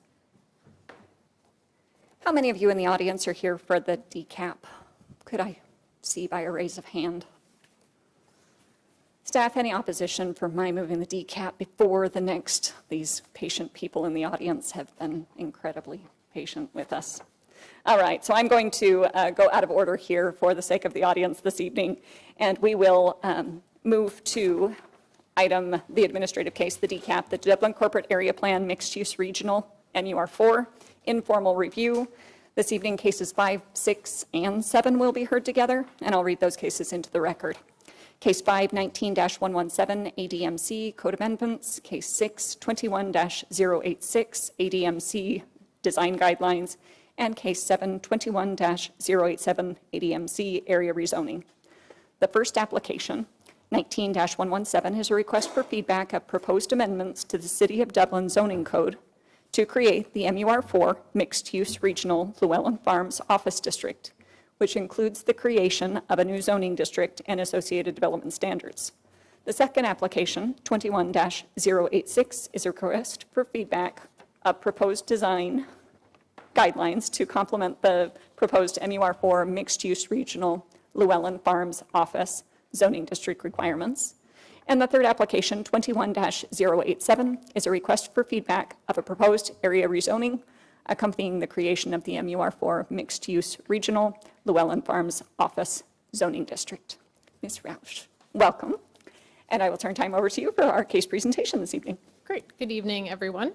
How many of you in the audience are here for the decap? Could I see by a raise of hand? Staff, any opposition for my moving the decap before the next? These patient people in the audience have been incredibly patient with us. All right, so I'm going to go out of order here for the sake of the audience this evening, and we will move to the administrative case, the decap, the Dublin Corporate Area Plan Mixed Use Regional, MUR4, informal review. This evening, cases 5, 6, and 7 will be heard together, and I'll read those cases into the record. Case 5, 19-117, ADMC, Code Amendments. Case 6, 21-086, ADMC, Design Guidelines. And Case 7, 21-087, ADMC, Area Rezoning. The first application, 19-117, is a request for feedback of proposed amendments to the City of Dublin zoning code to create the MUR4 Mixed-Use Regional Llewellyn Farms Office District, which includes the creation of a new zoning district and associated development standards. The second application, 21-086, is a request for feedback of proposed design guidelines to complement the proposed MUR4 Mixed-Use Regional Llewellyn Farms Office zoning district requirements. And the third application, 21-087, is a request for feedback of a proposed area rezoning accompanying the creation of the MUR4 Mixed-Use Regional Llewellyn Farms Office zoning district. Ms. Roush, welcome. And I will turn time over to you for our case presentation this evening. Great. Good evening, everyone.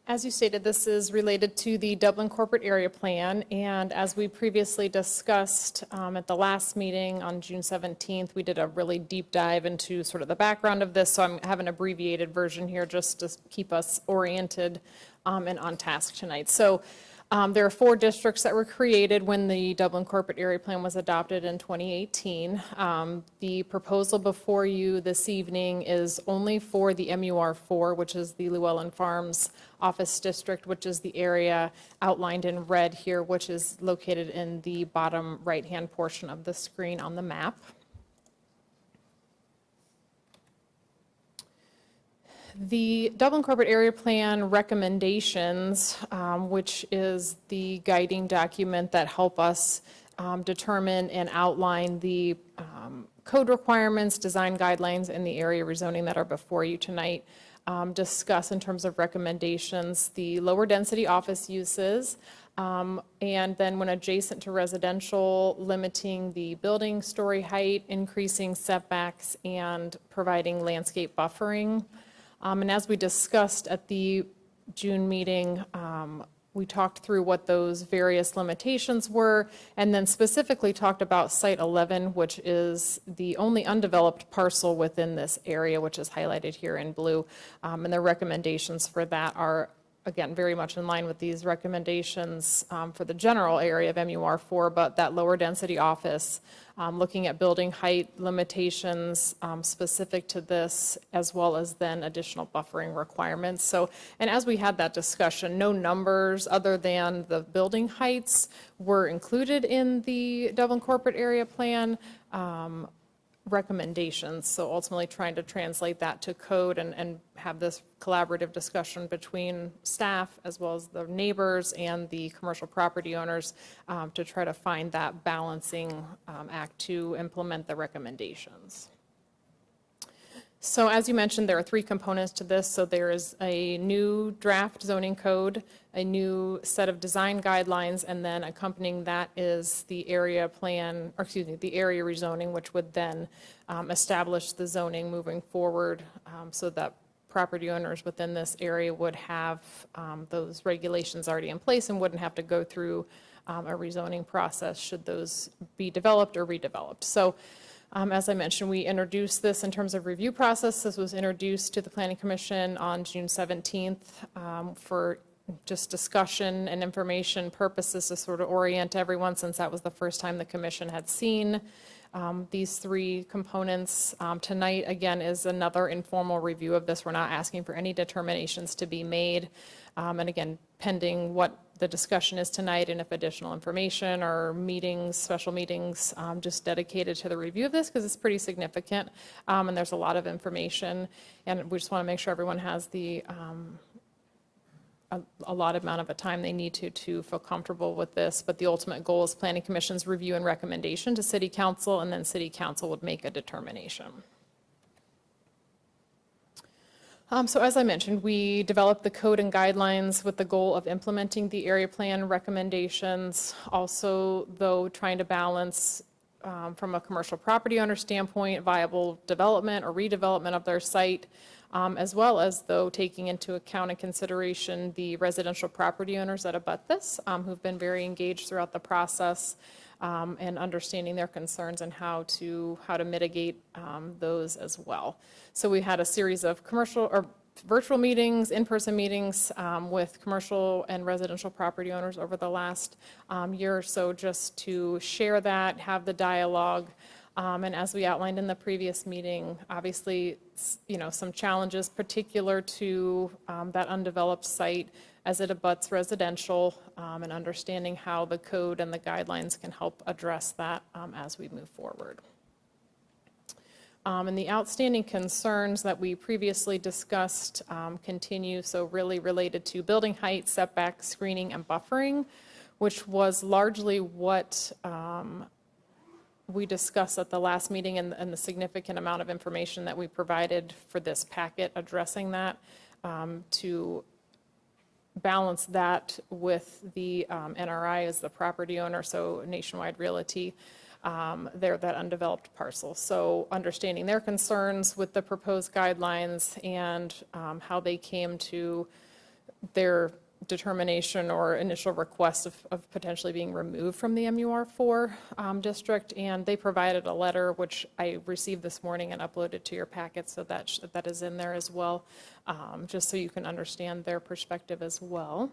As you stated, this is related to the Dublin Corporate Area Plan, and as we previously discussed at the last meeting on June 17th, we did a really deep dive into sort of the background of this, so I have an abbreviated version here just to keep us oriented and on task tonight. So there are 4 districts that were created when the Dublin Corporate Area Plan was adopted in 2018. The proposal before you this evening is only for the MUR4, which is the Llewellyn Farms Office District, which is the area outlined in red here, which is located in the bottom right-hand portion of the screen on the map. The Dublin Corporate Area Plan recommendations, which is the guiding document that help us determine and outline the code requirements, design guidelines, and the area rezoning that are before you tonight, discuss in terms of recommendations the lower density office uses, and then when adjacent to residential, limiting the building story height, increasing setbacks, and providing landscape buffering. And as we discussed at the June meeting, we talked through what those various limitations were, and then specifically talked about Site 11, which is the only undeveloped parcel within this area, which is highlighted here in blue. And the recommendations for that are, again, very much in line with these recommendations for the general area of MUR4, but that lower density office, looking at building height limitations specific to this, as well as then additional buffering requirements. So, and as we had that discussion, no numbers other than the building heights were included in the Dublin Corporate Area Plan recommendations. So ultimately trying to translate that to code and have this collaborative discussion between staff as well as the neighbors and the commercial property owners to try to find that balancing act to implement the recommendations. So as you mentioned, there are 3 components to this. So there is a new draft zoning code, a new set of design guidelines, and then accompanying that is the area plan, or excuse me, the area rezoning, which would then establish the zoning moving forward so that property owners within this area would have those regulations already in place and wouldn't have to go through a rezoning process should those be developed or redeveloped. So As I mentioned, we introduced this in terms of review process. This was introduced to the Planning Commission on June 17th for just discussion and information purposes to sort of orient everyone, since that was the first time the commission had seen these three components. Tonight, again, is another informal review of this. We're not asking for any determinations to be made. And again, pending what the discussion is tonight and if additional information or meetings, special meetings, just dedicated to the review of this, because it's pretty significant and there's a lot of information. And we just want to make sure everyone has the a lot amount of a time they need to feel comfortable with this, but the ultimate goal is Planning Commission's review and recommendation to City Council, and then City Council would make a determination. So as I mentioned, we developed the code and guidelines with the goal of implementing the area plan recommendations, also though trying to balance from a commercial property owner standpoint, viable development or redevelopment of their site, as well as though taking into account and consideration the residential property owners that abut this, who've been very engaged throughout the process, and understanding their concerns and how to mitigate those as well. So we had a series of commercial or virtual meetings, in-person meetings with commercial and residential property owners over the last year or so, just to share that, have the dialogue. And as we outlined in the previous meeting, obviously, some challenges particular to that undeveloped site as it abuts residential, and understanding how the code and the guidelines can help address that as we move forward. And the outstanding concerns that we previously discussed continue, so really related to building height, setback, screening, and buffering, which was largely what we discussed at the last meeting, and the significant amount of information that we provided for this packet addressing that, to balance that with the NRI as the property owner, so Nationwide Realty, they're that undeveloped parcel. So understanding their concerns with the proposed guidelines and how they came to their determination or initial request of potentially being removed from the MUR4 district, and they provided a letter which I received this morning and uploaded to your packet, so that is in there as well, just so you can understand their perspective as well.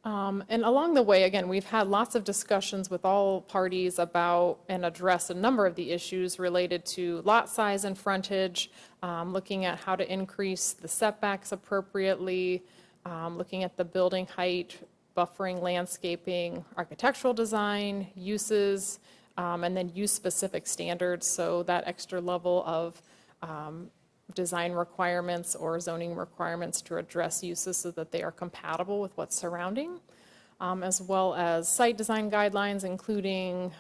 And along the way, again, we've had lots of discussions with all parties about and address a number of the issues related to lot size and frontage, looking at how to increase the setbacks appropriately, looking at the building height, buffering, landscaping, architectural design, uses, and then use-specific standards, so that extra level of design requirements or zoning requirements to address uses so that they are compatible with what's surrounding, as well as site design guidelines, including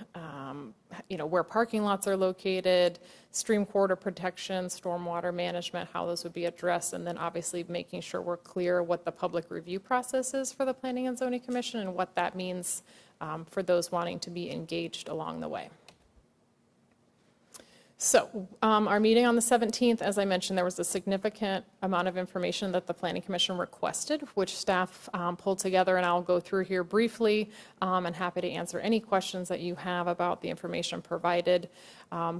where parking lots are located, stream corridor protection, stormwater management, how those would be addressed, and then obviously making sure we're clear what the public review process is for the Planning and Zoning Commission and what that means for those wanting to be engaged along the way. So our meeting on the 17th, as I mentioned, there was a significant amount of information that the Planning Commission requested, which staff pulled together, and I'll go through here briefly, and happy to answer any questions that you have about the information provided.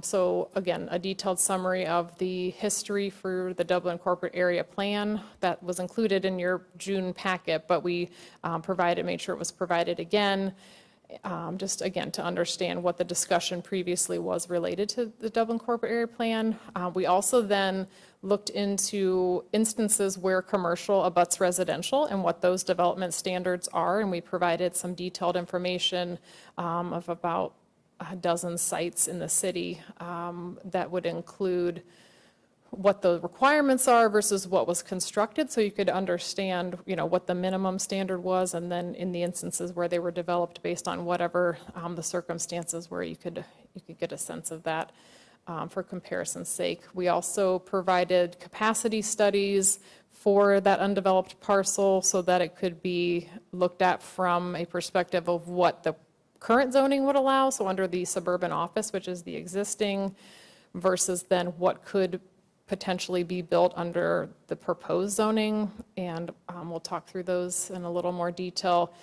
So again, a detailed summary of the history for the Dublin Corporate Area Plan that was included in your June packet, but we made sure it was provided again. Just again to understand what the discussion previously was related to the Dublin Corporate Area Plan. We also then looked into instances where commercial abuts residential and what those development standards are, and we provided some detailed information of about a dozen sites in the city that would include what the requirements are versus what was constructed, so you could understand, what the minimum standard was, and then in the instances where they were developed based on whatever the circumstances were, you could get a sense of that for comparison's sake. We also provided capacity studies for that undeveloped parcel so that it could be looked at from a perspective of what the current zoning would allow, so under the suburban office, which is the existing, versus then what could potentially be built under the proposed zoning, and we'll talk through those in a little more detail.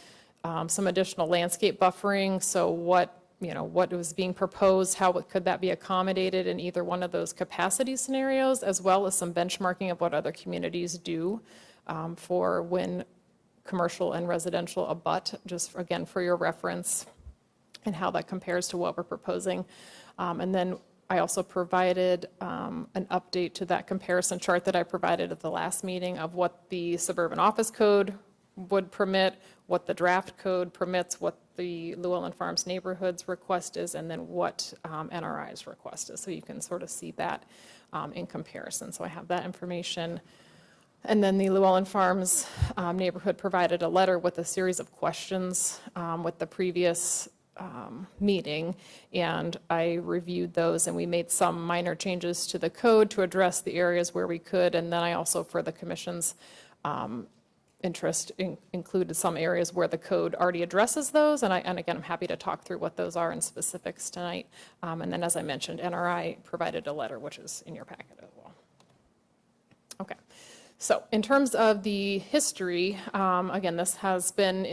Some additional landscape buffering, so what what was being proposed, how could that be accommodated in either one of those capacity scenarios, as well as some benchmarking of what other communities do for when commercial and residential abut, just again for your reference, and how that compares to what we're proposing. And then I also provided an update to that comparison chart that I provided at the last meeting of what the suburban office code would permit, what the draft code permits, what the Llewellyn Farms neighborhoods request is, and then what NRI's request is. So you can sort of see that in comparison. So I have that information. And then the Llewellyn Farms neighborhood provided a letter with a series of questions with the previous meeting, and I reviewed those, and we made some minor changes to the code to address the areas where we could, and then I also, for the commission's interest, included some areas where the code already addresses those, and again, I'm happy to talk through what those are in specifics tonight. And then, as I mentioned, NRI provided a letter, which is in your packet as well. Okay. So in terms of the history, again, this has been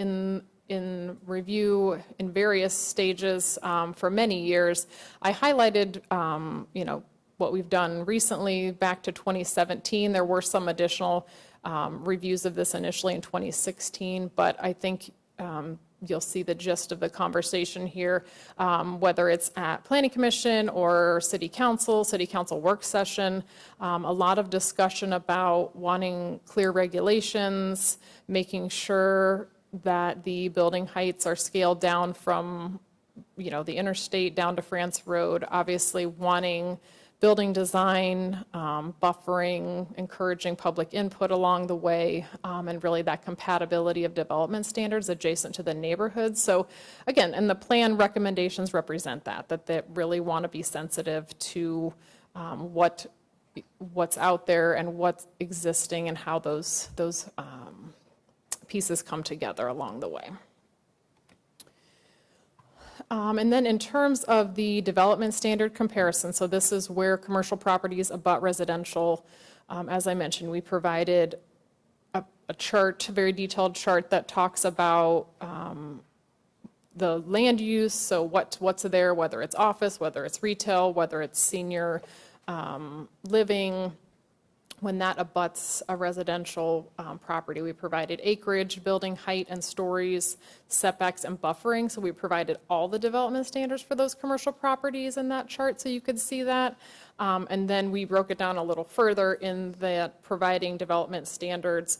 in review in various stages for many years. I highlighted, what we've done recently back to 2017. There were some additional reviews of this initially in 2016, but I think you'll see the gist of the conversation here, whether it's at Planning Commission or City Council work session, a lot of discussion about wanting clear regulations, making sure that the building heights are scaled down from, the interstate down to France Road, obviously wanting building design, buffering, encouraging public input along the way, and really that compatibility of development standards adjacent to the neighborhoods. So again, and the plan recommendations represent that they really want to be sensitive to what's out there and what's existing and how those pieces come together along the way. And then in terms of the development standard comparison, so this is where commercial properties abut residential. As I mentioned, we provided a chart, a very detailed chart that talks about the land use, so what's there, whether it's office, whether it's retail, whether it's senior living. When that abuts a residential property, we provided acreage, building height and stories, setbacks, and buffering. So we provided all the development standards for those commercial properties in that chart, so you could see that. And then we broke it down a little further in that providing development standards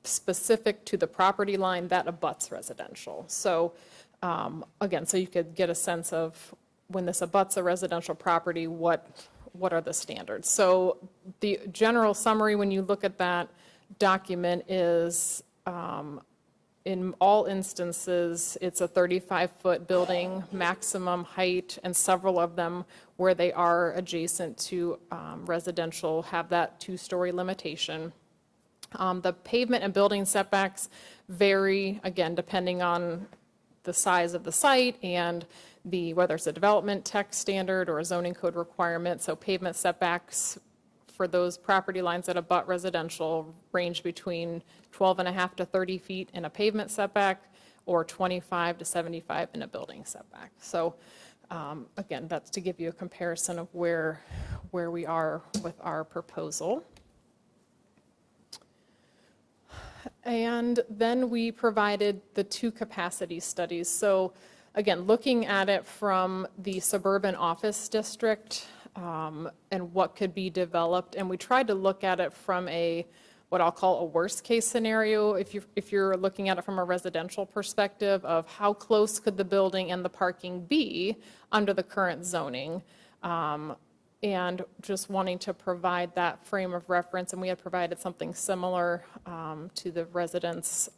specific to the property line that abuts residential. So again, so you could get a sense of when this abuts a residential property, what are the standards. So the general summary when you look at that document is in all instances it's a 35-foot building maximum height, and several of them where they are adjacent to residential have that 2-story limitation. The pavement and building setbacks vary, again, depending on the size of the site and whether it's a development text standard or a zoning code requirement. So pavement setbacks for those property lines that abut residential range between 12.5 to 30 feet in a pavement setback, or 25 to 75 in a building setback. So again, that's to give you a comparison of where we are with our proposal. And then we provided the 2 capacity studies. So again, looking at it from the suburban office district and what could be developed, and we tried to look at it from what I'll call a worst case scenario, if you're looking at it from a residential perspective of how close could the building and the parking be under the current zoning, and just wanting to provide that frame of reference. And we had provided something similar to the residents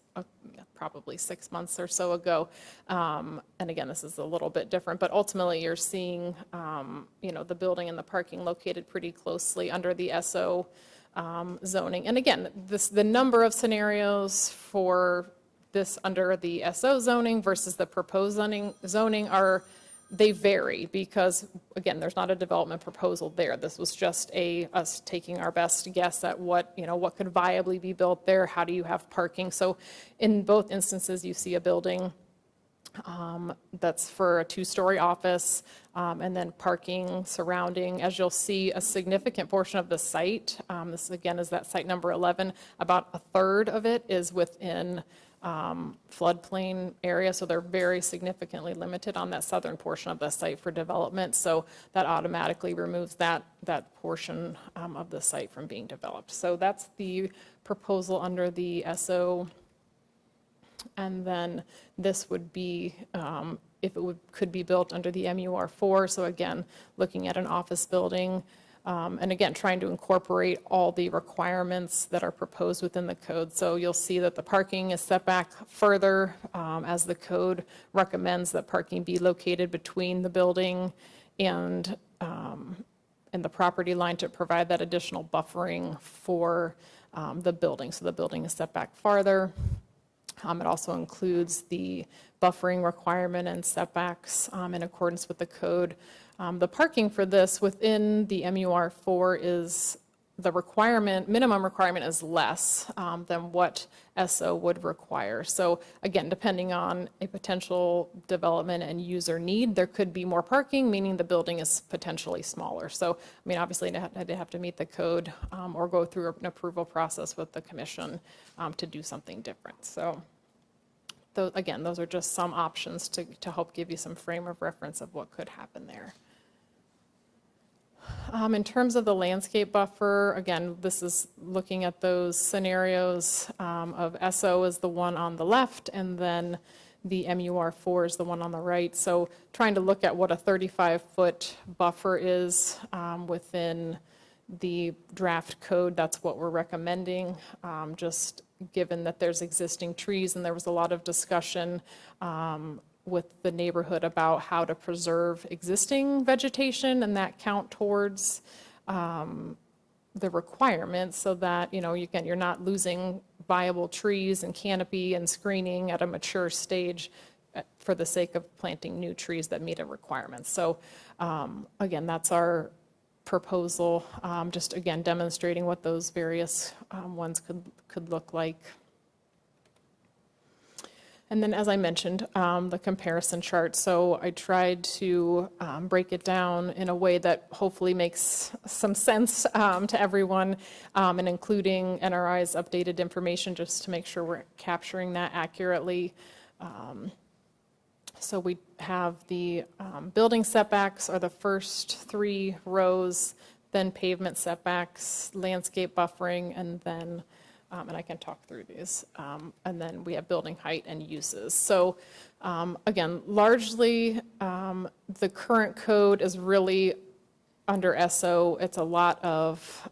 probably 6 months or so ago. And again, this is a little bit different, but ultimately you're seeing, the building and the parking located pretty closely under the SO zoning. And again, the number of scenarios for this under the SO zoning versus the proposed zoning they vary because, again, there's not a development proposal there. This was just us taking our best guess at what could viably be built there. How do you have parking? So in both instances, you see a building That's for a 2-story office, and then parking surrounding. As you'll see, a significant portion of the site, this again is that site number 11, about a third of it is within floodplain area, so they're very significantly limited on that southern portion of the site for development. So that automatically removes that portion of the site from being developed. So that's the proposal under the SO. And then this would be, if it could be built under the MUR4. So again, looking at an office building, and again, trying to incorporate all the requirements that are proposed within the code. So you'll see that the parking is set back further, as the code recommends that parking be located between the building and the property line to provide that additional buffering for the building. So the building is set back farther. It also includes the buffering requirement and setbacks in accordance with the code. The parking for this within the MUR4 is the requirement, minimum requirement is less than what SO would require. So again, depending on a potential development and user need, there could be more parking, meaning the building is potentially smaller. So, I mean, obviously they have to meet the code or go through an approval process with the commission to do something different. So again, those are just some options to help give you some frame of reference of what could happen there. In terms of the landscape buffer, again, this is looking at those scenarios of SO is the one on the left, and then the MUR4 is the one on the right. So trying to look at what a 35-foot buffer is within the draft code, that's what we're recommending, just given that there's existing trees, and there was a lot of discussion with the neighborhood about how to preserve existing vegetation and that count towards the requirements so that, you know, again, you're not losing viable trees and canopy and screening at a mature stage for the sake of planting new trees that meet a requirement. So again, that's our proposal, just again demonstrating what those various ones could look like. And then, as I mentioned, the comparison chart. So I tried to break it down in a way that hopefully makes some sense to everyone, and including NRI's updated information just to make sure we're capturing that accurately. So we have the building setbacks are the first 3 rows, then pavement setbacks, landscape buffering, and then and I can talk through these. And then we have building height and uses. So again, largely the current code is really under SO. It's a lot of,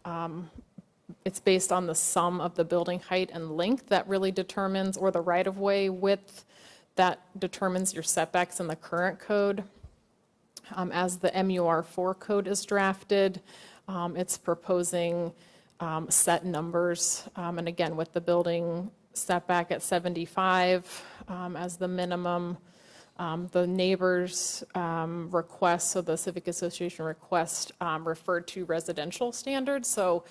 it's based on the sum of the building height and length that really determines, or the right-of-way width that determines your setbacks in the current code. As the MUR4 code is drafted, it's proposing set numbers, and again, with the building setback at 75 as the minimum, the neighbors' request, so the Civic Association request referred to residential standards, so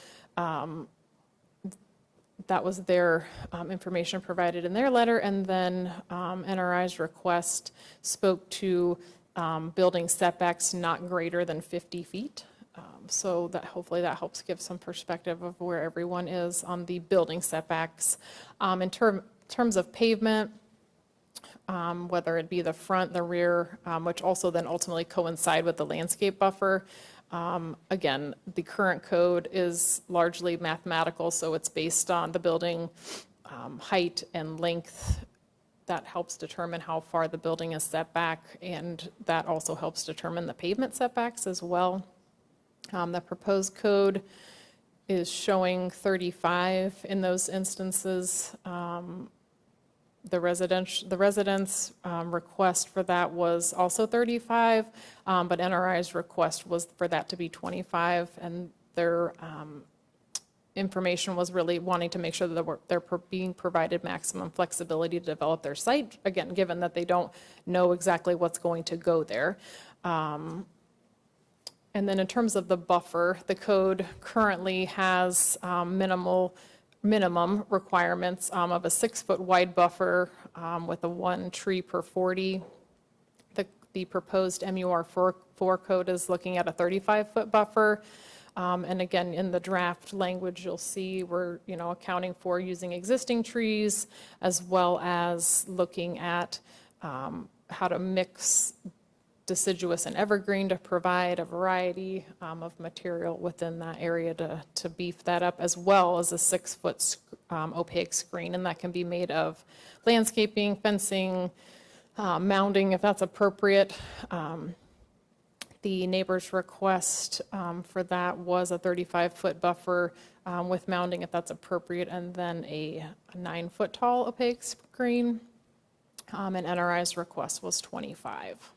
that was their information provided in their letter, and then NRI's request spoke to building setbacks not greater than 50 feet. So that hopefully that helps give some perspective of where everyone is on the building setbacks. In terms of pavement, whether it be the front, the rear, which also then ultimately coincide with the landscape buffer. Again, the current code is largely mathematical, so it's based on the building height and length. That helps determine how far the building is set back, and that also helps determine the pavement setbacks as well. The proposed code is showing 35 in those instances. The residents' request for that was also 35, but NRI's request was for that to be 25, and their information was really wanting to make sure that they're being provided maximum flexibility to develop their site, again, given that they don't know exactly what's going to go there. And then in terms of the buffer, the code currently has minimal minimum requirements of a 6-foot wide buffer with a 1 tree per 40. The proposed MUR4 code is looking at a 35-foot buffer. And again, in the draft language, you'll see we're, accounting for using existing trees as well as looking at how to mix deciduous and evergreen to provide a variety of material within that area to beef that up, as well as a 6-foot opaque screen. And that can be made of landscaping, fencing, mounding if that's appropriate. The neighbor's request for that was a 35-foot buffer with mounding if that's appropriate, and then a 9-foot tall opaque screen. And NRI's request was 25.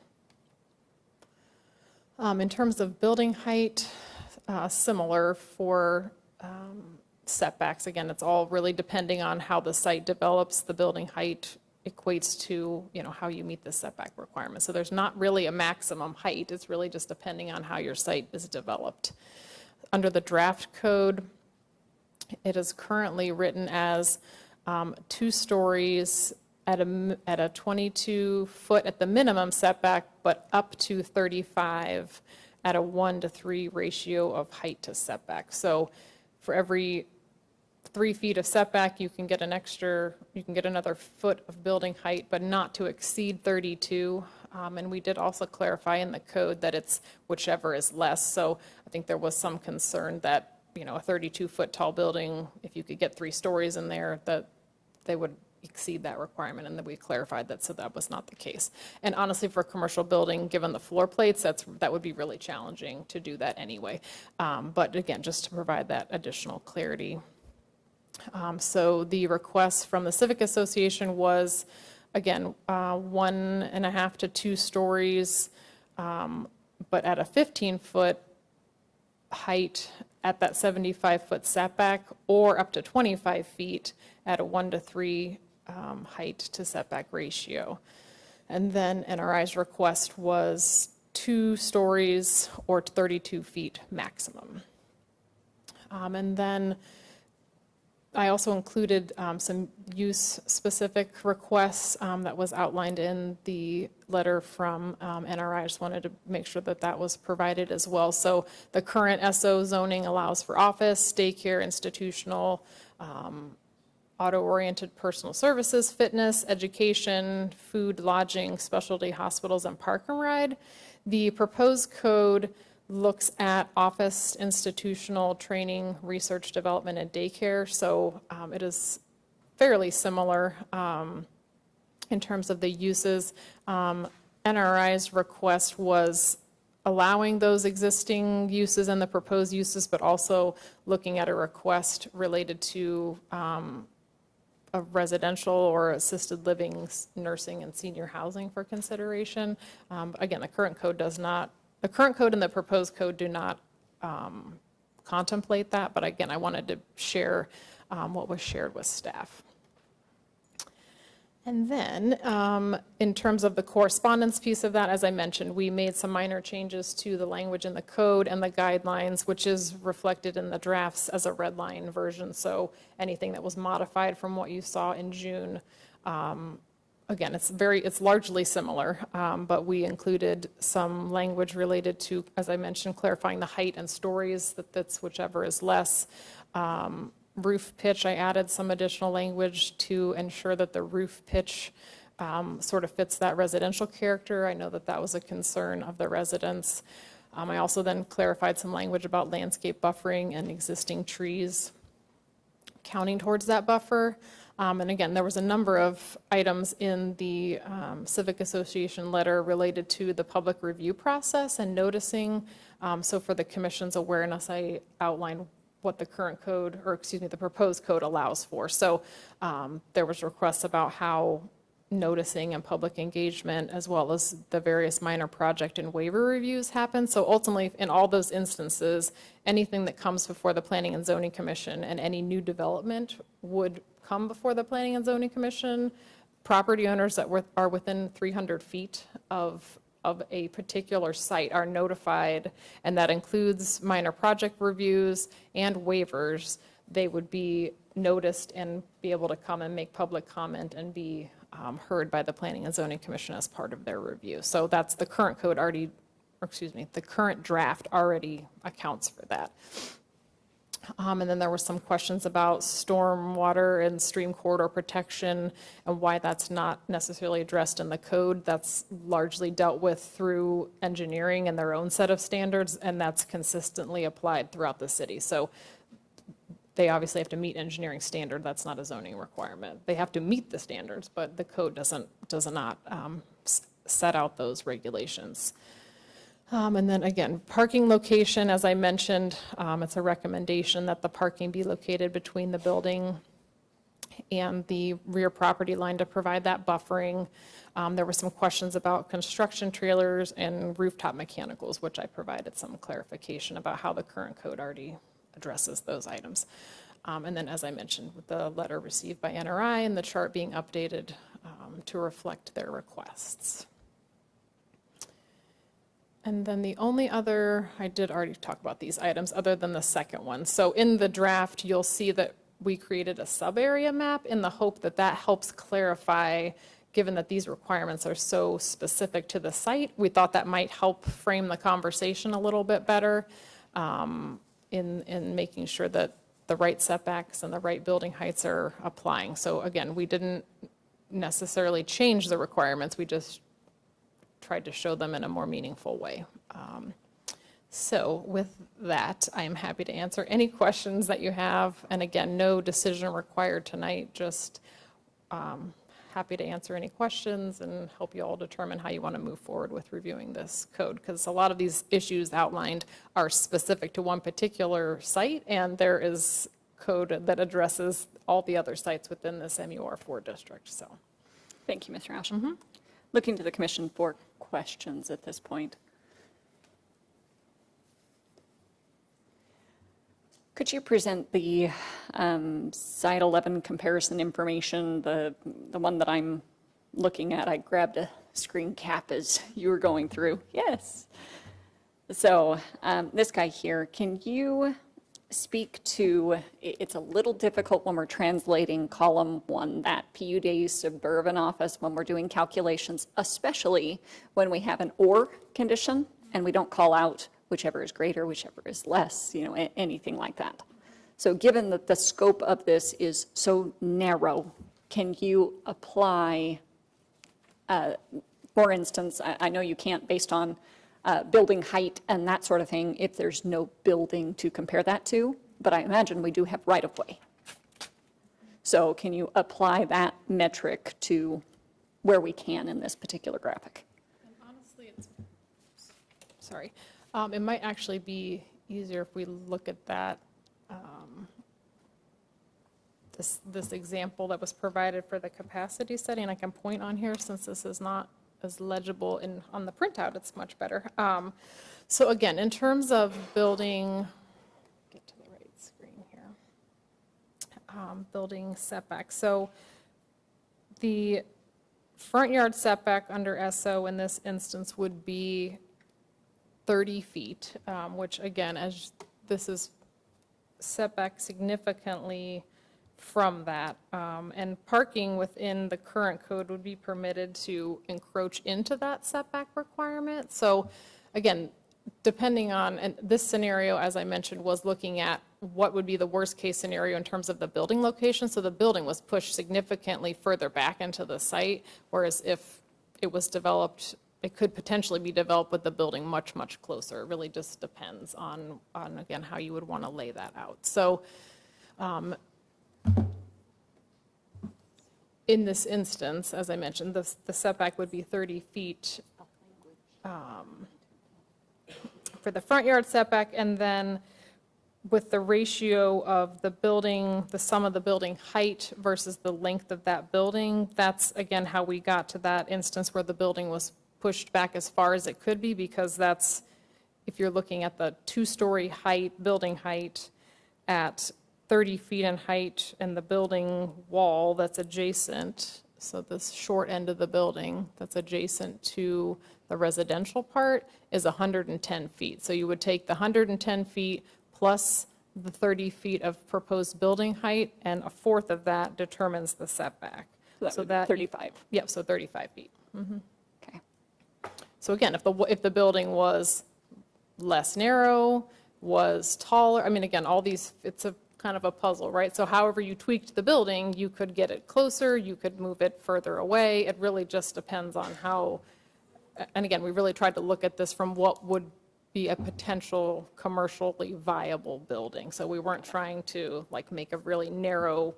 In terms of building height, similar for setbacks. Again, it's all really depending on how the site develops. The building height equates to, how you meet the setback requirements. So there's not really a maximum height. It's really just depending on how your site is developed. Under the draft code, it is currently written as 2 stories at a 22 foot at the minimum setback, but up to 35 at a 1-to-3 ratio of height to setback. So for every 3 feet of setback, you can get another foot of building height, but not to exceed 32. And we did also clarify in the code that it's whichever is less. So I think there was some concern that, a 32-foot tall building, if you could get 3 stories in there, that they would exceed that requirement, and then we clarified that, so that was not the case. And honestly, for a commercial building, given the floor plates, that would be really challenging to do that anyway. But again, just to provide that additional clarity. So the request from the Civic Association was, again, 1.5 to 2 stories, but at a 15-foot height at that 75-foot setback, or up to 25 feet at a 1-to-3 height to setback ratio. And then NRI's request was 2 stories or 32 feet maximum. And then I also included some use-specific requests that was outlined in the letter from NRI. I just wanted to make sure that that was provided as well. So the current SO zoning allows for office, daycare, institutional, auto-oriented personal services, fitness, education, food, lodging, specialty hospitals, and park and ride. The proposed code looks at office, institutional, training, research, development, and daycare. So it is fairly similar in terms of the uses. NRI's request was allowing those existing uses and the proposed uses, but also looking at a request related to a residential or assisted living, nursing, and senior housing for consideration. Again, the current code and the proposed code do not contemplate that, but again, I wanted to share what was shared with staff. And then in terms of the correspondence piece of that, as I mentioned, we made some minor changes to the language in the code and the guidelines, which is reflected in the drafts as a red line version. So anything that was modified from what you saw in June, again, it's largely similar, but we included some language related to, as I mentioned, clarifying the height and stories, that's whichever is less. Roof pitch, I added some additional language to ensure that the roof pitch sort of fits that residential character. I know that was a concern of the residents. I also then clarified some language about landscape buffering and existing trees counting towards that buffer. And again, there was a number of items in the Civic Association letter related to the public review process and noticing. So for the commission's awareness, I outlined what the current code, or excuse me, the proposed code allows for. So there was requests about how noticing and public engagement, as well as the various minor project and waiver reviews happen. So ultimately, in all those instances, anything that comes before the Planning and Zoning Commission and any new development would come before the Planning and Zoning Commission. Property owners that are within 300 feet of a particular site are notified, and that includes minor project reviews and waivers. They would be noticed and be able to come and make public comment and be heard by the Planning and Zoning Commission as part of their review. So that's the current code already, or excuse me, the current draft already accounts for that. And then there were some questions about stormwater and stream corridor protection and why that's not necessarily addressed in the code. That's largely dealt with through engineering and their own set of standards, and that's consistently applied throughout the city. So they obviously have to meet engineering standard. That's not a zoning requirement. They have to meet the standards, but the code does not set out those regulations. And then again, parking location, as I mentioned, it's a recommendation that the parking be located between the building and the rear property line to provide that buffering. There were some questions about construction trailers and rooftop mechanicals, which I provided some clarification about how the current code already addresses those items. And then, as I mentioned, with the letter received by NRI and the chart being updated to reflect their requests. And then the only other, I did already talk about these items other than the second one. So in the draft, you'll see that we created a sub-area map in the hope that that helps clarify, given that these requirements are so specific to the site, we thought that might help frame the conversation a little bit better in making sure that the right setbacks and the right building heights are applying. So again, we didn't necessarily change the requirements, we just tried to show them in a more meaningful way. So with that, I am happy to answer any questions that you have. And again, no decision required tonight, just happy to answer any questions and help you all determine how you want to move forward with reviewing this code, because a lot of these issues outlined are specific to one particular site, and there is code that addresses all the other sites within this MUR4 district. So, Thank you, Ms. Roush. Looking to the commission for questions at this point. Could you present the Site 11 comparison information, the one that I'm looking at? I grabbed a screen cap as you were going through. Yes. So this guy here, can you speak to, it's a little difficult when we're translating column 1, that PUD suburban office, when we're doing calculations, especially when we have an or condition and we don't call out whichever is greater, whichever is less, you know, anything like that. So given that the scope of this is so narrow, can you apply, for instance, I know you can't based on building height and that sort of thing if there's no building to compare that to, but I imagine we do have right-of-way. So can you apply that metric to where we can in this particular graphic? and honestly, sorry, it might actually be easier if we look at that, this example that was provided for the capacity study, and I can point on here since this is not as legible on the printout, it's much better. So again, in terms of building, get to the right screen here, building setback. So the front yard setback under SO in this instance would be 30 feet, which again, as this is setback significantly from that. And parking within the current code would be permitted to encroach into that setback requirement. So again, depending on, and this scenario, as I mentioned, was looking at what would be the worst case scenario in terms of the building location. So the building was pushed significantly further back into the site, whereas if it was developed, it could potentially be developed with the building much, much closer. It really just depends on again, how you would want to lay that out. So in this instance, as I mentioned, the setback would be 30 feet for the front yard setback, and then with the ratio of the building, the sum of the building height versus the length of that building, that's again how we got to that instance where the building was pushed back as far as it could be, because that's, if you're looking at the 2-story height, building height at 30 feet in height, and the building wall that's adjacent, so this short end of the building that's adjacent to the residential part is 110 feet. So you would take the 110 feet plus the 30 feet of proposed building height, and a fourth of that determines the setback. So that would be 35. Yep, so 35 feet. Okay. So again, if the building was less narrow, was taller, I mean, again, all these, it's a kind of a puzzle, right? So however you tweaked the building, you could get it closer, you could move it further away. It really just depends on how, and again, we really tried to look at this from what would be a potential commercially viable building. So we weren't trying to like make a really narrow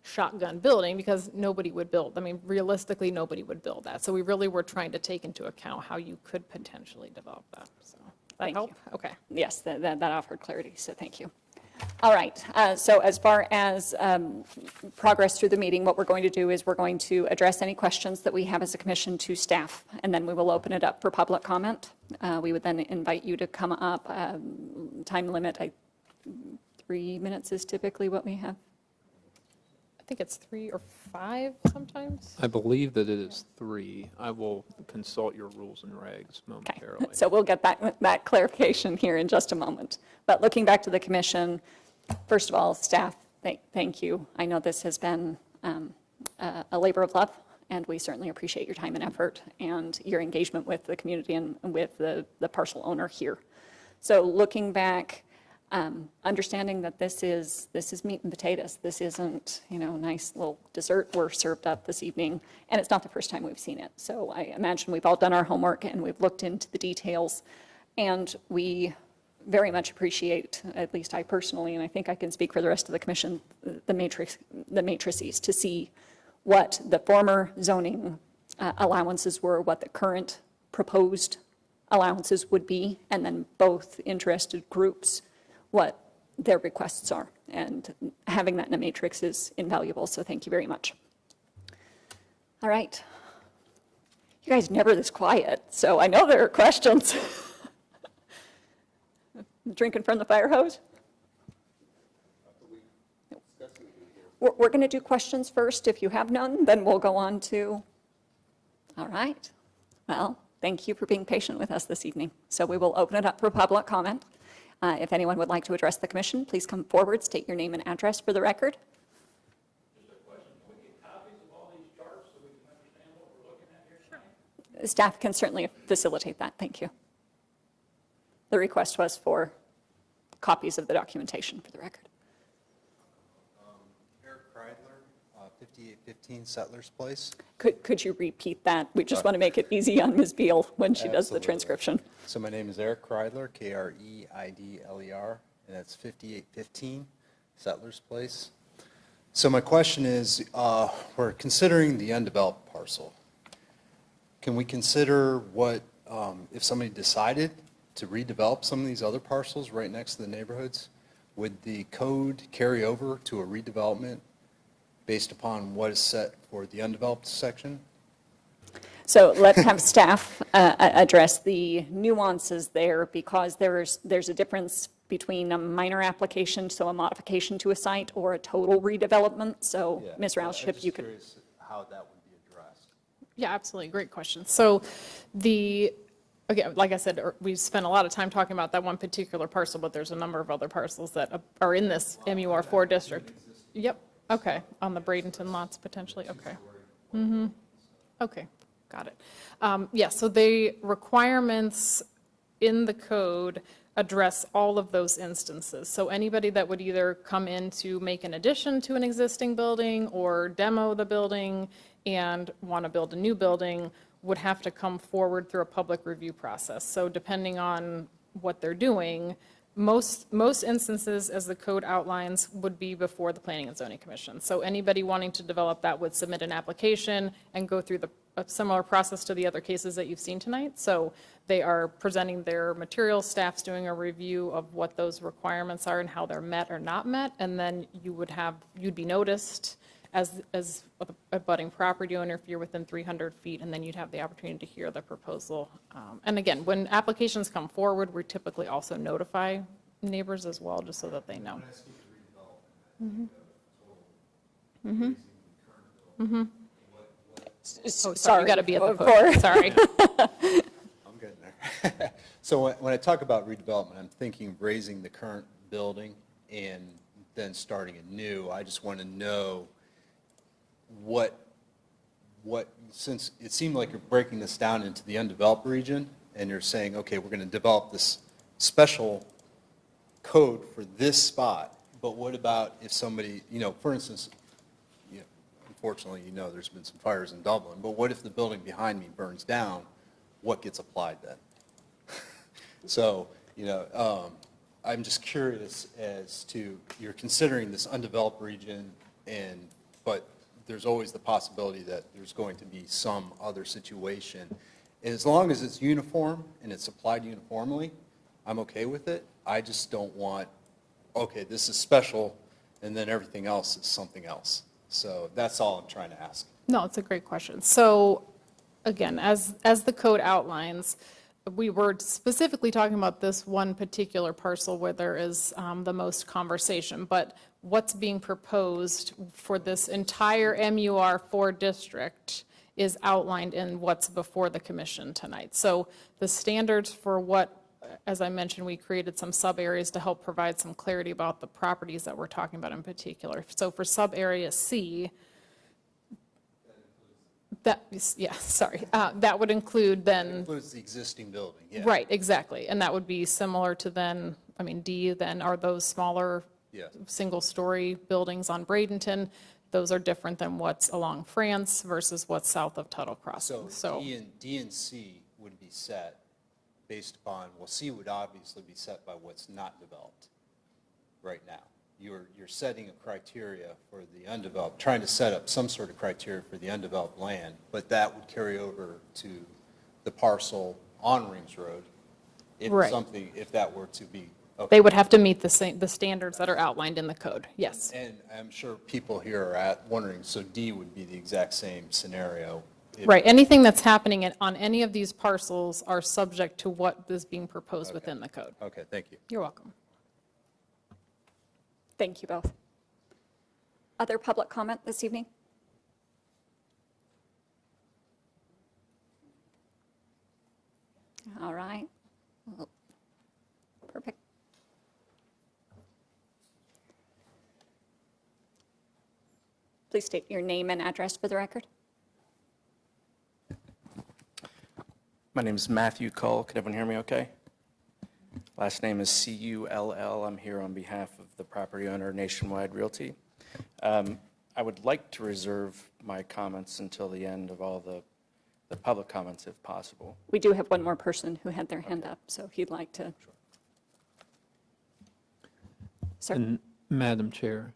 shotgun building because nobody would build, I mean, realistically, nobody would build that. So we really were trying to take into account how you could potentially develop that. So that help? Okay. Yes, that offered clarity, so thank you. All right, so as far as progress through the meeting, what we're going to do is we're going to address any questions that we have as a commission to staff, and then we will open it up for public comment. We would then invite you to come up. Time limit, 3 minutes is typically what we have. I think it's 3 or 5 sometimes. I believe that it is 3. I will consult your rules and regs momentarily. So we'll get that clarification here in just a moment. But looking back to the commission, first of all, staff, thank you. I know this has been a labor of love, and we certainly appreciate your time and effort and your engagement with the community and with the parcel owner here. So looking back, understanding that this is meat and potatoes. This isn't, nice little dessert we're served up this evening, and it's not the first time we've seen it. So I imagine we've all done our homework and we've looked into the details, and we very much appreciate, at least I personally, and I think I can speak for the rest of the commission, the matrices to see what the former zoning allowances were, what the current proposed allowances would be, and then both interested groups what their requests are. And having that in a matrix is invaluable, so thank you very much. All right. You guys never this quiet, so I know there are questions. Drinking from the fire hose? We're going to do questions first. If you have none, then we'll go on to, all right. Well, thank you for being patient with us this evening. So we will open it up for public comment. If anyone would like to address the commission, please come forward, state your name and address for the record. Just a question. Can we get copies of all these charts so we can understand what we're looking at here tonight? Staff can certainly facilitate that. Thank you. The request was for copies of the documentation for the record. Eric Kreidler, 5815 Settlers Place. Could you repeat that? We just want to make it easy on Ms. Beal when she does the transcription. So my name is Eric Kreidler, Kreidler, and that's 5815 Settlers Place. So my question is, we're considering the undeveloped parcel. Can we consider what, if somebody decided to redevelop some of these other parcels right next to the neighborhoods, would the code carry over to a redevelopment based upon what is set for the undeveloped section? So let's have staff address the nuances there, because there's a difference between a minor application, so a modification to a site, or a total redevelopment. So Ms. Roush, if you could. I'm just curious how that would be addressed. Yeah, absolutely. Great question. So again, like I said, we spent a lot of time talking about that one particular parcel, but there's a number of other parcels that are in this MUR4 district. Yep. Okay. On the Bradenton lots potentially. Okay. Okay. Got it. Yeah, so the requirements in the code address all of those instances. So anybody that would either come in to make an addition to an existing building or demo the building and want to build a new building would have to come forward through a public review process. So depending on what they're doing, most instances, as the code outlines, would be before the Planning and Zoning Commission. So anybody wanting to develop that would submit an application and go through a similar process to the other cases that you've seen tonight. So they are presenting their materials, staff's doing a review of what those requirements are and how they're met or not met, and then you'd be noticed as a budding property owner if you're within 300 feet, and then you'd have the opportunity to hear the proposal. And again, when applications come forward, we typically also notify neighbors as well, just so that they know. Oh, sorry, you got to be at the podium. Sorry. I'm getting there. So when I talk about redevelopment, I'm thinking raising the current building and then starting anew. I just want to know what, since it seemed like you're breaking this down into the undeveloped region, and you're saying, okay, we're going to develop this special code for this spot, but what about if somebody, for instance, unfortunately, there's been some fires in Dublin, but what if the building behind me burns down? What gets applied then? So, I'm just curious as to, you're considering this undeveloped region, but there's always the possibility that there's going to be some other situation. And as long as it's uniform and it's applied uniformly, I'm okay with it. I just don't want, okay, this is special, and then everything else is something else. So that's all I'm trying to ask. No, it's a great question. So again, as the code outlines, we were specifically talking about this one particular parcel where there is the most conversation, but what's being proposed for this entire MUR4 district is outlined in what's before the commission tonight. So the standards for what, as I mentioned, we created some sub-areas to help provide some clarity about the properties that we're talking about in particular. So for sub-area C, that would include then. It includes the existing building, yeah. Right, exactly. And that would be similar to then, D then are those smaller single-story buildings on Bradenton. Those are different than what's along France versus what's south of Tuttle Crossing. So D and C would be set based upon, well, C would obviously be set by what's not developed right now. You're setting a criteria for the undeveloped, trying to set up some sort of criteria for the undeveloped land, but that would carry over to the parcel on Reams Road if if that were to be. Okay. They would have to meet the standards that are outlined in the code, yes. And I'm sure people here are wondering, so D would be the exact same scenario? Right, anything that's happening on any of these parcels are subject to what is being proposed within the code. Okay, thank you. You're welcome. Thank you both. Other public comment this evening? All right. Well, perfect. Please state your name and address for the record. My name is Matthew Cull. Can everyone hear me okay? Last name is C-U-L-L. I'm here on behalf of the property owner, Nationwide Realty. I would like to reserve my comments until the end of all the public comments if possible. We do have one more person who had their hand up, so if you'd like to. Sir. And Madam Chair,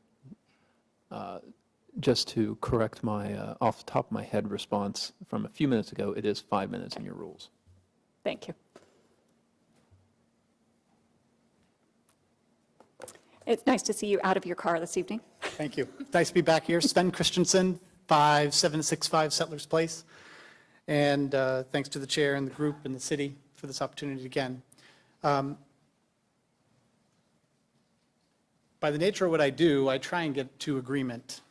just to correct my off the top of my head response from a few minutes ago, it is 5 minutes in your rules. Thank you. It's nice to see you out of your car this evening. Thank you. Nice to be back here. Sven Christensen, 5765 Settlers Place. And thanks to the chair and the group and the city for this opportunity again. By the nature of what I do, I try and get to agreement.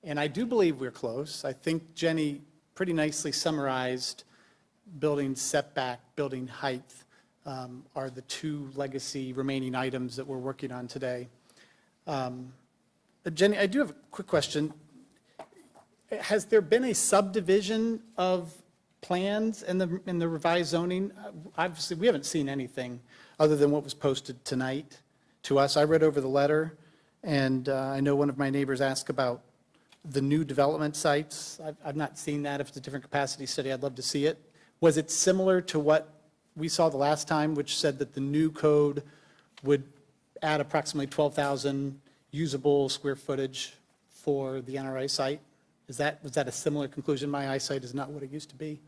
And I do believe we're close. I think Jenny pretty nicely summarized building setback, building height are the two legacy remaining items that we're working on today. Jenny, I do have a quick question. Has there been a subdivision of plans in the revised zoning? Obviously, we haven't seen anything other than what was posted tonight to us. I read over the letter, and I know one of my neighbors asked about the new development sites. I've not seen that. If it's a different capacity study, I'd love to see it. Was it similar to what we saw the last time, which said that the new code would add approximately 12,000 usable square footage for the NRA site? Was that a similar conclusion? My eyesight is not what it used to be.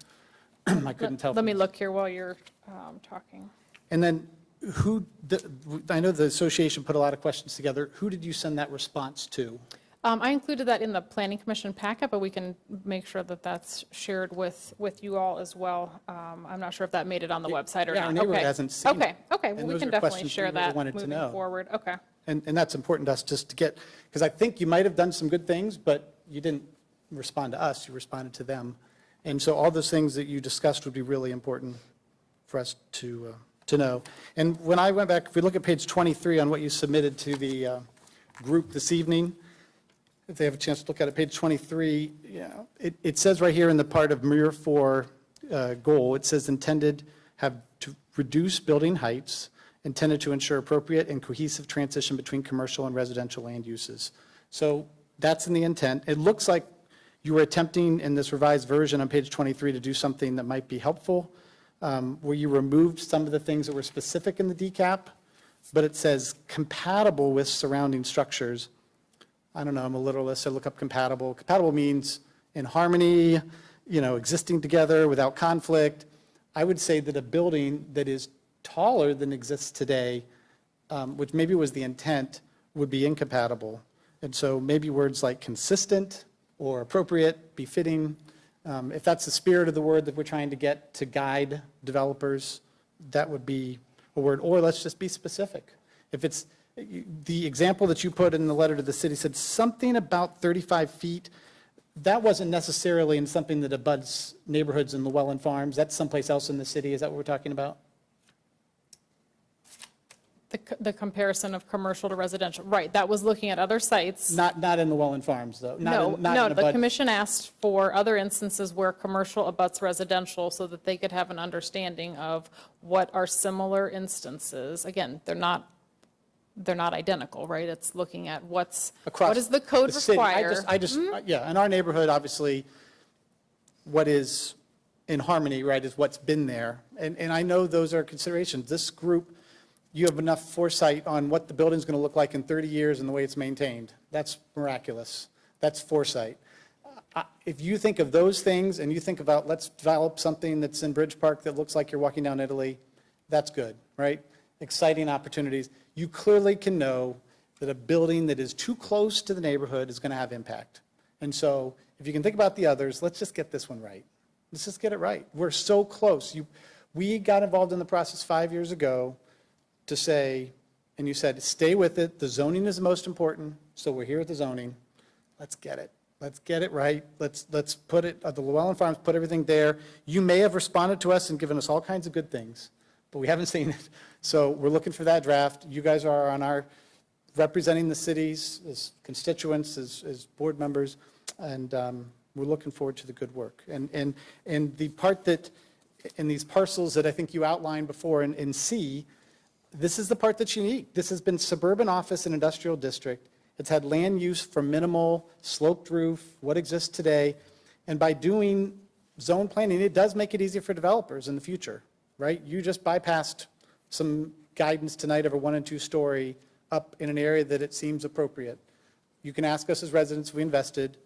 I couldn't tell. Let me look here while you're talking. And then I know the association put a lot of questions together. Who did you send that response to? I included that in the Planning Commission packet, but we can make sure that that's shared with you all as well. I'm not sure if that made it on the website or not. Our neighbor hasn't seen it. Okay, well, we can definitely share that moving forward. Okay. And that's important to us just to get, because I think you might have done some good things, but you didn't respond to us, you responded to them. And so all those things that you discussed would be really important for us to to know. And when I went back, if we look at page 23 on what you submitted to the group this evening, if they have a chance to look at it, page 23, it says right here in the part of MIR 4 goal, it says intended have to reduce building heights, intended to ensure appropriate and cohesive transition between commercial and residential land uses. So that's in the intent. It looks like you were attempting in this revised version on page 23 to do something that might be helpful, where you removed some of the things that were specific in the DCAP, but it says compatible with surrounding structures. I don't know, I'm a literalist, so look up compatible. Compatible means in harmony, existing together without conflict. I would say that a building that is taller than exists today, which maybe was the intent, would be incompatible. And so maybe words like consistent or appropriate, befitting, if that's the spirit of the word that we're trying to get to guide developers, that would be a word. Or let's just be specific. If it's the example that you put in the letter to the city said something about 35 feet, that wasn't necessarily in something that abuts neighborhoods in Llewellyn Farms. That's someplace else in the city. Is that what we're talking about? The comparison of commercial to residential, right, that was looking at other sites. Not in Llewellyn Farms, though. No, the commission asked for other instances where commercial abuts residential so that they could have an understanding of what are similar instances. Again, they're not identical, right? It's looking at what does the code require? Yeah, in our neighborhood, obviously, what is in harmony, right, is what's been there. And I know those are considerations. This group, you have enough foresight on what the building's going to look like in 30 years and the way it's maintained. That's miraculous. That's foresight. If you think of those things and you think about let's develop something that's in Bridge Park that looks like you're walking down Italy, that's good, right? Exciting opportunities. You clearly can know that a building that is too close to the neighborhood is going to have impact. And so if you can think about the others, let's just get this one right. Let's just get it right. We're so close. We got involved in the process 5 years ago to say, and you said, stay with it. The zoning is the most important, so we're here with the zoning. Let's get it. Let's get it right. Let's put it, the Llewellyn Farms, put everything there. You may have responded to us and given us all kinds of good things, but we haven't seen it. So we're looking for that draft. You guys are on our, representing the cities as constituents, as board members, and we're looking forward to the good work. And the part that, in these parcels that I think you outlined before in C, this is the part that's unique. This has been suburban office and industrial district. It's had land use from minimal, sloped roof, what exists today. And by doing zone planning, it does make it easier for developers in the future, right? You just bypassed some guidance tonight of a 1- and 2-story up in an area that it seems appropriate. You can ask us as residents, we invested,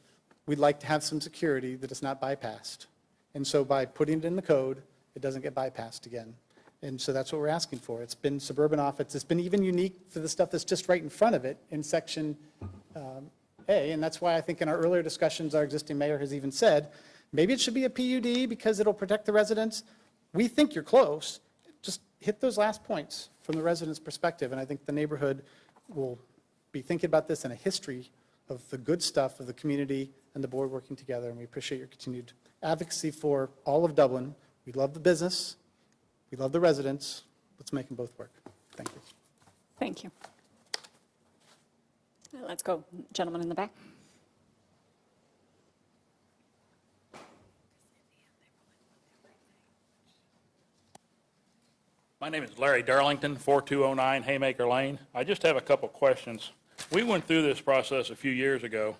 we'd like to have some security that it's not bypassed. And so by putting it in the code, it doesn't get bypassed again. And so that's what we're asking for. It's been suburban office. It's been even unique for the stuff that's just right in front of it in section A. And that's why I think in our earlier discussions, our existing mayor has even said, maybe it should be a PUD because it'll protect the residents. We think you're close. Just hit those last points from the residents' perspective. And I think the neighborhood will be thinking about this in a history of the good stuff of the community and the board working together. And we appreciate your continued advocacy for all of Dublin. We love the business. We love the residents. Let's make them both work. Thank you. Thank you. Let's go, gentleman in the back. My name is Larry Darlington, 4209 Haymaker Lane. I just have a couple questions. We went through this process a few years ago,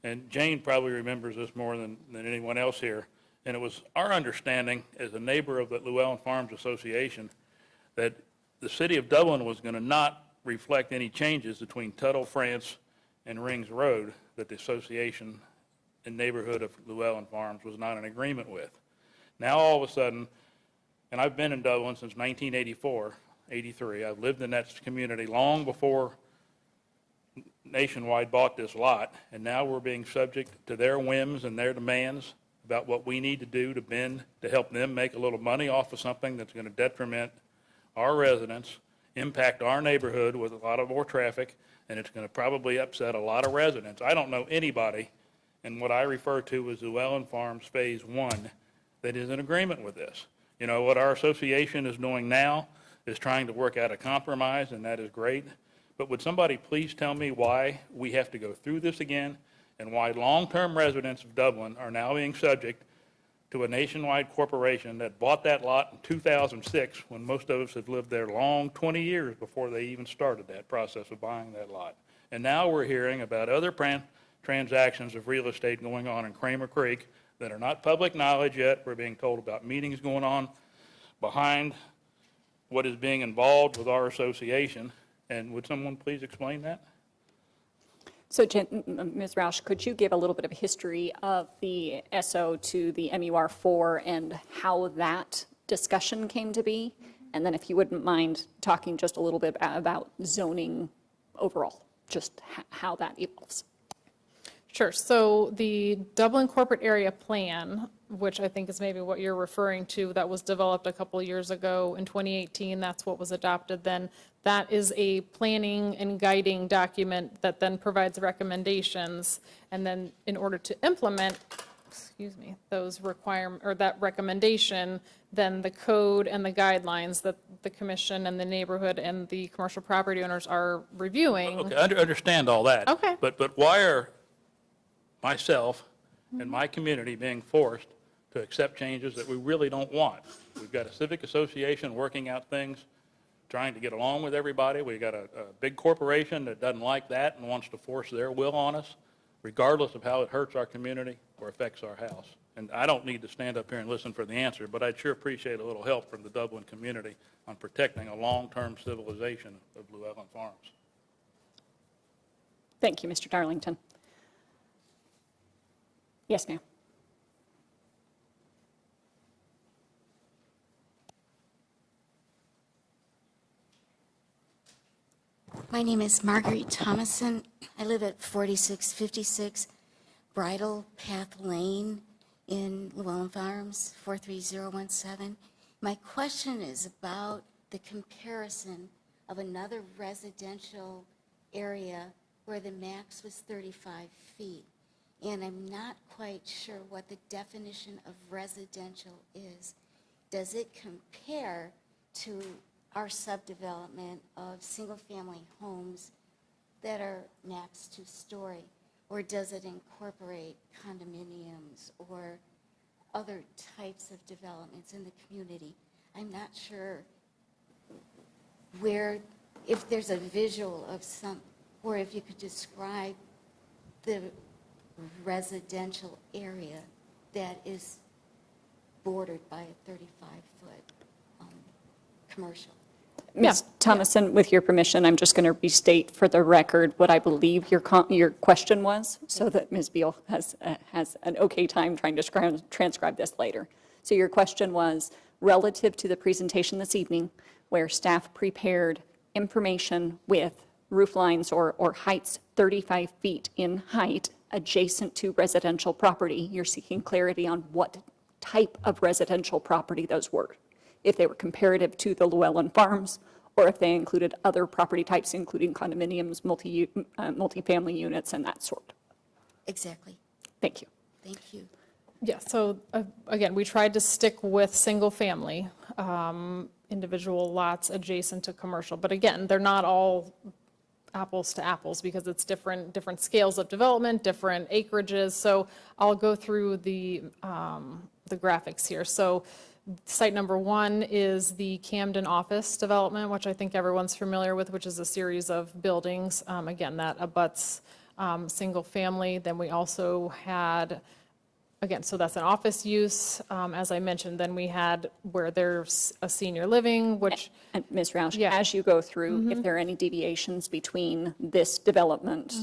and Jane probably remembers this more than anyone else here. And it was our understanding as a neighbor of the Llewellyn Farms Association that the city of Dublin was going to not reflect any changes between Tuttle, France, and Rings Road that the association and neighborhood of Llewellyn Farms was not in agreement with. Now all of a sudden, and I've been in Dublin since 1984, 83. I've lived in that community long before Nationwide bought this lot, and now we're being subject to their whims and their demands about what we need to do to bend to help them make a little money off of something that's going to detriment our residents, impact our neighborhood with a lot of more traffic, and it's going to probably upset a lot of residents. I don't know anybody in what I refer to as Llewellyn Farms Phase 1 that is in agreement with this. You know, what our association is doing now is trying to work out a compromise, and that is great. But would somebody please tell me why we have to go through this again, and why long-term residents of Dublin are now being subject to a nationwide corporation that bought that lot in 2006, when most of us had lived there long 20 years before they even started that process of buying that lot. And now we're hearing about other transactions of real estate going on in Kramer Creek that are not public knowledge yet. We're being told about meetings going on behind what is being involved with our association. And would someone please explain that? So, Ms. Roush, could you give a little bit of a history of the SO to the MUR4 and how that discussion came to be? And then if you wouldn't mind talking just a little bit about zoning overall, just how that evolves. Sure. So the Dublin Corporate Area Plan, which I think is maybe what you're referring to, that was developed a couple of years ago in 2018, that's what was adopted then. That is a planning and guiding document that then provides recommendations. And then in order to implement, those requirements or that recommendation, then the code and the guidelines that the commission and the neighborhood and the commercial property owners are reviewing. Okay, I understand all that. Okay. But why are myself and my community being forced to accept changes that we really don't want? We've got a civic association working out things, trying to get along with everybody. We've got a big corporation that doesn't like that and wants to force their will on us, regardless of how it hurts our community or affects our house. And I don't need to stand up here and listen for the answer, but I'd sure appreciate a little help from the Dublin community on protecting a long-term civilization of Llewellyn Farms. Thank you, Mr. Darlington. Yes, ma'am. My name is Marguerite Thomason. I live at 4656 Bridle Path Lane in Llewellyn Farms, 43017. My question is about the comparison of another residential area where the max was 35 feet. And I'm not quite sure what the definition of residential is. Does it compare to our subdevelopment of single-family homes that are max 2-story? Or does it incorporate condominiums or other types of developments in the community? I'm not sure where, if there's a visual of some, or if you could describe the residential area that is bordered by a 35-foot commercial. Ms. Thomason, with your permission, I'm just going to restate for the record what I believe your question was, so that Ms. Beal has an okay time trying to transcribe this later. So your question was relative to the presentation this evening, where staff prepared information with roof lines or heights 35 feet in height adjacent to residential property. You're seeking clarity on what type of residential property those were, if they were comparative to the Llewellyn Farms, or if they included other property types, including condominiums, multifamily units, and that sort. Exactly. Thank you. Thank you. Yeah, so again, we tried to stick with single-family, individual lots adjacent to commercial. But again, they're not all apples to apples because it's different scales of development, different acreages. So I'll go through the graphics here. So site number 1 is the Camden office development, which I think everyone's familiar with, which is a series of buildings. Again, that abuts single family. Then we also had, again, so that's an office use. As I mentioned, then we had where there's a senior living, which... And Ms. Roush, as you go through, if there are any deviations between this development,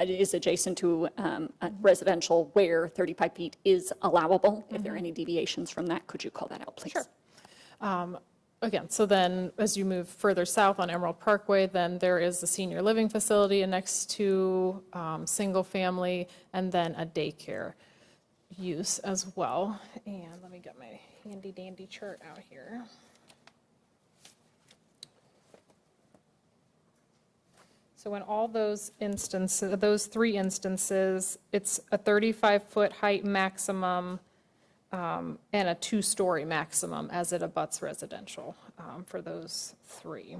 it is adjacent to a residential where 35 feet is allowable. If there are any deviations from that, could you call that out, please? Sure. Again, so then as you move further south on Emerald Parkway, then there is a senior living facility next to single family, and then a daycare use as well. And let me get my handy dandy chart out here. So in all those instances, those 3 instances, it's a 35-foot height maximum and a 2-story maximum as it abuts residential. for those three.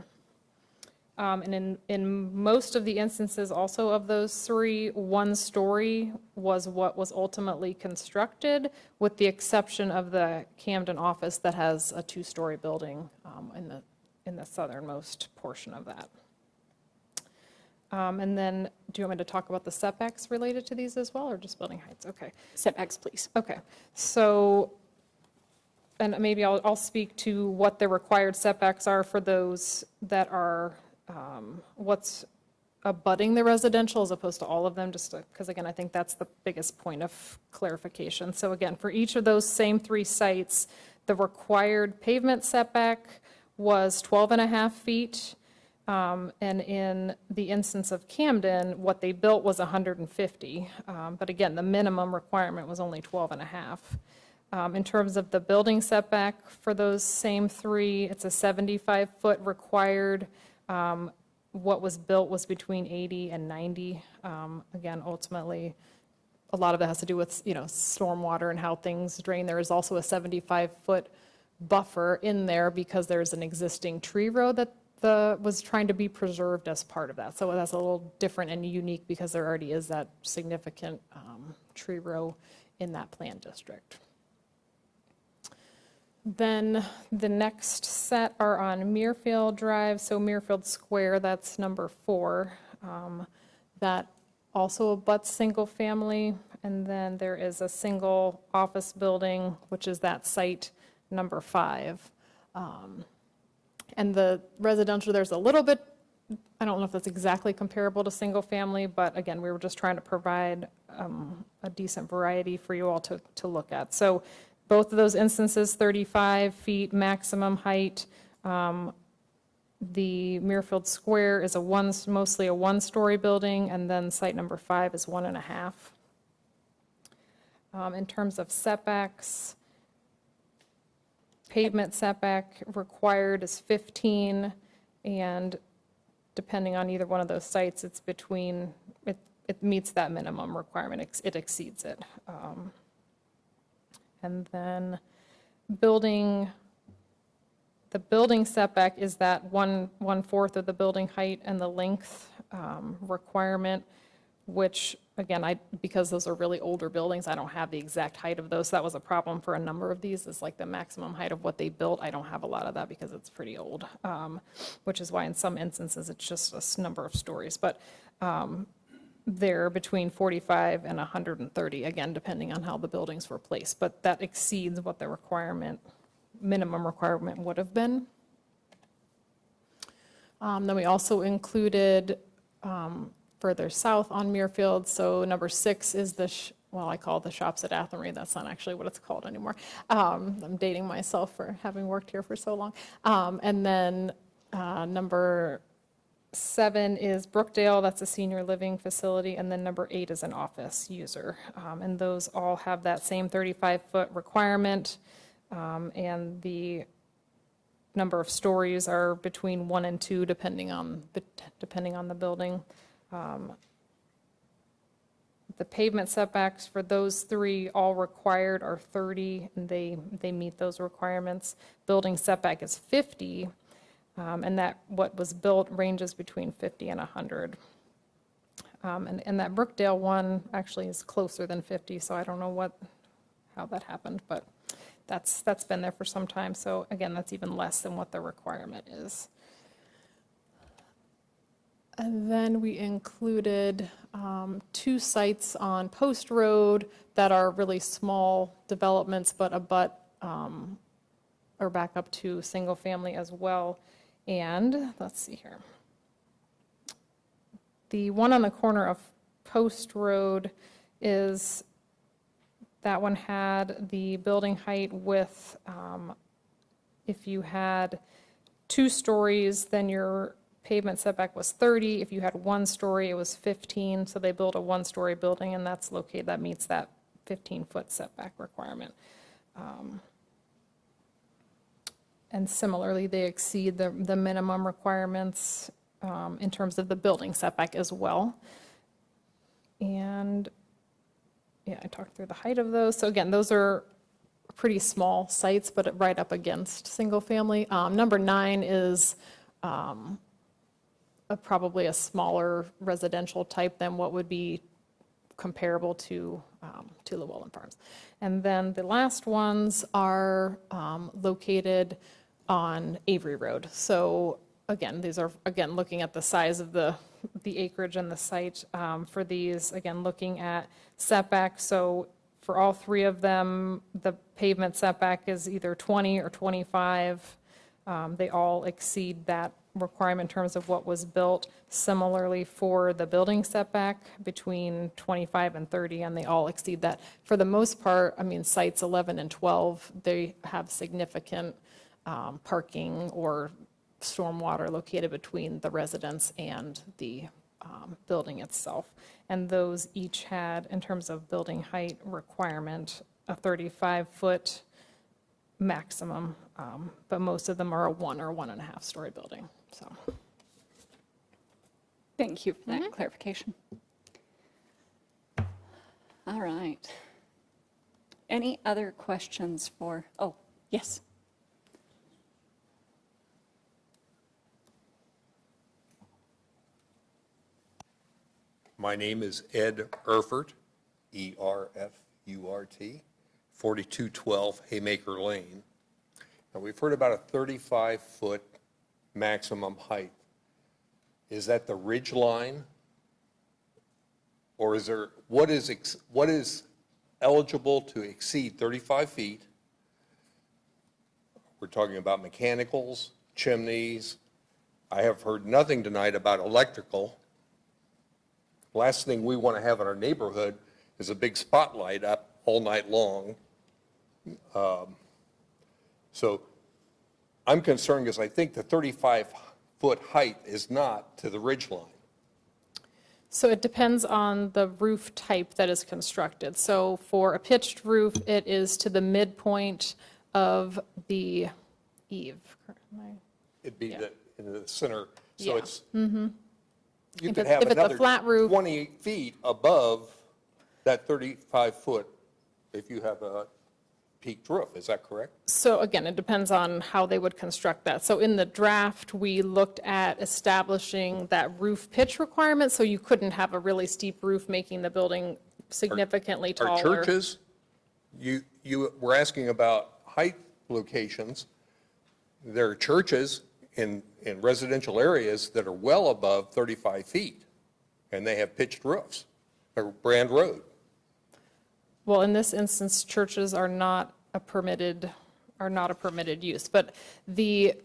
And in most of the instances also of those three, 1 story was what was ultimately constructed, with the exception of the Camden office that has a 2-story building in the southernmost portion of that. And then, do you want me to talk about the setbacks related to these as well, or just building heights? Okay. Setbacks, please. Okay. So, and maybe I'll speak to what the required setbacks are for those that are what's abutting the residential as opposed to all of them, just because, again, I think that's the biggest point of clarification. So again, for each of those same 3 sites, the required pavement setback was 12.5 feet. And in the instance of Camden, what they built was 150. But again, the minimum requirement was only 12.5. In terms of the building setback for those same 3, it's a 75-foot required. What was built was between 80 and 90. Again, ultimately, a lot of that has to do with, stormwater and how things drain. There is also a 75-foot buffer in there because there's an existing tree row that was trying to be preserved as part of that. So that's a little different and unique because there already is that significant tree row in that plan district. Then the next set are on Muirfield Drive, so Muirfield Square, that's number 4. That also abuts single family, and then there is a single office building, which is that site number 5. And the residential, there's a little bit, I don't know if that's exactly comparable to single family, but again, we were just trying to provide a decent variety for you all to look at. So both of those instances, 35 feet maximum height. The Muirfield Square is mostly a 1-story building, and then site number 5 is 1.5. In terms of setbacks, pavement setback required is 15, and depending on either one of those sites, it's between, it meets that minimum requirement, it exceeds it. And then the building setback is that 1/4 of the building height and the length requirement, which again, because those are really older buildings, I don't have the exact height of those. That was a problem for a number of these, is like the maximum height of what they built. I don't have a lot of that because it's pretty old, which is why in some instances it's just a number of stories. But they're between 45 and 130, again, depending on how the buildings were placed. But that exceeds what the minimum requirement would have been. Then we also included further south on Muirfield. So number 6 is I call it the Shops at Athenry. That's not actually what it's called anymore. I'm dating myself for having worked here for so long. And then number 7 is Brookdale, that's a senior living facility, and then number 8 is an office user. And those all have that same 35-foot requirement, and the number of stories are between 1 and 2, depending on the building. The pavement setbacks for those 3, all required, are 30, and they meet those requirements. Building setback is 50. And that what was built ranges between 50 and 100. And that Brookdale one actually is closer than 50, so I don't know how that happened, but that's been there for some time. So again, that's even less than what the requirement is. And then we included 2 sites on Post Road that are really small developments, but abut or back up to single family as well. And let's see here. The one on the corner of Post Road that one had the building height with, if you had 2 stories, then your pavement setback was 30. If you had 1 story, it was 15. So they built a 1-story building, and that meets that 15-foot setback requirement. And similarly, they exceed the minimum requirements in terms of the building setback as well. And yeah, I talked through the height of those. So again, those are pretty small sites, but right up against single-family. Number 9 is probably a smaller residential type than what would be comparable to Llewellyn Farms. And then the last ones are located on Avery Road. So again, these are, again, looking at the size of the acreage and the site for these, again, looking at setback. So for all 3 of them, the pavement setback is either 20 or 25. They all exceed that requirement in terms of what was built. Similarly for the building setback, between 25 and 30, and they all exceed that. For the most part, I mean, sites 11 and 12, they have significant parking or stormwater located between the residence and the building itself. And those each had, in terms of building height requirement, a 35-foot maximum, but most of them are a 1 or 1.5 story building. So, Thank you for that clarification. All right. Any other questions for, oh, yes. My name is Ed Erfurt, E-R-F-U-R-T, 4212 Haymaker Lane. Now, we've heard about a 35-foot maximum height. Is that the ridge line? Or is there, what is eligible to exceed 35 feet? We're talking about mechanicals, chimneys. I have heard nothing tonight about electrical. Last thing we want to have in our neighborhood is a big spotlight up all night long. So I'm concerned because I think the 35-foot height is not to the ridge line. so it depends on the roof type that is constructed. So for a pitched roof, it is to the midpoint of the eave. It'd be in the center, so Yeah. it's, Mm-hmm. you If could it's- have if it's a another flat roof- 20 feet above that 35-foot if you have a peaked roof, is that correct? So again, it depends on how they would construct that. So in the draft, we looked at establishing that roof pitch requirement, so you couldn't have a really steep roof making the building significantly taller. Are churches, you were asking about height locations. There are churches in residential areas that are well above 35 feet, and they have pitched roofs, or Brand Road. Well, in this instance, churches are not a permitted use. But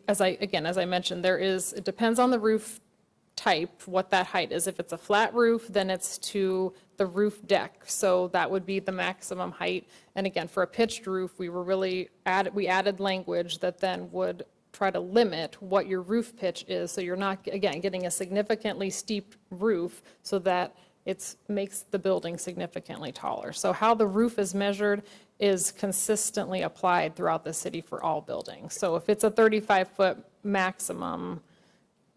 as I mentioned, it depends on the roof type, what that height is. If it's a flat roof, then it's to the roof deck. So that would be the maximum height. And again, for a pitched roof, we added language that then would try to limit what your roof pitch is. So you're not, again, getting a significantly steep roof so that it makes the building significantly taller. So how the roof is measured is consistently applied throughout the city for all buildings. So if it's a 35-foot maximum,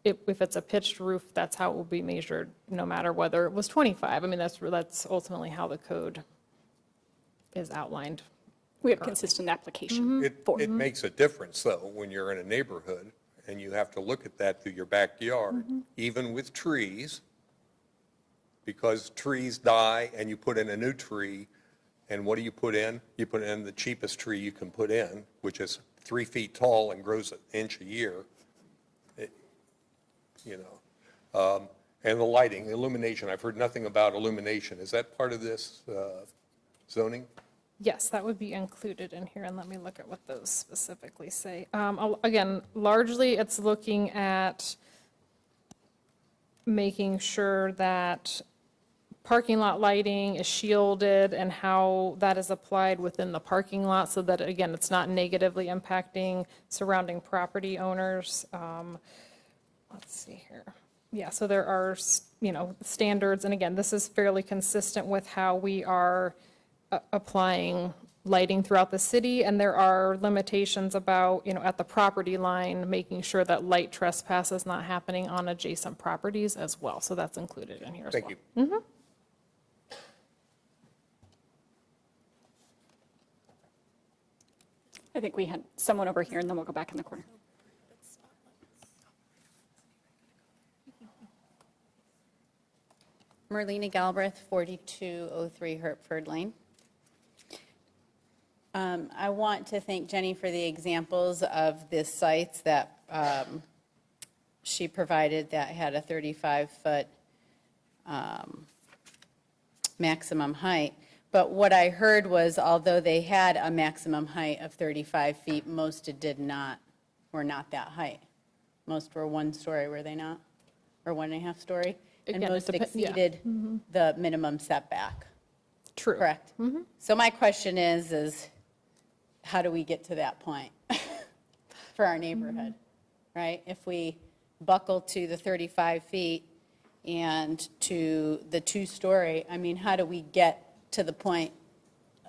if it's a pitched roof, that's how it will be measured, no matter whether it was 25. I mean, that's ultimately how the code is outlined. We have consistent application. It makes a difference, though, when you're in a neighborhood and you have to look at that through your backyard, even with trees, because trees die and you put in a new tree, and what do you put in? You put in the cheapest tree you can put in, which is 3 feet tall and grows an inch a year. And the lighting, illumination, I've heard nothing about illumination. Is that part of this zoning? Yes, that would be included in here, and let me look at what those specifically say. Again, largely, it's looking at making sure that parking lot lighting is shielded and how that is applied within the parking lot so that, again, it's not negatively impacting surrounding property owners. Let's see here. Yeah, so there are, standards, and again, this is fairly consistent with how we are applying lighting throughout the city, and there are limitations about, at the property line, making sure that light trespass is not happening on adjacent properties as well. So that's included in here as well. Thank you. Mm-hmm. I think we had someone over here, and then we'll go back in the corner. Merlina Galbraith, 4203 Hertford Lane. I want to thank Jenny for the examples of the sites that she provided that had a 35-foot maximum height. But what I heard was, although they had a maximum height of 35 feet, most were not that height. Most were 1 story, were they not? Or 1.5 story? And Again, it most yeah. exceeded the minimum setback. True. Correct? So my question is how do we get to that point for our neighborhood, right? If we buckle to the 35 feet and to the 2-story, I mean, how do we get to the point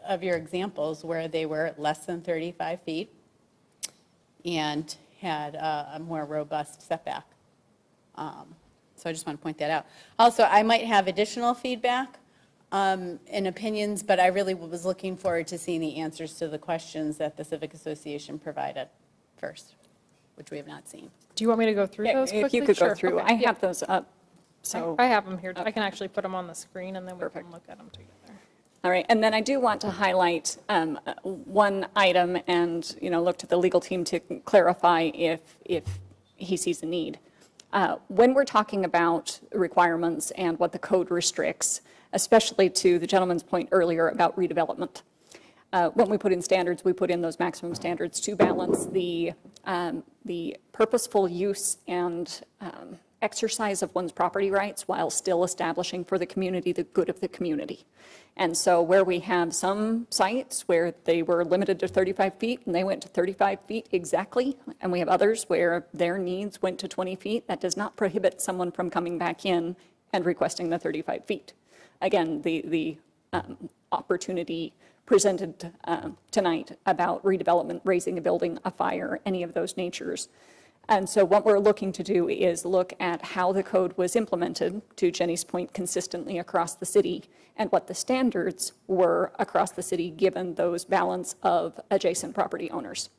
of your examples where they were less than 35 feet and had a more robust setback? So I just want to point that out. Also, I might have additional feedback and opinions, but I really was looking forward to seeing the answers to the questions that the Civic Association provided first, which we have not seen. Do you want me to go through those quickly? If you could go Sure. through, Okay. I have those up, so. I have them here. I can actually put them on the screen, and then we can look at them together. All right, and then I do want to highlight one item and, look to the legal team to clarify if he sees a need. When we're talking about requirements and what the code restricts, especially to the gentleman's point earlier about redevelopment, when we put in standards, we put in those maximum standards to balance the purposeful use and exercise of one's property rights while still establishing for the community the good of the community. And so where we have some sites where they were limited to 35 feet and they went to 35 feet exactly, and we have others where their needs went to 20 feet, that does not prohibit someone from coming back in and requesting the 35 feet. Again, the opportunity presented tonight about redevelopment, raising a building, a fire, any of those natures. And so what we're looking to do is look at how the code was implemented, to Jenny's point, consistently across the city, and what the standards were across the city given those balance of adjacent property owners.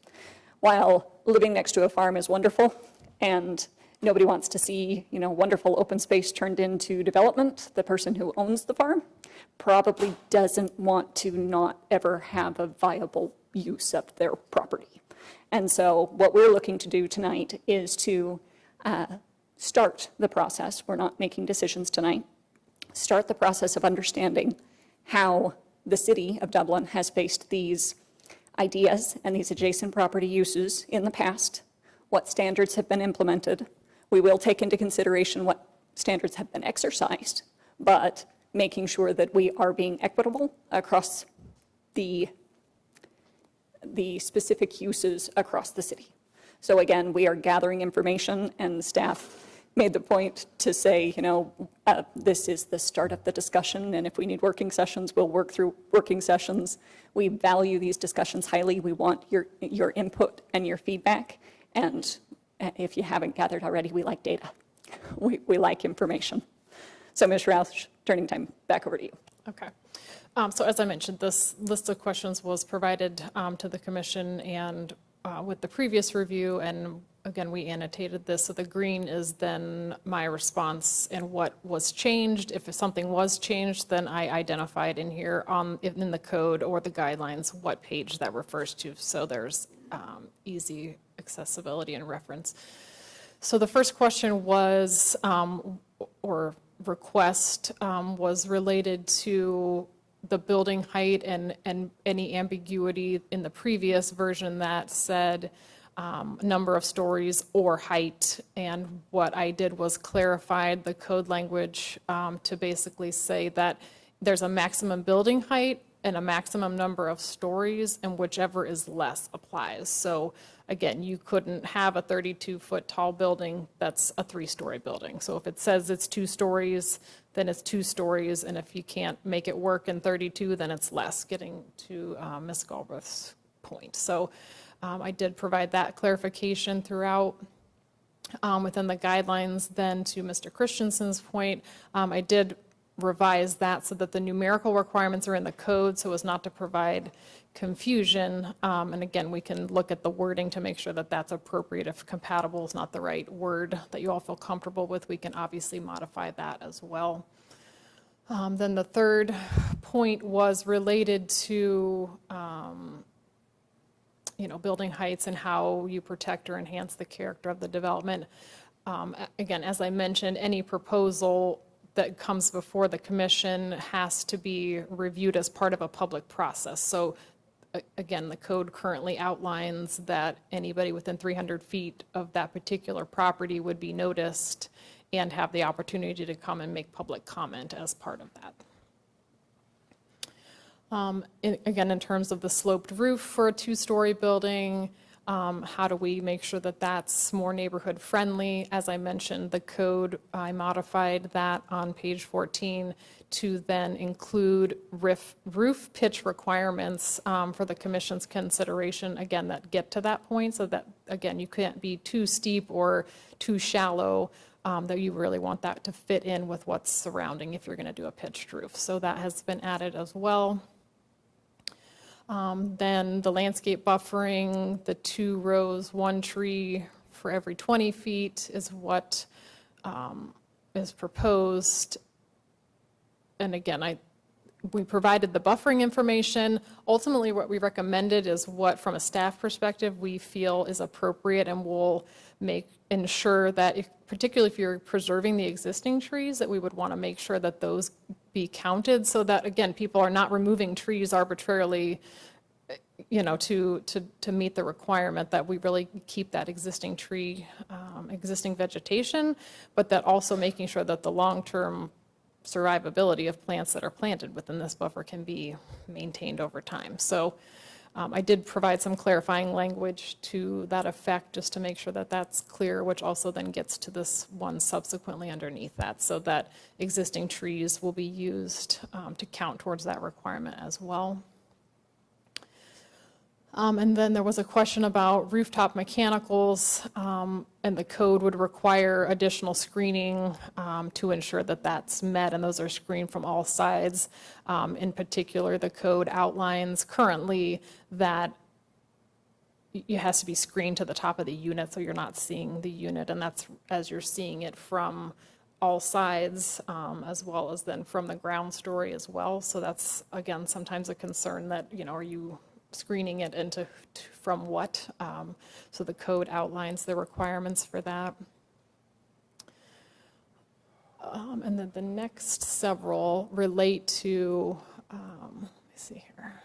While living next to a farm is wonderful, and nobody wants to see, wonderful open space turned into development, the person who owns the farm probably doesn't want to not ever have a viable use of their property. And so what we're looking to do tonight is to start the process. We're not making decisions tonight. Start the process of understanding how the city of Dublin has faced these ideas and these adjacent property uses in the past, what standards have been implemented. We will take into consideration what standards have been exercised, but making sure that we are being equitable across the specific uses across the city. So again, we are gathering information, and the staff made the point to say, this is the start of the discussion, and if we need working sessions, we'll work through working sessions. We value these discussions highly. We want your input and your feedback, and if you haven't gathered already, we like data. We like information. So Ms. Roush, turning time back over to you. Okay. So as I mentioned, this list of questions was provided to the commission and with the previous review, and again, we annotated this. So the green is then my response and what was changed. If something was changed, then I identified in here in the code or the guidelines what page that refers to, so there's easy accessibility and reference. So the first question was, or request, was related to the building height and any ambiguity in the previous version that said number of stories or height. And what I did was clarified the code language to basically say that there's a maximum building height and a maximum number of stories, and whichever is less applies. So again, you couldn't have a 32-foot tall building that's a 3-story building. So if it says it's 2 stories, then it's 2 stories, and if you can't make it work in 32, then it's less, getting to Ms. Galbraith's point. So I did provide that clarification throughout. Within the guidelines, then to Mr. Christensen's point, I did revise that so that the numerical requirements are in the code, so as not to provide confusion. And again, we can look at the wording to make sure that that's appropriate. If compatible is not the right word that you all feel comfortable with, we can obviously modify that as well. Then the third point was related to, building heights and how you protect or enhance the character of the development. Again, as I mentioned, any proposal that comes before the commission has to be reviewed as part of a public process. So again, the code currently outlines that anybody within 300 feet of that particular property would be noticed and have the opportunity to come and make public comment as part of that. Again, in terms of the sloped roof for a two-story building, how do we make sure that that's more neighborhood friendly? As I mentioned, the code, I modified that on page 14 to then include roof pitch requirements for the commission's consideration, again, that get to that point, so that, again, you can't be too steep or too shallow, that you really want that to fit in with what's surrounding if you're going to do a pitched roof. So that has been added as well. Then the landscape buffering, the 2 rows, 1 tree for every 20 feet is what is proposed. And again, we provided the buffering information. Ultimately, what we recommended is what, from a staff perspective, we feel is appropriate and will ensure that, particularly if you're preserving the existing trees, that we would want to make sure that those be counted so that, again, people are not removing trees arbitrarily, to meet the requirement that we really keep that existing tree, existing vegetation, but that also making sure that the long-term survivability of plants that are planted within this buffer can be maintained over time. So I did provide some clarifying language to that effect just to make sure that that's clear, which also then gets to this one subsequently underneath that, so that existing trees will be used to count towards that requirement as well. And then there was a question about rooftop mechanicals, and the code would require additional screening to ensure that that's met, and those are screened from all sides. In particular, the code outlines currently that it has to be screened to the top of the unit, so you're not seeing the unit, and that's as you're seeing it from all sides, as well as then from the ground story as well. So that's, again, sometimes a concern that, are you screening it into from what? So the code outlines the requirements for that. And then the next several relate to, let me see here.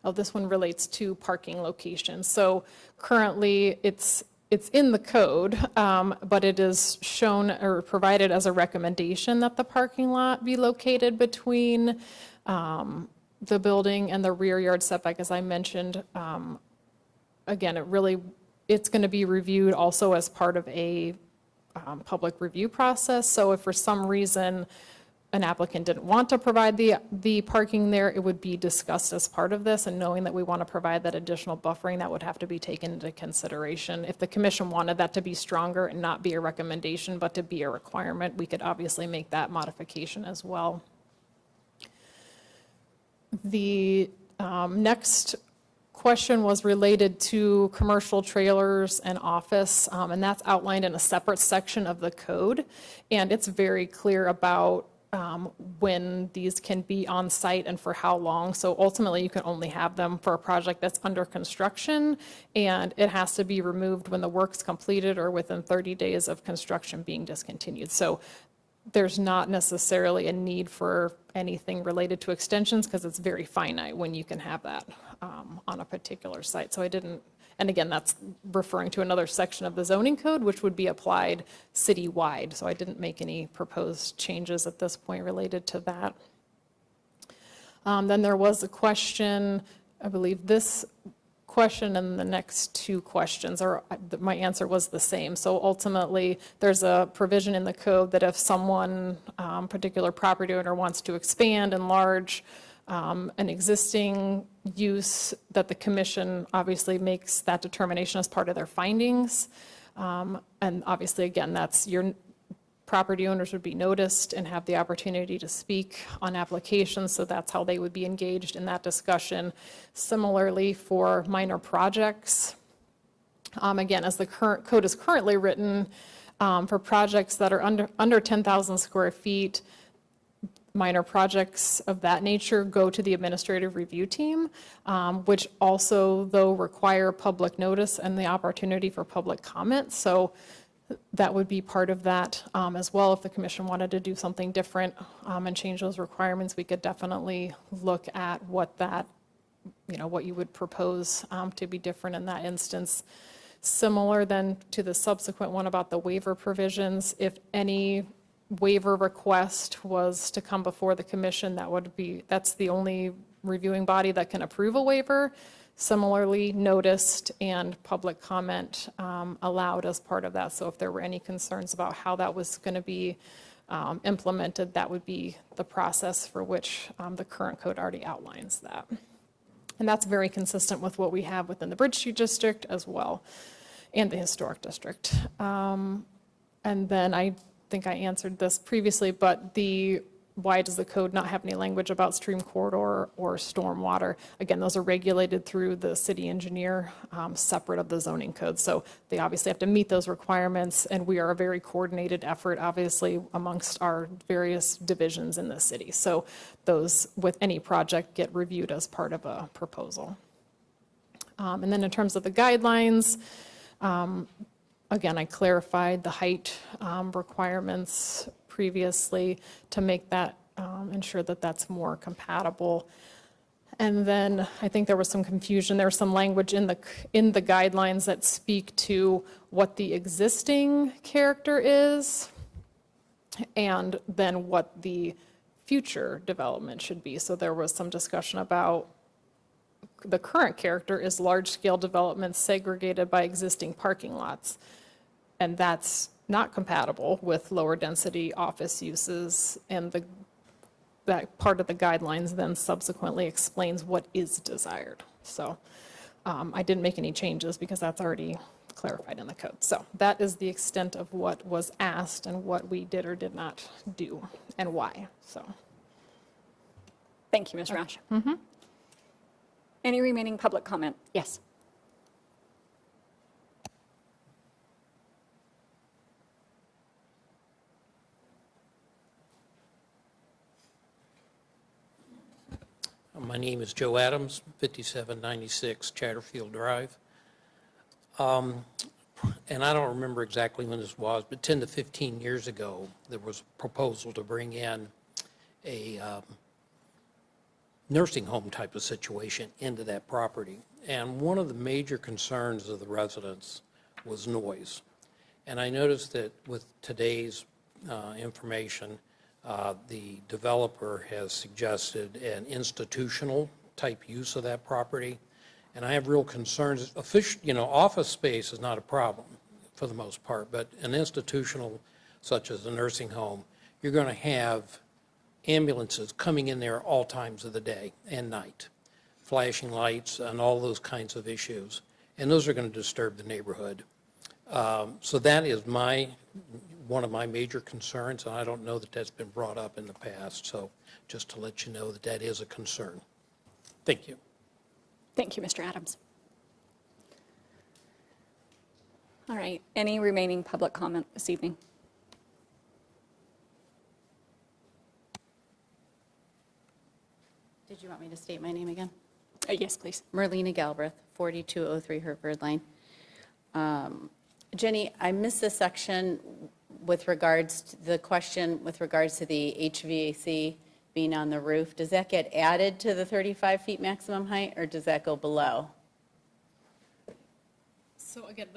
Oh, this one relates to parking locations. So currently it's in the code, but it is shown or provided as a recommendation that the parking lot be located between the building and the rear yard setback, as I mentioned. Again, it's going to be reviewed also as part of a public review process. So if for some reason an applicant didn't want to provide the parking there, it would be discussed as part of this, and knowing that we want to provide that additional buffering, that would have to be taken into consideration. If the commission wanted that to be stronger and not be a recommendation, but to be a requirement, we could obviously make that modification as well. The next question was related to commercial trailers and office, and that's outlined in a separate section of the code, and it's very clear about when these can be on site and for how long. So ultimately, you can only have them for a project that's under construction, and it has to be removed when the work's completed or within 30 days of construction being discontinued. So there's not necessarily a need for anything related to extensions because it's very finite when you can have that on a particular site. So I didn't, and again, that's referring to another section of the zoning code, which would be applied citywide. So I didn't make any proposed changes at this point related to that. Then there was a question, I believe this question and the next 2 questions, or my answer was the same. So ultimately, there's a provision in the code that if someone, particular property owner, wants to expand, enlarge an existing use, that the commission obviously makes that determination as part of their findings. And obviously, again, that's property owners would be noticed and have the opportunity to speak on applications, so that's how they would be engaged in that discussion. Similarly, for minor projects, again, as the current code is currently written, for projects that are under 10,000 square feet, minor projects of that nature go to the administrative review team, which also, though, require public notice and the opportunity for public comment. So that would be part of that as well. If the commission wanted to do something different and change those requirements, we could definitely look at what that, what you would propose to be different in that instance. Similar then to the subsequent one about the waiver provisions, if any waiver request was to come before the commission, that's the only reviewing body that can approve a waiver. Similarly, noticed and public comment allowed as part of that. So if there were any concerns about how that was going to be implemented, that would be the process for which the current code already outlines that. And that's very consistent with what we have within the Bridge Street District as well, and the Historic District. And then I think I answered this previously, but why does the code not have any language about stream corridor or stormwater? Again, those are regulated through the city engineer, separate of the zoning code. So they obviously have to meet those requirements, and we are a very coordinated effort, obviously, amongst our various divisions in the city. So those, with any project, get reviewed as part of a proposal. And then in terms of the guidelines, again, I clarified the height requirements previously to make that, ensure that that's more compatible. And then I think there was some confusion. There was some language in the guidelines that speak to what the existing character is and then what the future development should be. So there was some discussion about the current character is large-scale development segregated by existing parking lots. And that's not compatible with lower density office uses, and that part of the guidelines then subsequently explains what is desired. So I didn't make any changes because that's already clarified in the code. So that is the extent of what was asked and what we did or did not do and why. So thank you, Ms. Roush. Any remaining public comment? Yes. My name is Joe Adams, 5796 Chatterfield Drive. And I don't remember exactly when this was, but 10 to 15 years ago, there was a proposal to bring in a nursing home type of situation into that property. And one of the major concerns of the residents was noise. And I noticed that with today's information, the developer has suggested an institutional type use of that property. And I have real concerns. Office space is not a problem for the most part, but an institutional such as a nursing home, you're going to have ambulances coming in there all times of the day and night, flashing lights and all those kinds of issues. And those are going to disturb the neighborhood. So that is one of my major concerns, and I don't know that that's been brought up in the past. So just to let you know that that is a concern. Thank you. Thank you, Mr. Adams. All right, any remaining public comment this evening? Did you want me to state my name again? Yes, please. Merlina Galbraith, 4203 Hereford Lane. Jenny, I missed this section with regards to the question with regards to the HVAC being on the roof. Does that get added to the 35 feet maximum height, or does that go below? So again,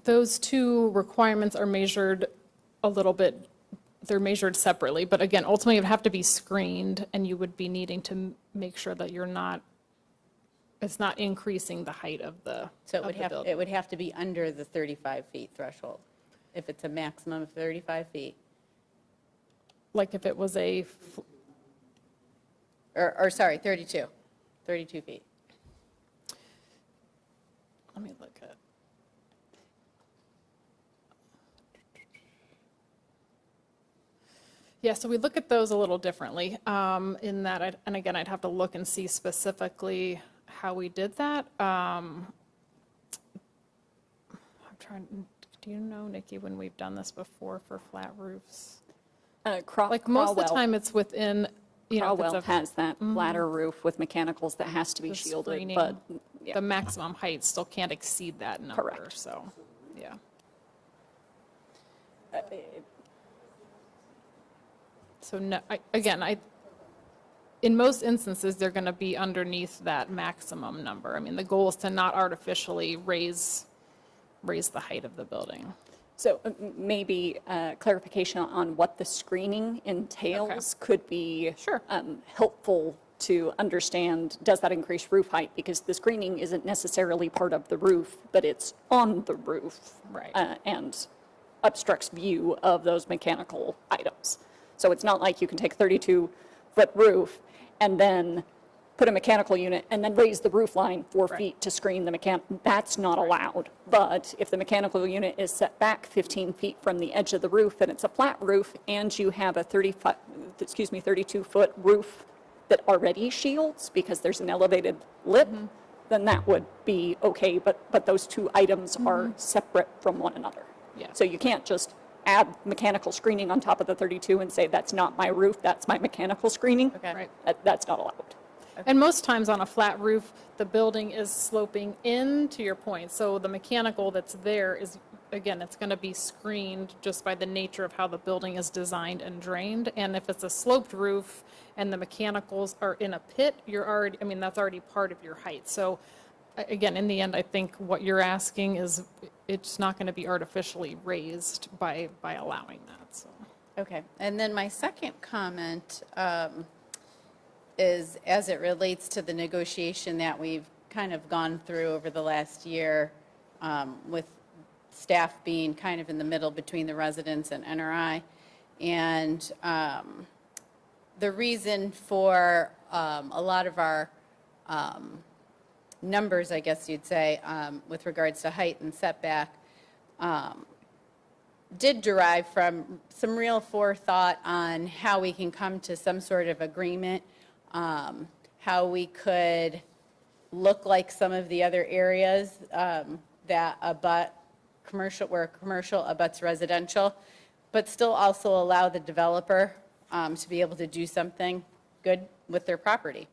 those two requirements are measured a little bit, they're measured separately, but again, ultimately it would have to be screened, and you would be needing to make sure that it's not increasing the height of the So it would have to be under the 35 feet threshold, if it's a maximum of 35 feet. Like if it was sorry, 32 feet. Let me look at. Yeah, so we look at those a little differently in that, and again, I'd have to look and see specifically how we did that. I'm trying, do you know, Nikki, when we've done this before for flat roofs? Like most of the time it's within, you know, if it's Crowell a has that flatter roof with mechanicals that has to be the shielded, screening, but yeah. the maximum height still can't exceed that number. Correct. So, yeah. So no, in most instances, they're going to be underneath that maximum number. I mean, the goal is to not artificially raise the height of the building. So maybe clarification on what the screening entails could be helpful to understand, does that increase roof height? Because the screening isn't necessarily part of the roof, but it's on the roof. Right. And obstructs view of those mechanical items. So it's not like you can take a 32-foot roof and then put a mechanical unit and then raise the roof line 4 feet to screen the that's not allowed. But if the mechanical unit is set back 15 feet from the edge of the roof and it's a flat roof and you have a 32-foot roof that already shields because there's an elevated lip, then that would be okay. But those two items are separate from one another. Yeah. So you can't just add mechanical screening on top of the 32 and say, that's not my roof, that's my mechanical screening. Okay. Right. That's not allowed. And most times on a flat roof, the building is sloping in, to your point. So the mechanical that's there is, again, it's going to be screened just by the nature of how the building is designed and drained. And if it's a sloped roof and the mechanicals are in a pit, you're already, I mean, that's already part of your height. So again, in the end, I think what you're asking is it's not going to be artificially raised by allowing that. So. Okay, and then my second comment is as it relates to the negotiation that we've kind of gone through over the last year with staff being kind of in the middle between the residents and NRI. And the reason for a lot of our numbers, I guess you'd say, with regards to height and setback, did derive from some real forethought on how we can come to some sort of agreement, how we could look like some of the other areas that abut commercial, where commercial abuts residential, but still also allow the developer to be able to do something good with their property.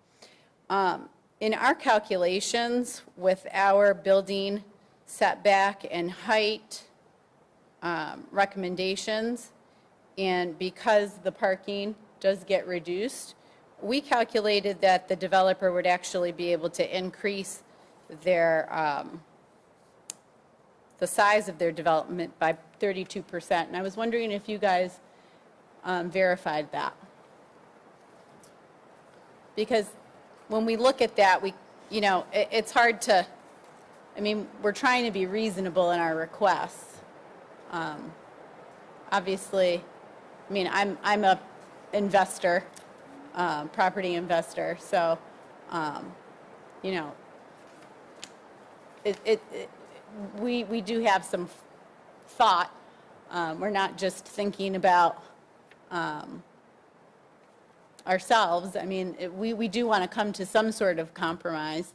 In our calculations with our building setback and height recommendations, and because the parking does get reduced, we calculated that the developer would actually be able to increase their the size of their development by 32%. And I was wondering if you guys verified that. Because when we look at that, you know, it's hard to, I mean, we're trying to be reasonable in our requests. Obviously, I mean, I'm a investor, property investor, so, you know, we do have some thought. We're not just thinking about ourselves. I mean, we do want to come to some sort of compromise,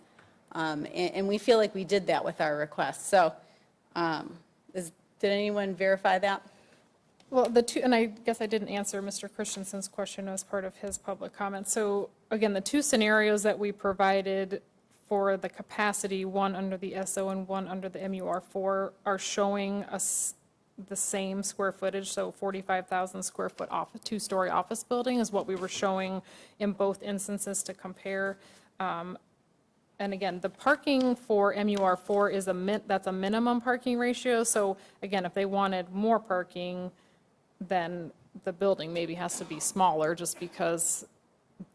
and we feel like we did that with our request. So did anyone verify that? Well, and I guess I didn't answer Mr. Christensen's question as part of his public comment. So again, the two scenarios that we provided for the capacity, one under the SO and one under the MUR4, are showing us the same square footage, so 45,000 square foot two-story office building is what we were showing in both instances to compare. And again, the parking for MUR4 is that's a minimum parking ratio. So again, if they wanted more parking, then the building maybe has to be smaller just because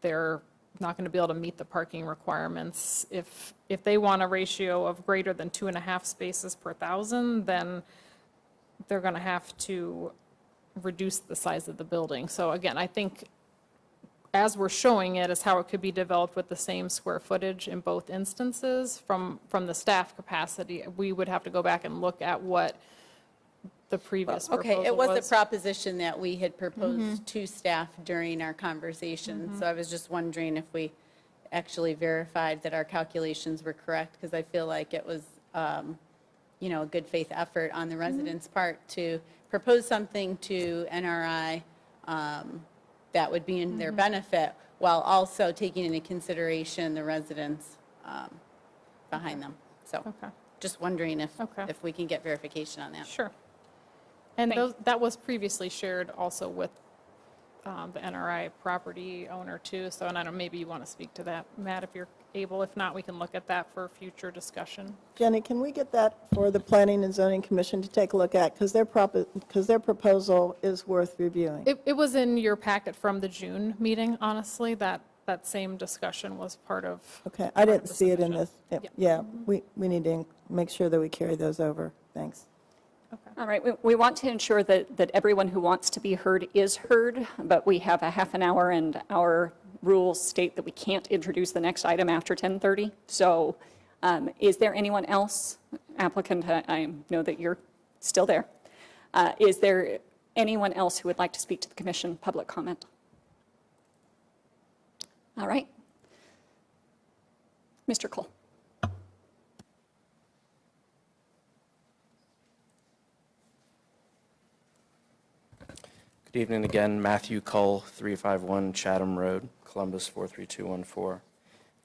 they're not going to be able to meet the parking requirements. If they want a ratio of greater than 2.5 spaces per 1,000, then they're going to have to reduce the size of the building. So again, I think as we're showing it is how it could be developed with the same square footage in both instances. From the staff capacity, we would have to go back and look at what the previous Okay, proposal it was was. a proposition that we had proposed to staff during our conversation. So I was just wondering if we actually verified that our calculations were correct, because I feel like it was, you know, a good faith effort on the residents' part to propose something to NRI that would be in their benefit, while also taking into consideration the residents behind them. So Okay. just wondering if Okay. we can get verification on that. Sure. And that was previously shared also with the NRI property owner too, so, and I don't, maybe you want to speak to that, Matt, if you're able. If not, we can look at that for future discussion. Jenny, can we get that for the Planning and Zoning Commission to take a look at? Because their proposal is worth reviewing. It was in your packet from the June meeting, honestly, that same discussion was part of. Okay, I didn't the see it in submission. this. Yeah. Yeah, we need to make sure that we carry those over. Thanks. All right, we want to ensure that everyone who wants to be heard is heard, but we have a half an hour, and our rules state that we can't introduce the next item after 10:30. So is there anyone else, applicant, I know that you're still there. Is there anyone else who would like to speak to the commission, public comment? All right. Mr. Cole. Good evening again. Matthew Cull, 351 Chatham Road, Columbus 43214.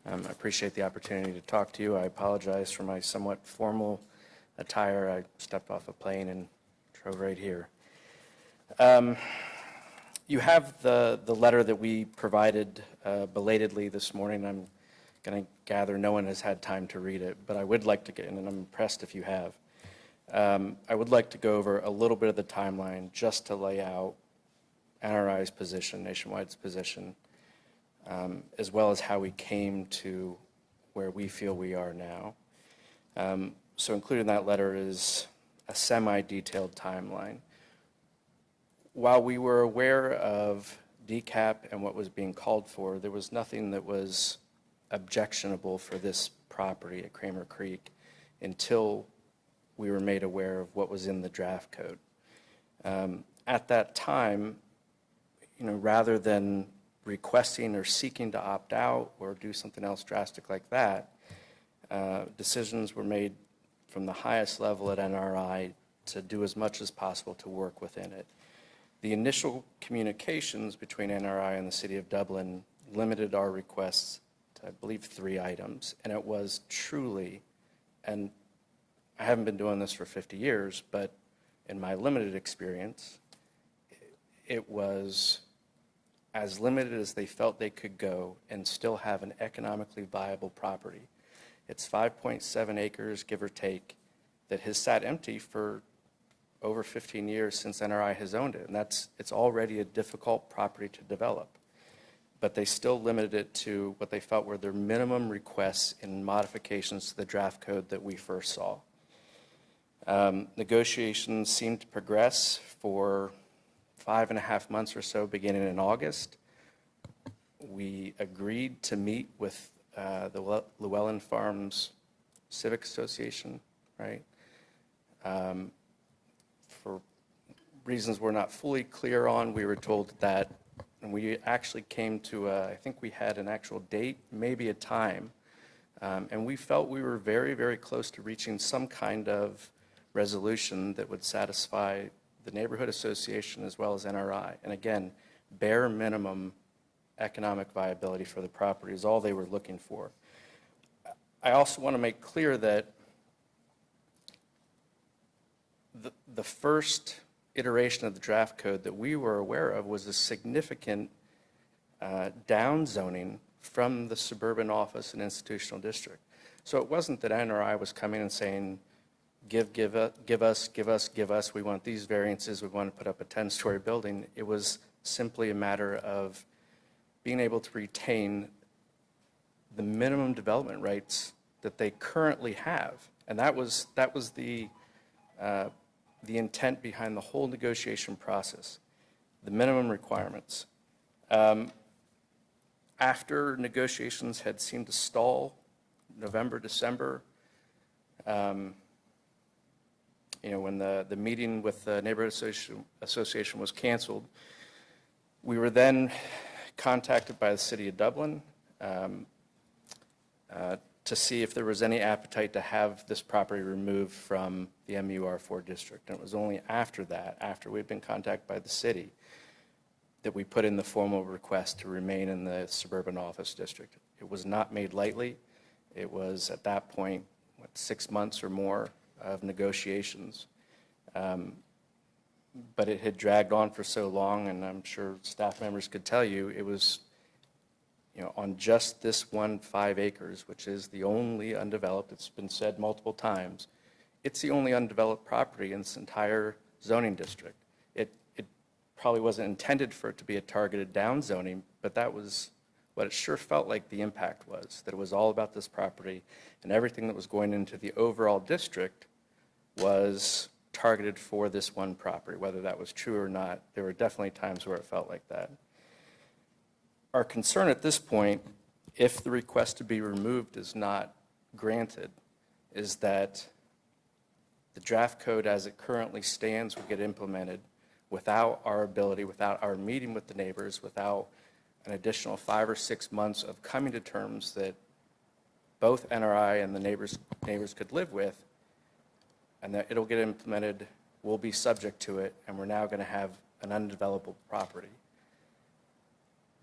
I appreciate the opportunity to talk to you. I apologize for my somewhat formal attire. I stepped off a plane and drove right here. You have the letter that we provided belatedly this morning. I'm going to gather no one has had time to read it, but I would like to get in, and I'm impressed if you have. I would like to go over a little bit of the timeline just to lay out NRI's position, Nationwide's position, as well as how we came to where we feel we are now. So included in that letter is a semi-detailed timeline. While we were aware of DCAP and what was being called for, there was nothing that was objectionable for this property at Kramer Creek until we were made aware of what was in the draft code. At that time, you know, rather than requesting or seeking to opt out or do something else drastic like that, decisions were made from the highest level at NRI to do as much as possible to work within it. The initial communications between NRI and the City of Dublin limited our requests to, I believe, 3 items, and it was truly, and I haven't been doing this for 50 years, but in my limited experience, it was as limited as they felt they could go and still have an economically viable property. It's 5.7 acres, give or take, that has sat empty for over 15 years since NRI has owned it, and it's already a difficult property to develop. But they still limited it to what they felt were their minimum requests in modifications to the draft code that we first saw. Negotiations seemed to progress for 5.5 months or so, beginning in August. We agreed to meet with the Llewellyn Farms Civic Association, right? For reasons we're not fully clear on, we were told that, and we actually came to, I think we had an actual date, maybe a time, and we felt we were very, very close to reaching some kind of resolution that would satisfy the neighborhood association as well as NRI. And again, bare minimum economic viability for the property is all they were looking for. I also want to make clear that the first iteration of the draft code that we were aware of was a significant downzoning from the suburban office and institutional district. So it wasn't that NRI was coming and saying, give us, we want these variances, we want to put up a 10-story building. It was simply a matter of being able to retain the minimum development rights that they currently have. And that was the intent behind the whole negotiation process, the minimum requirements. After negotiations had seemed to stall, November, December, when the meeting with the neighborhood association was canceled, we were then contacted by the city of Dublin to see if there was any appetite to have this property removed from the MUR4 district. And it was only after that, after we'd been contacted by the city, that we put in the formal request to remain in the suburban office district. It was not made lightly. It was, at that point, 6 months or more of negotiations. But it had dragged on for so long, and I'm sure staff members could tell you, it was, on just this 5 acres, which is the only undeveloped, it's been said multiple times, it's the only undeveloped property in this entire zoning district. It probably wasn't intended for it to be a targeted down zoning, but that was what it sure felt like the impact was, that it was all about this property, and everything that was going into the overall district was targeted for this one property. Whether that was true or not, there were definitely times where it felt like that. Our concern at this point, if the request to be removed is not granted, is that the draft code as it currently stands will get implemented without our ability, without our meeting with the neighbors, without an additional 5 or 6 months of coming to terms that both NRI and the neighbors could live with, and that it'll get implemented, we'll be subject to it, and we're now going to have an undevelopable property.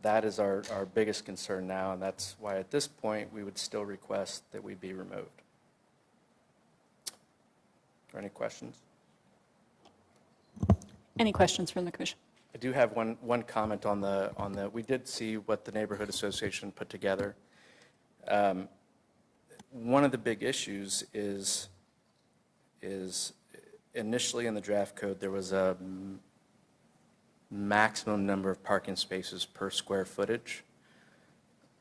That is our biggest concern now, and that's why at this point we would still request that we be removed. Are there any questions? Any questions from the commission? I do have one comment on the, we did see what the neighborhood association put together. One of the big issues is initially in the draft code, there was a maximum number of parking spaces per square footage.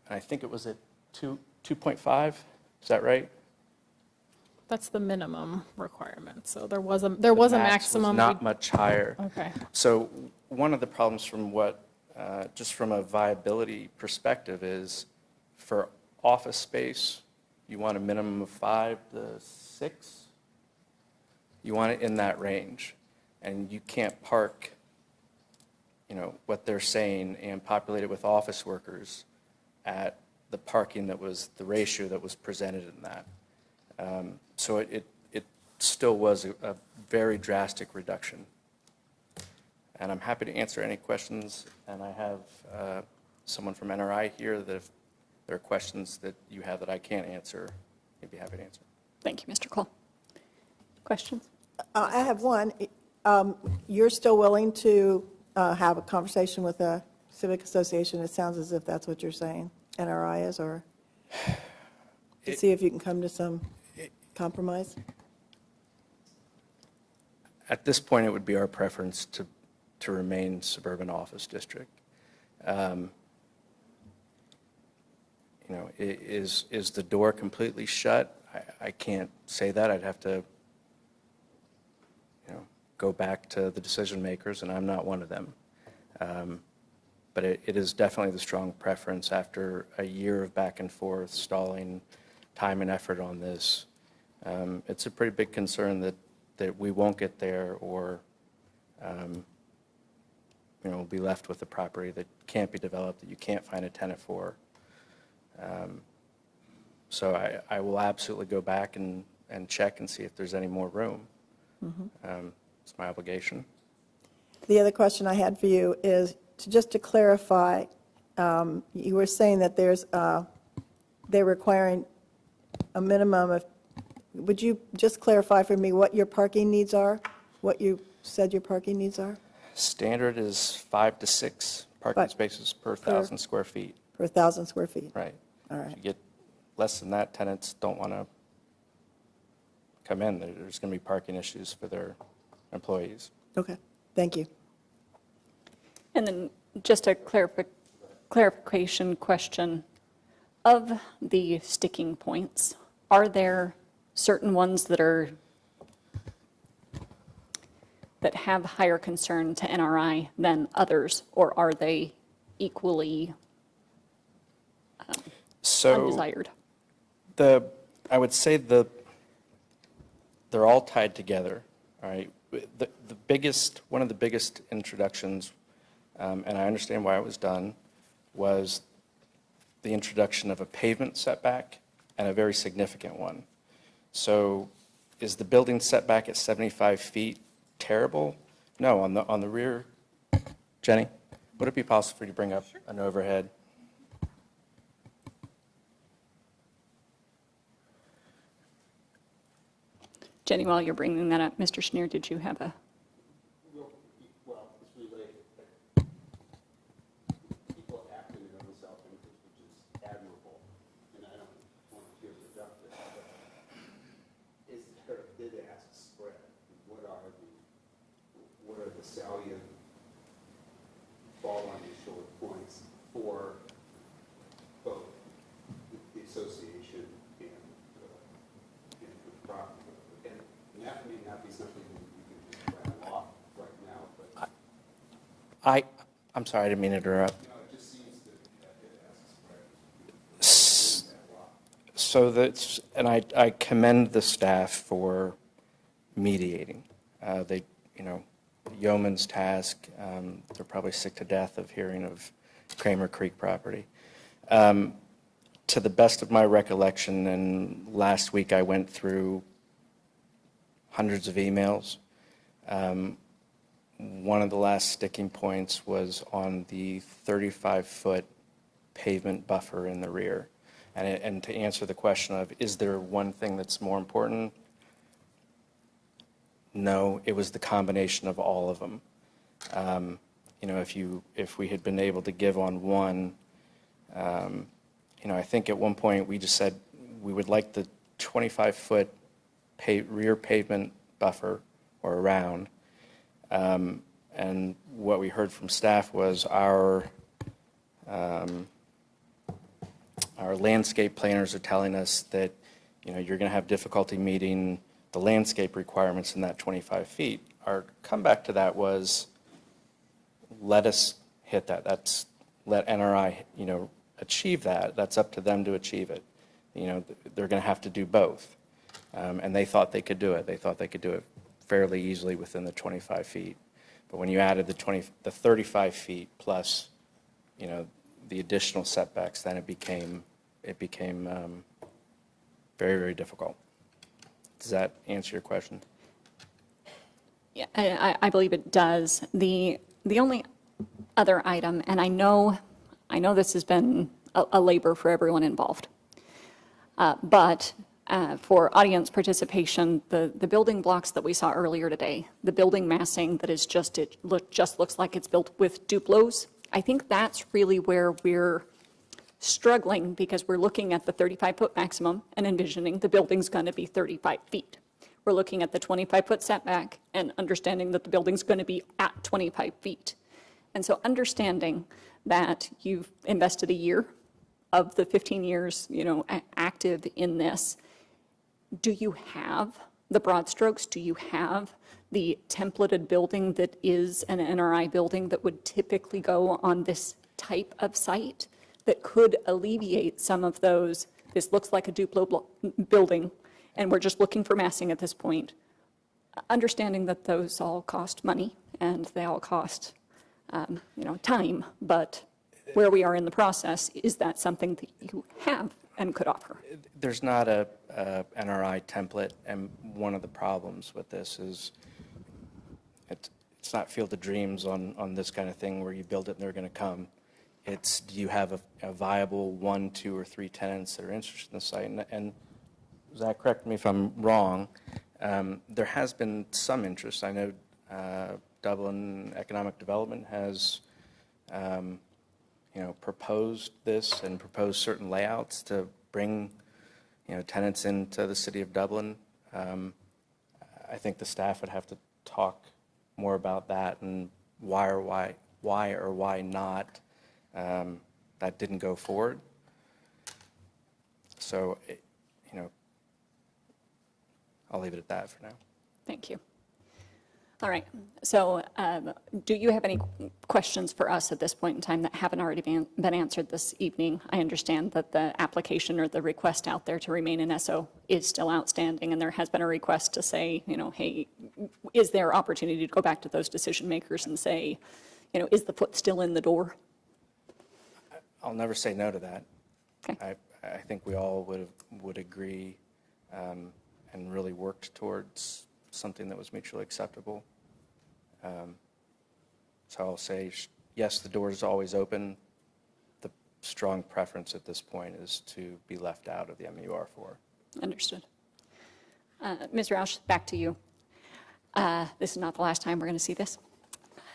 And I think it was at 2.5, is that right? That's the minimum requirement. So there was a maximum. Not much higher. Okay. So one of the problems from just from a viability perspective is for office space, you want a minimum of 5 to 6. You want it in that range. And you can't park, what they're saying and populate it with office workers at the parking that was, the ratio that was presented in that. So it still was a very drastic reduction. And I'm happy to answer any questions, and I have someone from NRI here that if there are questions that you have that I can't answer, I'd be happy to answer. Thank you, Mr. Cole. Questions? I have one. You're still willing to have a conversation with a civic association? It sounds as if that's what you're saying, NRI is, or to see if you can come to some compromise? At this point, it would be our preference to remain suburban office district. Is the door completely shut? I can't say that. I'd have to go back to the decision makers, and I'm not one of them. But it is definitely the strong preference after a year of back and forth, stalling time and effort on this. It's a pretty big concern that we won't get there, or we'll be left with a property that can't be developed, that you can't find a tenant for. So I will absolutely go back and check and see if there's any more room. It's my obligation. The other question I had for you is, just to clarify, you were saying that they're requiring a minimum of, would you just clarify for me what your parking needs are? What you said your parking needs are? Standard is 5 to 6 parking spaces per 1,000 square feet. Per 1,000 square feet? Right. All right. If you get less than that, tenants don't want to come in. There's going to be parking issues for their employees. Okay, thank you. And then just a clarification question. Of the sticking points, are there certain ones that have higher concern to NRI than others, or are they equally undesired? I would say they're all tied together. all right? One of the biggest introductions, and I understand why it was done, was the introduction of a pavement setback and a very significant one. So is the building setback at 75 feet terrible? No, on the rear. Jenny, would it be possible for you to bring up an overhead? Jenny, while you're bringing that up, Mr. Schneer, did you have a? Well, it's related. People have acted in themselves, which is admirable, and I don't want to feel reductive, but is there a bid-ask spread? What are the salient fall on your short points for both the association and the property? And that may not be something you can just rattle off right now, but. I'm sorry, I didn't mean to interrupt. No, it just seems that So that's, and I commend the staff for mediating. They, yeoman's task, they're probably sick to death of hearing of Kramer Creek property. To the best of my recollection, and last week I went through hundreds of emails. One of the last sticking points was on the 35-foot pavement buffer in the rear. And to answer the question of, is there one thing that's more important? No, it was the combination of all of them. If we had been able to give on one, I think at one point we just said we would like the 25-foot rear pavement buffer or around. And what we heard from staff was our landscape planners are telling us that, you're going to have difficulty meeting the landscape requirements in that 25 feet. Our comeback to that was, let us hit that. Let NRI, achieve that. That's up to them to achieve it. They're going to have to do both. And they thought they could do it. They thought they could do it fairly easily within the 25 feet. But when you added the 35 feet plus, the additional setbacks, then it became very, very difficult. Does that answer your question? Yeah, I believe it does. The only other item, and I know this has been a labor for everyone involved, but for audience participation, the building blocks that we saw earlier today, the building massing that is just looks like it's built with Duplos, I think that's really where we're struggling, because we're looking at the 35-foot maximum and envisioning the building's going to be 35 feet. We're looking at the 25-foot setback and understanding that the building's going to be at 25 feet. And so understanding that you've invested a year of the 15 years, active in this, do you have the broad strokes? Do you have the templated building that is an NRI building that would typically go on this type of site that could alleviate some of those, this looks like a Duplo building, and we're just looking for massing at this point, understanding that those all cost money and they all cost, time, but where we are in the process, is that something that you have and could offer? There's not a NRI template, and one of the problems with this is it's not field of dreams on this kind of thing where you build it and they're going to come. It's, do you have a viable 1, 2, or 3 tenants that are interested in the site? And Zach, correct me if I'm wrong, there has been some interest. I know Dublin Economic Development has proposed this and proposed certain layouts to bring tenants into the city of Dublin. I think the staff would have to talk more about that and why or why not that didn't go forward. So, I'll leave it at that for now. Thank you. All right. So do you have any questions for us at this point in time that haven't already been answered this evening? I understand that the application or the request out there to remain in SO is still outstanding, and there has been a request to say, hey, is there opportunity to go back to those decision makers and say, is the foot still in the door? I'll never say no to that. Okay. I think we all would agree and really worked towards something that was mutually acceptable. So I'll say, yes, the door is always open. The strong preference at this point is to be left out of the MUR4. Understood. Ms. Roush, back to you. This is not the last time we're going to see this.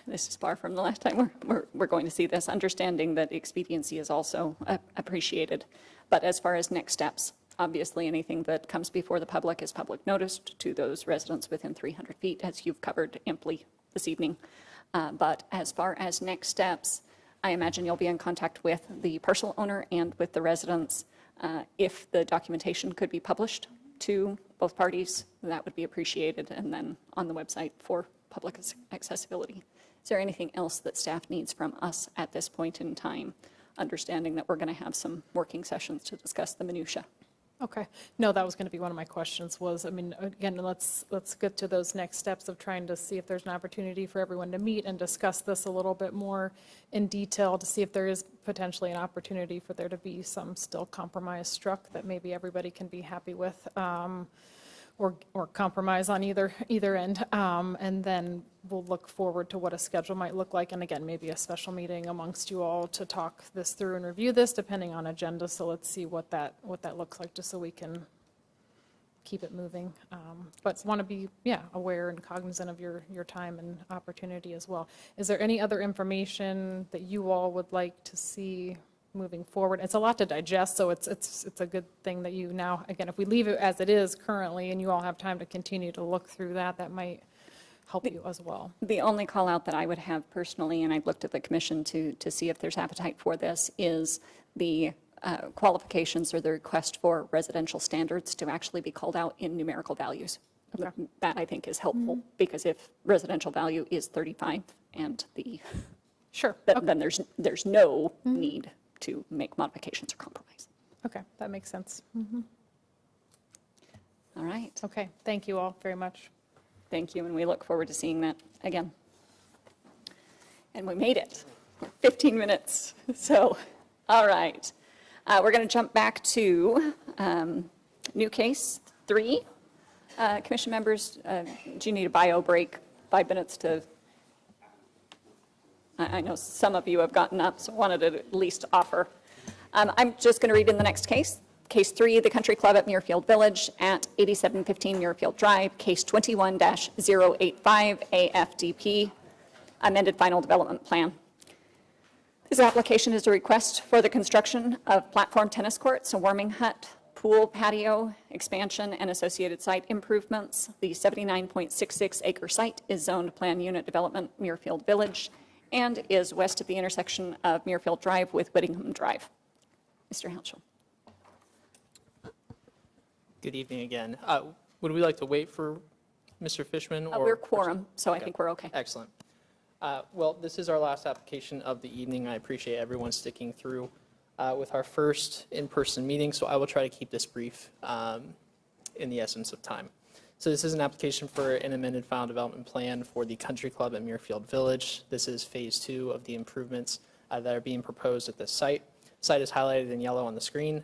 This is far from the last time we're going to see this, understanding that expediency is also appreciated. But as far as next steps, obviously anything that comes before the public is public noticed to those residents within 300 feet, as you've covered amply this evening. But as far as next steps, I imagine you'll be in contact with the parcel owner and with the residents. If the documentation could be published to both parties, that would be appreciated, and then on the website for public accessibility. Is there anything else that staff needs from us at this point in time, understanding that we're going to have some working sessions to discuss the minutia? Okay. No, that was going to be one of my questions was, I mean, again, let's get to those next steps of trying to see if there's an opportunity for everyone to meet and discuss this a little bit more in detail to see if there is potentially an opportunity for there to be some still compromise struck that maybe everybody can be happy with, or compromise on either end. And then we'll look forward to what a schedule might look like. And again, maybe a special meeting amongst you all to talk this through and review this depending on agenda. So let's see what that looks like, just so we can keep it moving. But want to be, aware and cognizant of your time and opportunity as well. Is there any other information that you all would like to see moving forward? It's a lot to digest, so it's a good thing that you now, again, if we leave it as it is currently and you all have time to continue to look through that might help you as well. The only call out that I would have personally, and I've looked at the commission to see if there's appetite for this, is the qualifications or the request for residential standards to actually be called out in numerical values. Okay. That I think is helpful, because if residential value is 35 and the, sure, then there's no need to make modifications or compromise. Okay, that makes sense. All right. Okay, thank you all very much. Thank you, and we look forward to seeing that again. And we made it. 15 minutes. So, all right. We're going to jump back to new case 3. Commission members, do you need a bio break? 5 minutes to... I know some of you have gotten up, so I wanted to at least offer. I'm just going to read in the next case. Case 3, the Country Club at Muirfield Village at 8715 Muirfield Drive, case 21-085 AFDP, amended final development plan. This application is a request for the construction of platform tennis courts, a warming hut, pool patio, expansion, and associated site improvements. The 79.66 acre site is zoned Plan Unit Development Muirfield Village and is west of the intersection of Muirfield Drive with Whittingham Drive. Mr. Hatchell. Good evening again. Would we like to wait for Mr. Fishman? Or we're quorum, so I think we're okay. Excellent. Well, this is our last application of the evening. I appreciate everyone sticking through with our first in-person meeting, so I will try to keep this brief in the essence of time. So this is an application for an amended final development plan for the Country Club at Muirfield Village. This is phase 2 of the improvements that are being proposed at this site. The site is highlighted in yellow on the screen.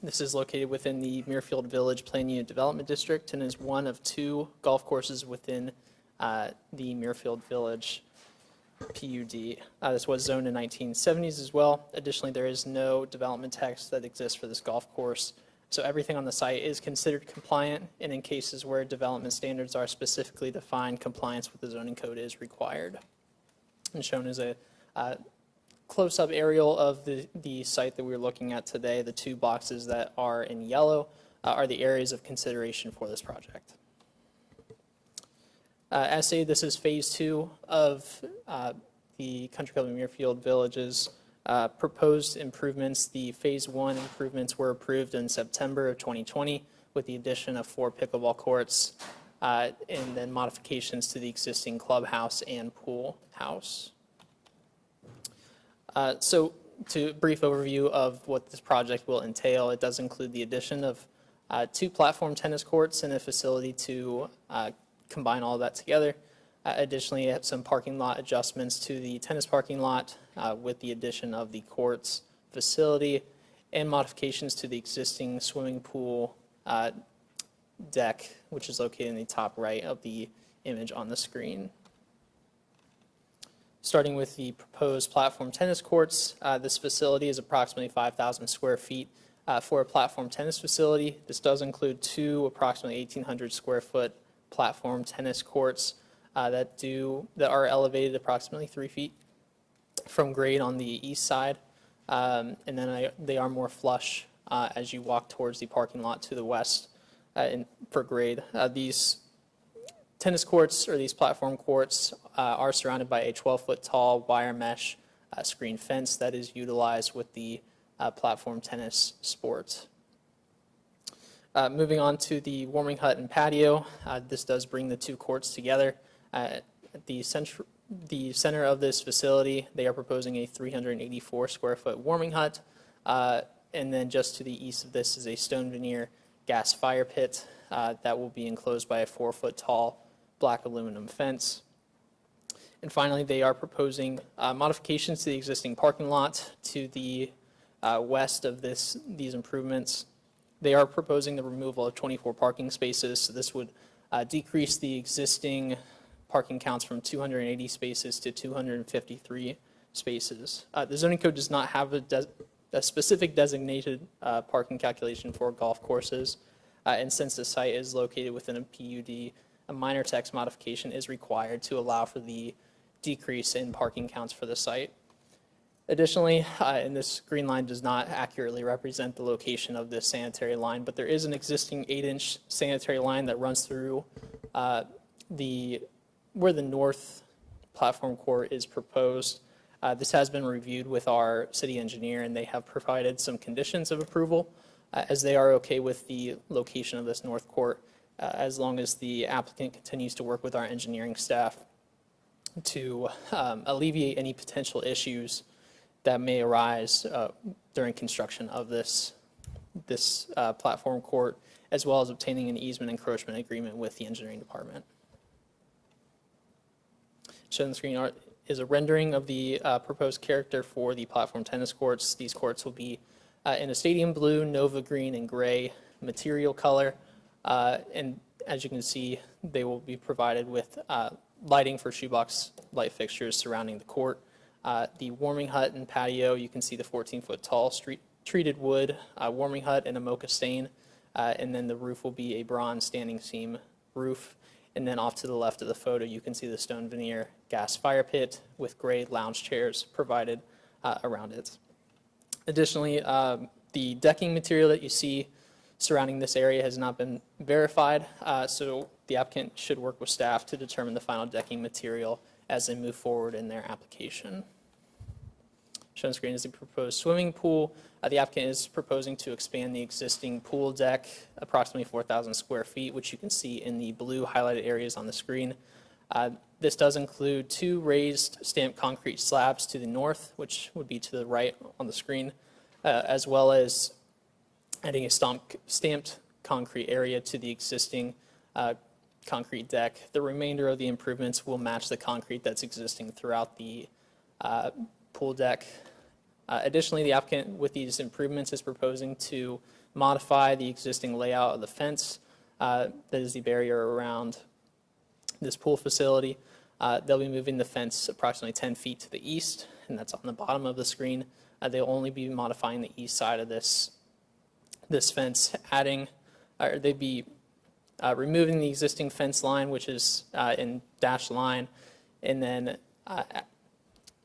This is located within the Muirfield Village Plan Unit Development District and is one of 2 golf courses within the Muirfield Village PUD. This was zoned in the 1970s as well. Additionally, there is no development text that exists for this golf course. So everything on the site is considered compliant, and in cases where development standards are specifically defined, compliance with the zoning code is required. And shown as a close-up aerial of the site that we're looking at today, the 2 boxes that are in yellow are the areas of consideration for this project. As stated, this is phase 2 of the Country Club of Muirfield Village's proposed improvements. The phase 1 improvements were approved in September of 2020 with the addition of 4 pickleball courts and then modifications to the existing clubhouse and pool house. So to brief overview of what this project will entail, it does include the addition of 2 platform tennis courts and a facility to combine all of that together. Additionally, some parking lot adjustments to the tennis parking lot with the addition of the courts facility and modifications to the existing swimming pool deck, which is located in the top right of the image on the screen. Starting with the proposed platform tennis courts, this facility is approximately 5,000 square feet for a platform tennis facility. This does include two approximately 1,800 square foot platform tennis courts that are elevated approximately 3 feet from grade on the east side, and then they are more flush as you walk towards the parking lot to the west for grade. These tennis courts, or these platform courts, are surrounded by a 12-foot tall wire mesh screen fence that is utilized with the platform tennis sport. Moving on to the warming hut and patio, this does bring the two courts together. At the center of this facility, they are proposing a 384 square foot warming hut, and then just to the east of this is a stone veneer gas fire pit that will be enclosed by a 4-foot tall black aluminum fence. And finally, they are proposing modifications to the existing parking lot to the west of these improvements. They are proposing the removal of 24 parking spaces, so this would decrease the existing parking counts from 280 spaces to 253 spaces. The zoning code does not have a specific designated parking calculation for golf courses, and since the site is located within a PUD, a minor text modification is required to allow for the decrease in parking counts for the site. Additionally, and this green line does not accurately represent the location of this sanitary line, but there is an existing 8-inch sanitary line that runs through where the north platform court is proposed. This has been reviewed with our city engineer, and they have provided some conditions of approval as they are okay with the location of this north court, as long as the applicant continues to work with our engineering staff to alleviate any potential issues that may arise during construction of this platform court, as well as obtaining an easement encroachment agreement with the engineering department. Shown on the screen is a rendering of the proposed character for the platform tennis courts. These courts will be in a stadium blue, Nova green, and gray material color. And as you can see, they will be provided with lighting for shoebox light fixtures surrounding the court. The warming hut and patio, you can see the 14-foot tall treated wood warming hut and a mocha stain. And then the roof will be a bronze standing seam roof. And then off to the left of the photo, you can see the stone veneer gas fire pit with gray lounge chairs provided around it. Additionally, the decking material that you see surrounding this area has not been verified, so the applicant should work with staff to determine the final decking material as they move forward in their application. Shown on the screen is the proposed swimming pool. The applicant is proposing to expand the existing pool deck approximately 4,000 square feet, which you can see in the blue highlighted areas on the screen. This does include 2 raised stamped concrete slabs to the north, which would be to the right on the screen, as well as adding a stamped concrete area to the existing concrete deck. The remainder of the improvements will match the concrete that's existing throughout the pool deck. Additionally, the applicant with these improvements is proposing to modify the existing layout of the fence that is the barrier around this pool facility. They'll be moving the fence approximately 10 feet to the east, and that's on the bottom of the screen. They'll only be modifying the east side of this fence, they'd be removing the existing fence line, which is in dashed line, and then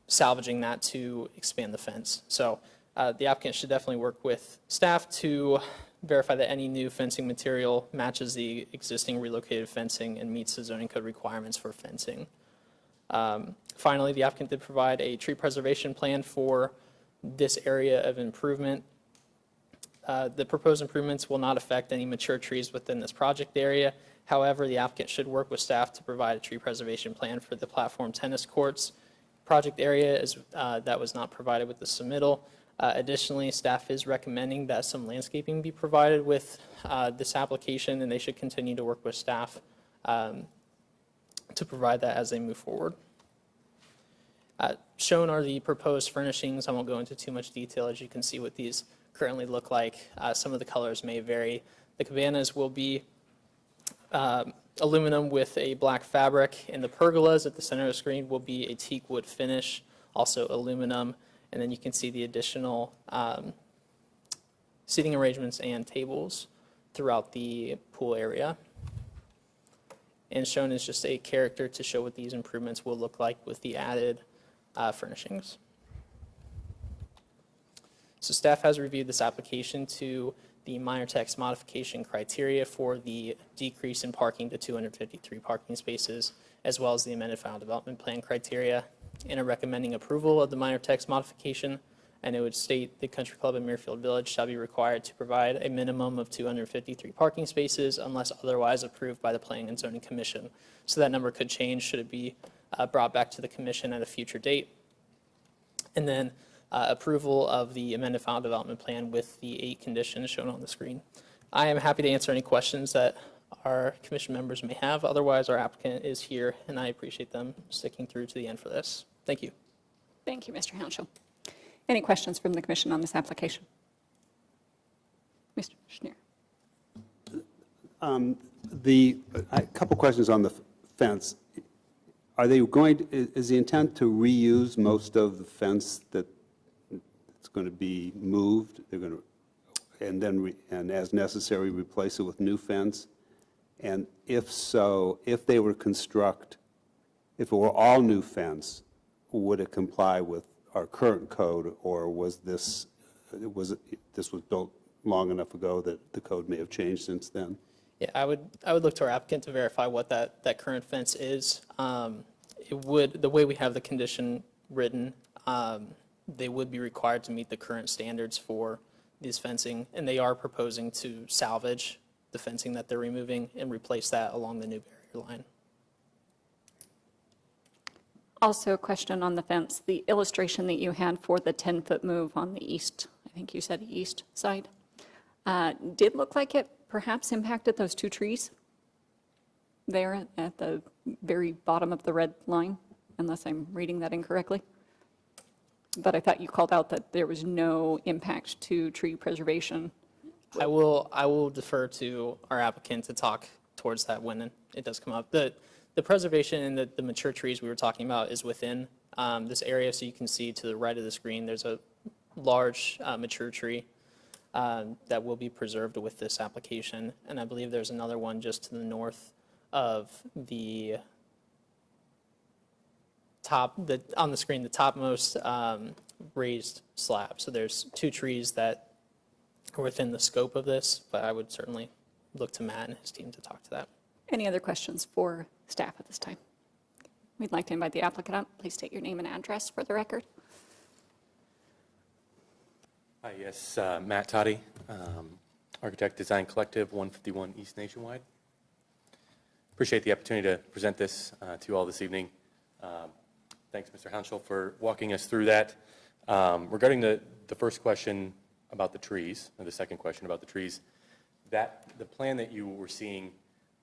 salvaging that to expand the fence. So the applicant should definitely work with staff to verify that any new fencing material matches the existing relocated fencing and meets the zoning code requirements for fencing. Finally, the applicant did provide a tree preservation plan for this area of improvement. The proposed improvements will not affect any mature trees within this project area. However, the applicant should work with staff to provide a tree preservation plan for the platform tennis courts project area that was not provided with the submittal. Additionally, staff is recommending that some landscaping be provided with this application, and they should continue to work with staff to provide that as they move forward. Shown are the proposed furnishings. I won't go into too much detail. As you can see what these currently look like, some of the colors may vary. The cabanas will be aluminum with a black fabric, and the pergolas at the center of the screen will be a teak wood finish, also aluminum. And then you can see the additional seating arrangements and tables throughout the pool area. And shown is just a character to show what these improvements will look like with the added furnishings. So staff has reviewed this application to the minor text modification criteria for the decrease in parking to 253 parking spaces, as well as the amended final development plan criteria, and are recommending approval of the minor text modification. And it would state the country club in Muirfield Village shall be required to provide a minimum of 253 parking spaces unless otherwise approved by the Planning and Zoning Commission. So that number could change should it be brought back to the commission at a future date. And then approval of the amended final development plan with the 8 conditions shown on the screen. I am happy to answer any questions that our commission members may have. Otherwise, our applicant is here, and I appreciate them sticking through to the end for this. Thank you. Thank you, Mr. Hanschel. Any questions from the commission on this application? Mr. Schneer. A couple questions on the fence. Are they going to, is the intent to reuse most of the fence that's going to be moved? They're going to, and then, and as necessary, replace it with new fence? And if so, if they were if it were all new fence, would it comply with our current code, or was this was built long enough ago that the code may have changed since then? Yeah, I would look to our applicant to verify what that current fence is. It would, the way we have the condition written, they would be required to meet the current standards for this fencing, and they are proposing to salvage the fencing that they're removing and replace that along the new barrier line. Also a question on the fence, the illustration that you had for the 10-foot move on the east, I think you said east side, did look like it perhaps impacted those 2 trees there at the very bottom of the red line, unless I'm reading that incorrectly. But I thought you called out that there was no impact to tree preservation. I will defer to our applicant to talk towards that when it does come up. The preservation and the mature trees we were talking about is within this area, so you can see to the right of the screen there's a large mature tree that will be preserved with this application, and I believe there's another one just to the north of the top, on the screen, the topmost raised slab. So there's 2 trees that are within the scope of this, but I would certainly look to Matt and his team to talk to that. Any other questions for staff at this time? We'd like to invite the applicant up. Please state your name and address for the record. Hi, yes, Matt Toddy, Architect Design Collective, 151 East Nationwide. Appreciate the opportunity to present this to you all this evening. Thanks, Mr. Hanschel, for walking us through that. Regarding the first question about the trees, or the second question about the trees, the plan that you were seeing,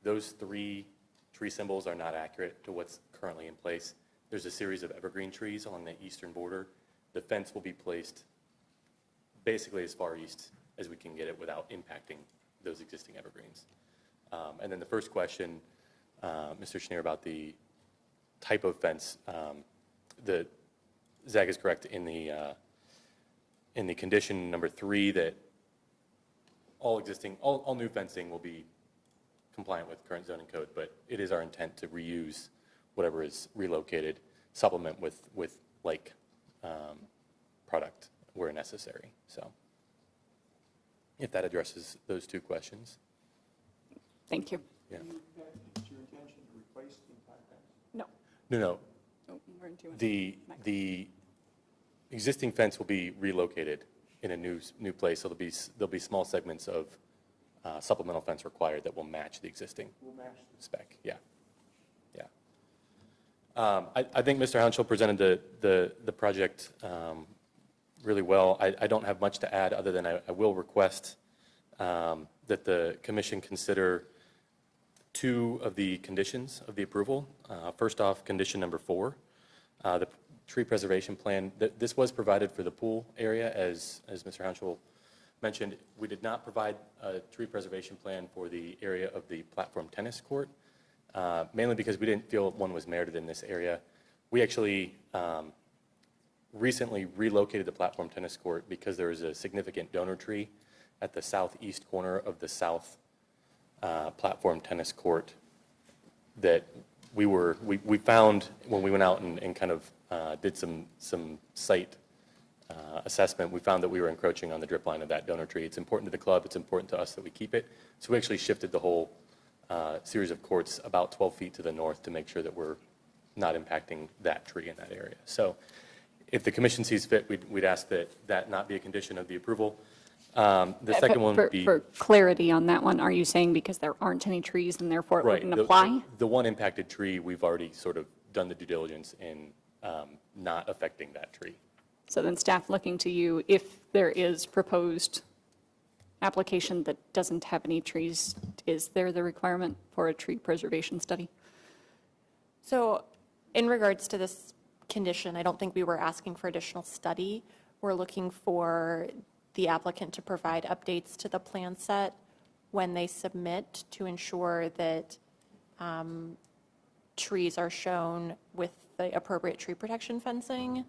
those 3 tree symbols are not accurate to what's currently in place. There's a series of evergreen trees along the eastern border. The fence will be placed basically as far east as we can get it without impacting those existing evergreens. And then the first question, Mr. Schneer, about the type of fence, Zach is correct in the condition number 3 that all new fencing will be compliant with current zoning code, but it is our intent to reuse whatever is relocated, supplement with like product where necessary. So if that addresses those 2 questions. Thank you. Yeah. Is your intention to replace the entire fence? No. No. Oh, we're doing The existing fence will be relocated in a new place. So there'll be small segments of supplemental fence required that will match the existing spec. Yeah. I think Mr. Hanschel presented the project really well. I don't have much to add other than I will request that the commission consider two of the conditions of the approval. First off, condition number 4, the tree preservation plan. This was provided for the pool area, as Mr. Hounshell mentioned. We did not provide a tree preservation plan for the area of the platform tennis court, mainly because we didn't feel one was merited in this area. We actually recently relocated the platform tennis court because there was a significant donor tree at the southeast corner of the south platform tennis court that we found when we went out and kind of did some site assessment. We found that we were encroaching on the drip line of that donor tree. It's important to the club. It's important to us that we keep it. So we actually shifted the whole series of courts about 12 feet to the north to make sure that we're not impacting that tree in that area. So if the commission sees fit, we'd ask that that not be a condition of the approval. The second one would be... For clarity on that one, are you saying because there aren't any trees and therefore it wouldn't apply? The one impacted tree, we've already sort of done the due diligence in not affecting that tree. So then staff looking to you, if there is proposed application that doesn't have any trees, is there the requirement for a tree preservation study? So in regards to this condition, I don't think we were asking for additional study. We're looking for the applicant to provide updates to the plan set when they submit to ensure that trees are shown with the appropriate tree protection fencing,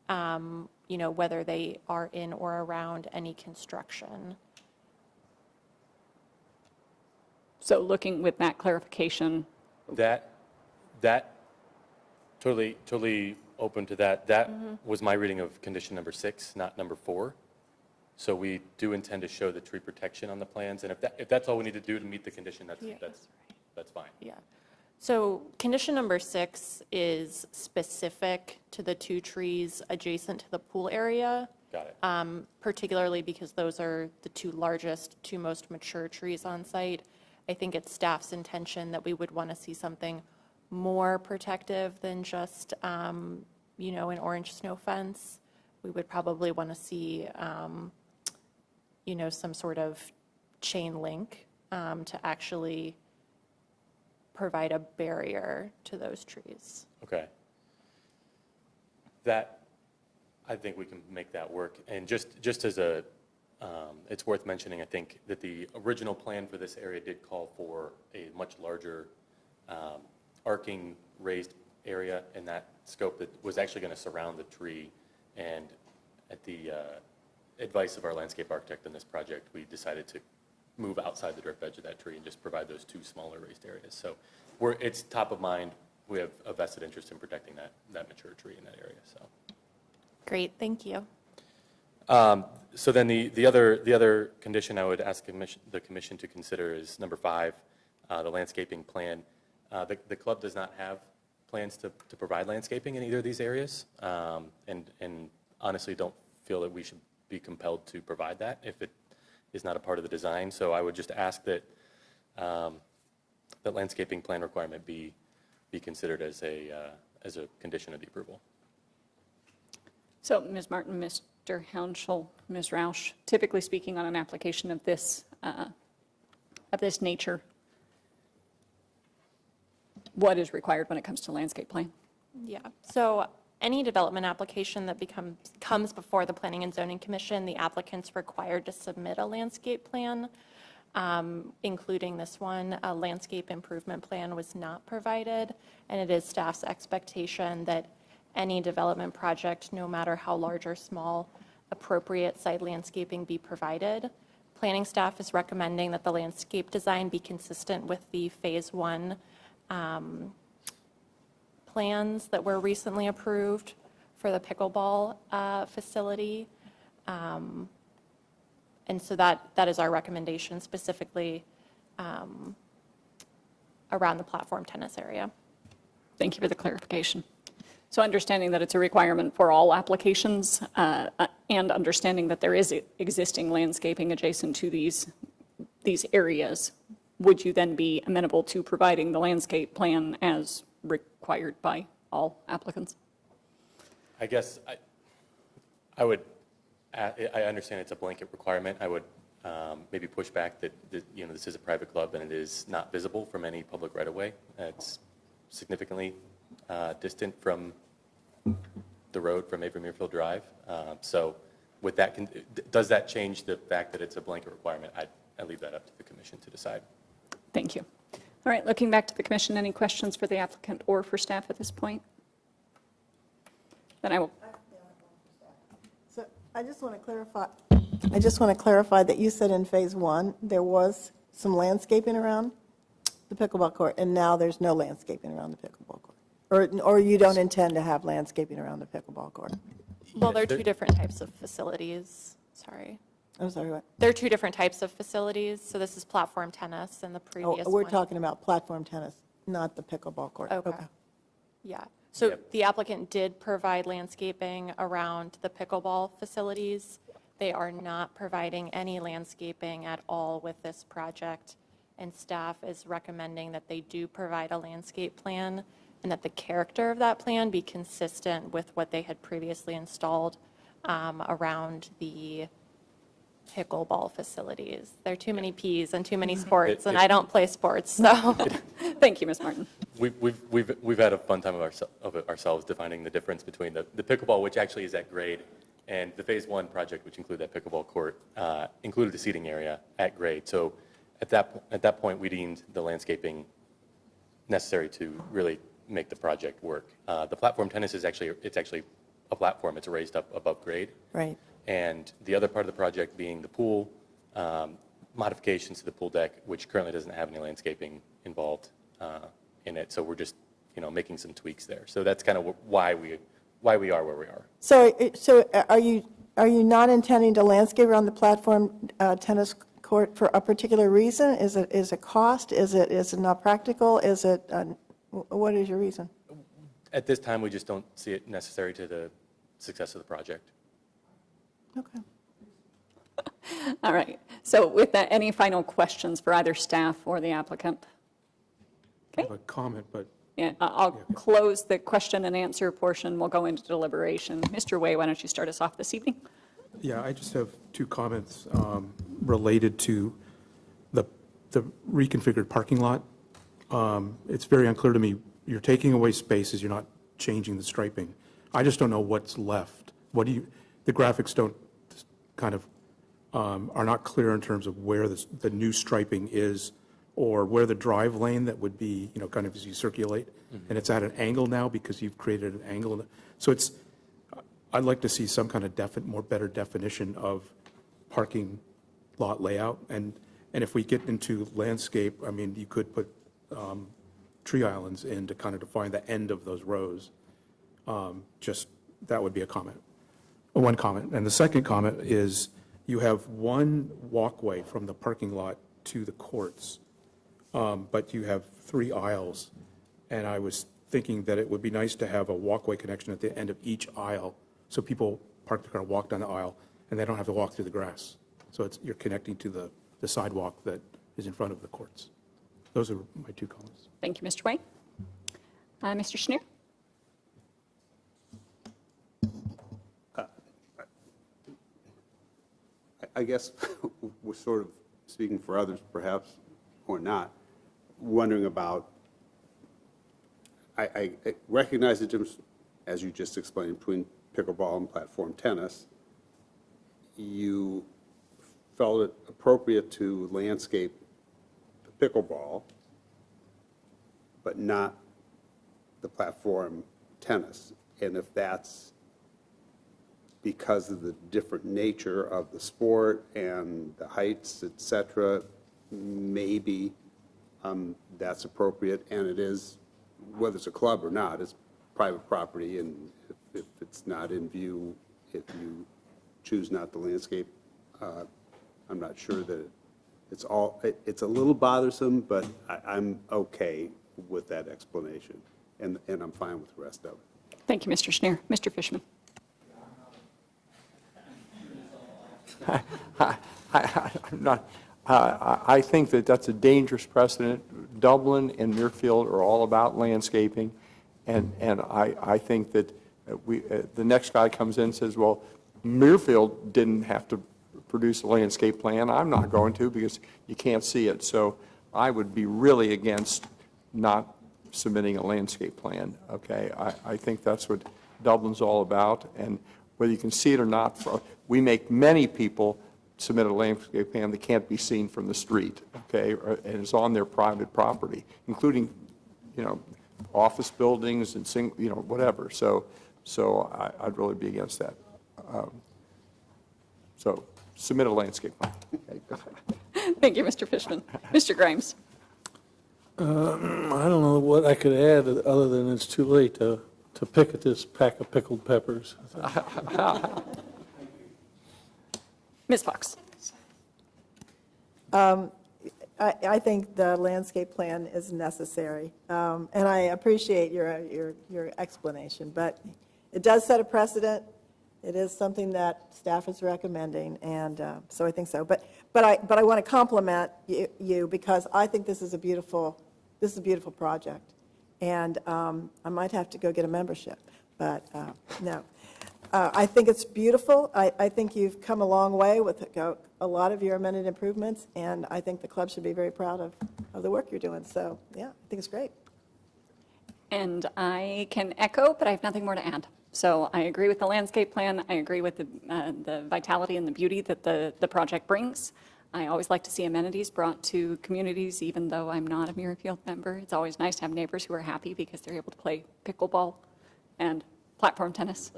whether they are in or around any construction. So looking with that clarification. That totally open to that. That was my reading of condition number 6, not number 4. So we do intend to show the tree protection on the plans, and if that's all we need to do to meet the condition, that's fine. Yeah. So condition number 6 is specific to the 2 trees adjacent to the pool area. Got it. Particularly because those are the 2 largest, 2 most mature trees on site. I think it's staff's intention that we would want to see something more protective than just, an orange snow fence. We would probably want to see, some sort of chain link to actually provide a barrier to those trees. Okay. I think we can make that work. And just as it's worth mentioning, I think that the original plan for this area did call for a much larger arcing raised area in that scope that was actually going to surround the tree. And at the advice of our landscape architect in this project, we decided to move outside the drip edge of that tree and just provide those 2 smaller raised areas. So it's top of mind. We have a vested interest in protecting that mature tree in that area. So great, thank you. So then the other condition I would ask the commission to consider is number 5, the landscaping plan. The club does not have plans to provide landscaping in either of these areas, and honestly don't feel that we should be compelled to provide that if it is not a part of the design. So I would just ask that that landscaping plan requirement be considered as a condition of the approval. So Ms. Martin, Mr. Hounshell, Ms. Roush, typically speaking on an application of this nature, what is required when it comes to landscape plan? Yeah, so any development application that comes before the Planning and Zoning Commission, the applicant's required to submit a landscape plan, including this one. A landscape improvement plan was not provided, and it is staff's expectation that any development project, no matter how large or small, appropriate site landscaping be provided. Planning staff is recommending that the landscape design be consistent with the Phase 1 plans that were recently approved for the pickleball facility. And so that is our recommendation specifically around the platform tennis area. Thank you for the clarification. So understanding that it's a requirement for all applications and understanding that there is existing landscaping adjacent to these areas, would you then be amenable to providing the landscape plan as required by all applicants? I guess I understand it's a blanket requirement. I would maybe pushback that, this is a private club and it is not visible from any public right-of-way. It's significantly distant from the road from Avery Muirfield Drive. So with that, does that change the fact that it's a blanket requirement? I leave that up to the commission to decide. Thank you. All right, looking back to the commission, any questions for the applicant or for staff at this point? Then I will. So I just want to clarify that you said in phase one, there was some landscaping around the pickleball court, and now there's no landscaping around the pickleball court? Or you don't intend to have landscaping around the pickleball court? Well, there are two different types of facilities. Sorry. I'm sorry, what? There are two different types of facilities. So this is platform tennis and the previous We're one. talking about platform tennis, not the pickleball court. Okay. Yeah. So the applicant did provide landscaping around the pickleball facilities. They are not providing any landscaping at all with this project, and staff is recommending that they do provide a landscape plan and that the character of that plan be consistent with what they had previously installed around the pickleball facilities. There are too many P's and too many sports, and I don't play sports, so. Thank you, Ms. Martin. We've had a fun time of it ourselves defining the difference between the pickleball, which actually is at grade, and the phase one project, which included that pickleball court, included the seating area at grade. So at that point, we deemed the landscaping necessary to really make the project work. The platform tennis is actually a platform. It's raised up above grade. Right. And the other part of the project being the pool, modifications to the pool deck, which currently doesn't have any landscaping involved in it. So we're just, making some tweaks there. So that's kind of why we are where we are. So are you not intending to landscape around the platform tennis court for a particular reason? Is it cost? Is it not practical? What is your reason? At this time, we just don't see it necessary to the success of the project. Okay. All right. So with that, any final questions for either staff or the applicant? I have a comment, but Yeah, I'll close the question and answer portion. We'll go into deliberation. Mr. Way, why don't you start us off this evening? yeah, I just have two comments related to the reconfigured parking lot. It's very unclear to me. You're taking away spaces. You're not changing the striping. I just don't know what's left. The graphics don't kind of are not clear in terms of where the new striping is, or where the drive lane that would be, kind of as you circulate, and it's at an angle now because you've created an angle. So I'd like to see some kind of better definition of parking lot layout. And if we get into landscape, I mean, you could put tree islands in to kind of define the end of those rows. That would be a comment. One comment. And the second comment is you have one walkway from the parking lot to the courts, but you have 3 aisles. And I was thinking that it would be nice to have a walkway connection at the end of each aisle so people park their car, walk down the aisle, and they don't have to walk through the grass. So you're connecting to the sidewalk that is in front of the courts. Those are my 2 comments. Thank you, Mr. Way. Mr. Schneer? I guess we're sort of speaking for others, perhaps, or not, wondering about, I recognize the difference, as you just explained, between pickleball and platform tennis. You felt it appropriate to landscape the pickleball, but not the platform tennis. And if that's because of the different nature of the sport and the heights, et cetera, maybe that's appropriate. And it is, whether it's a club or not, it's private property. And if it's not in view, if you choose not to landscape, I'm not sure that it's a little bothersome, but I'm okay with that explanation. And I'm fine with the rest of it. Thank you, Mr. Schneer. Mr. Fishman? I think that's a dangerous precedent. Dublin and Muirfield are all about landscaping, and I think that the next guy comes in and says, well, Muirfield didn't have to produce a landscape plan. I'm not going to because you can't see it. So I would be really against not submitting a landscape plan, okay? I think that's what Dublin's all about, and whether you can see it or not, we make many people submit a landscape plan that can't be seen from the street, okay? And it's on their private property, including, office buildings and, whatever. So I'd really be against that. So submit a landscape plan. Okay, go ahead. Thank you, Mr. Fishman. Mr. Grimes? I don't know what I could add other than it's too late to pick at this pack of pickled peppers. Ms. Fox? I think the landscape plan is necessary, and I appreciate your explanation, but it does set a precedent. It is something that staff is recommending, and so I think so. But I want to compliment you because I think this is a beautiful project, and I might have to go get a membership, but no. I think it's beautiful. I think you've come a long way with a lot of your amended improvements, and I think the club should be very proud of the work you're doing. So, yeah, I think it's great. And I can echo, but I have nothing more to add. So I agree with the landscape plan. I agree with the vitality and the beauty that the project brings. I always like to see amenities brought to communities, even though I'm not a Muirfield member. It's always nice to have neighbors who are happy because they're able to play pickleball and platform tennis.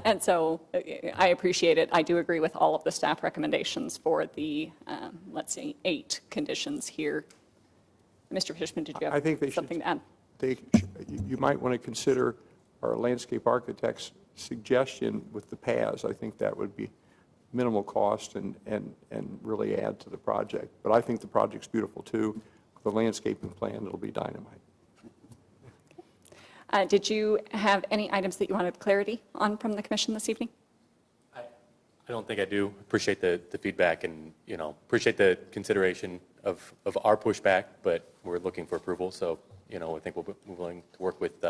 And so I appreciate it. I do agree with all of the staff recommendations for the, let's say, 8 conditions here. Mr. Fishman, did you have something to add? You might want to consider our landscape architect's suggestion with the paths. I think that would be minimal cost and really add to the project. But I think the project's beautiful too. The landscaping plan, it'll be dynamite. Did you have any items that you wanted clarity on from the commission this evening? I don't think I do. Appreciate the feedback and, appreciate the consideration of our pushback, but we're looking for approval. So, I think we're willing to work with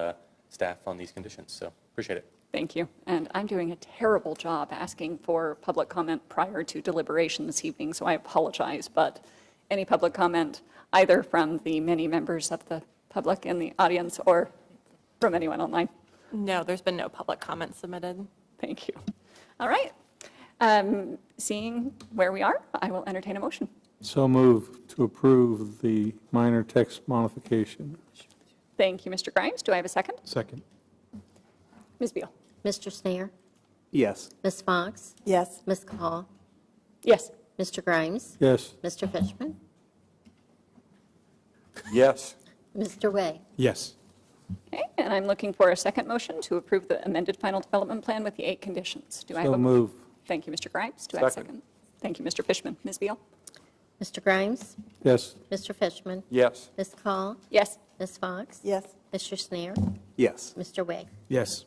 staff on these conditions. So appreciate it. Thank you. And I'm doing a terrible job asking for public comment prior to deliberation this evening, so I apologize. But any public comment, either from the many members of the public in the audience or from anyone online? No, there's been no public comment submitted. Thank you. All right. Seeing where we are, I will entertain a motion. So move to approve the minor text modification. Thank you, Mr. Grimes. Do I have a second? Second. Ms. Beal? Mr. Snare? Yes. Ms. Fox? Yes. Ms. Call? Yes. Mr. Grimes? Yes. Mr. Fishman? Yes. Mr. Way? Yes. Okay, and I'm looking for a second motion to approve the amended final development plan with the 8 conditions. Do I have So a move. Thank you, Mr. Grimes. Do I have a Second. second? Thank you, Mr. Fishman. Ms. Beal? Mr. Grimes? Yes. Mr. Fishman? Yes. Ms. Call? Yes. Ms. Fox? Yes. Mr. Snare? Yes. Mr. Way? Yes.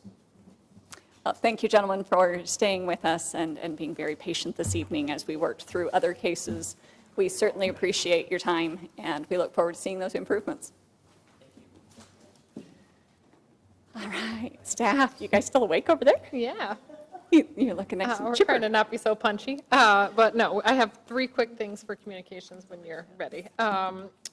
Thank you, gentlemen, for staying with us and being very patient this evening as we worked through other cases. We certainly appreciate your time, and we look forward to seeing those improvements. All right, staff, you guys still awake over there? Yeah. You're looking nice and We're chipper. trying to not be so punchy. But no, I have 3 quick things for communications when you're ready.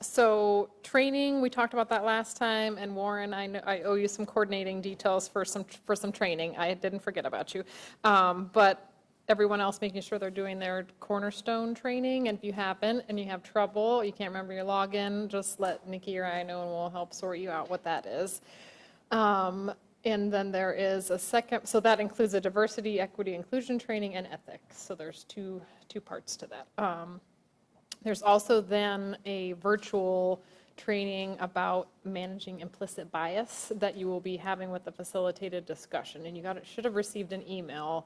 So training, we talked about that last time, and Warren, I know I owe you some coordinating details for some training. I didn't forget about you. But everyone else making sure they're doing their cornerstone training, and if you haven't and you have trouble, you can't remember your login, just let Nikki or I know and we'll help sort you out what that is. And then there is a second, so that includes a diversity, equity, inclusion training, and ethics. So there's two parts to that. There's also then a virtual training about managing implicit bias that you will be having with the facilitated discussion. And you should have received an email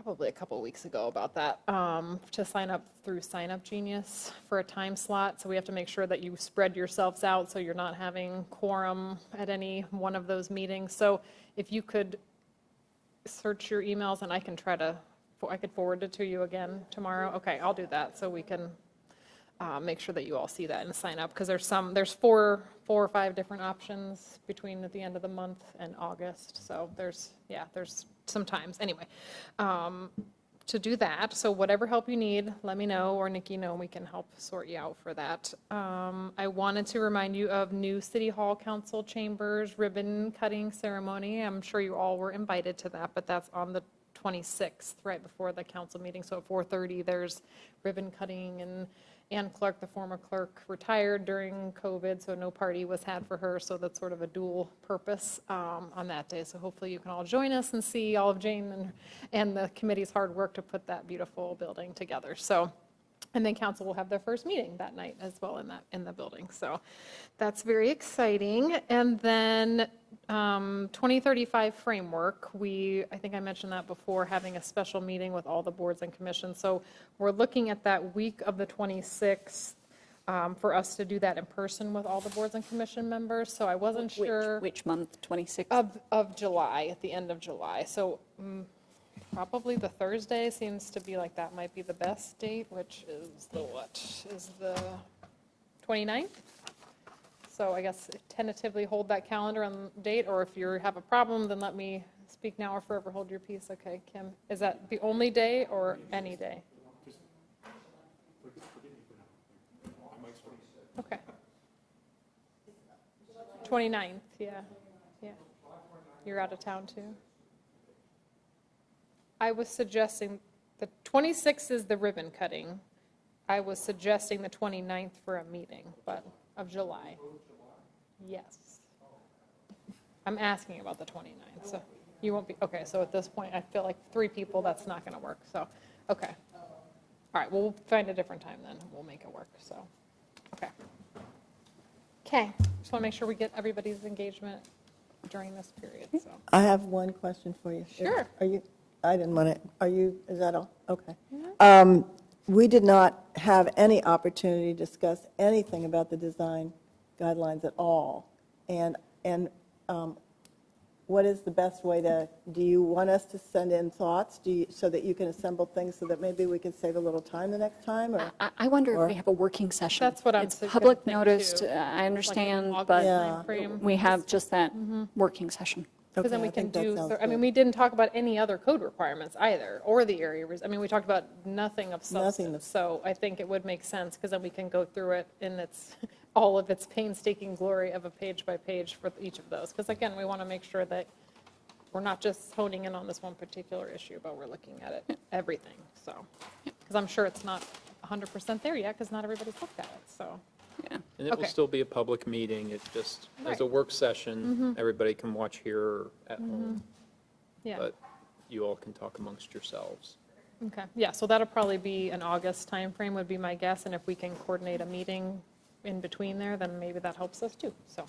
probably a couple weeks ago about that, to sign up through Sign Up Genius for a time slot. So we have to make sure that you spread yourselves out so you're not having quorum at any one of those meetings. So if you could search your emails, and I can I could forward it to you again tomorrow. Okay, I'll do that so we can make sure that you all see that and sign up, because there's 4 or 5 different options between at the end of the month and August. So there's some times. Anyway, to do that. So whatever help you need, let me know, or Nikki know, and we can help sort you out for that. I wanted to remind you of new City Hall Council Chambers ribbon cutting ceremony. I'm sure you all were invited to that, but that's on the 26th, right before the council meeting. So at 4:30, there's ribbon cutting, and Ann Clark, the former clerk, retired during COVID, so no party was had for her, so that's sort of a dual purpose on that day. So hopefully you can all join us and see all of Jane and the committee's hard work to put that beautiful building together. So, and then council will have their first meeting that night as well in the building. So that's very exciting. And then 2035 framework, I think I mentioned that before, having a special meeting with all the boards and commissions. So we're looking at that week of the 26th for us to do that in person with all the boards and commission members. So I wasn't sure. Which month, 26th? Of July, at the end of July. So probably the Thursday seems to be like that might be the best date, which is the what? Is the 29th? So I guess tentatively hold that calendar and date, or if you have a problem, then let me speak now or forever hold your peace. Okay, Kim, is that the only day or any day? Okay. 29th, yeah. You're out of town too? I was suggesting, the 26th is the ribbon cutting. I was suggesting the 29th for a meeting, but of July. Yes. I'm asking about the 29th, so you won't be, okay, so at this point, I feel like 3 people, that's not going to work, so, okay. All right, well, we'll find a different time then, we'll make it work, so, okay. Okay, just want to make sure we get everybody's engagement during this period, so. I have one question for you. Sure. Are you, I didn't want to, is that all? Okay. We did not have any opportunity to discuss anything about the design guidelines at all. And what is the best way to, do you want us to send in thoughts so that you can assemble things so that maybe we can save a little time the next time? Or I wonder if we have a working session. That's what I'm It's gonna public think, noticed, too. I understand, August but timeframe. we have just that working session. Because then Okay, we I can think that do, sounds I mean, good. we didn't talk about any other code requirements either, or the area, I mean, we talked about nothing of substance. So I think it would make sense, because then we can go through it in all of its painstaking glory of a page by page for each of those. Because again, we want to make sure that we're not just honing in on this one particular issue, but we're looking at it, everything, so. Because I'm sure it's not 100% there yet, because not everybody's looked at it, so. Yeah. And it will Okay. still be a public meeting. It just, as a Right. work session, everybody can watch here or at Mm-hmm. home. Yeah. But you all can talk amongst yourselves. Okay, yeah, so that'll probably be an August timeframe would be my guess, and if we can coordinate a meeting in between there, then maybe that helps us too, so.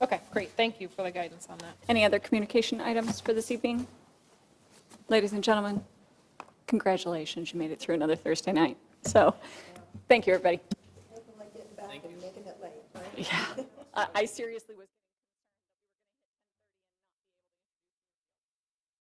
Okay, great, thank you for the guidance on that. Any other communication items for this evening? Ladies and gentlemen, congratulations, you made it through another Thursday night. So, thank you, everybody. Making it late, right? Yeah, I seriously was.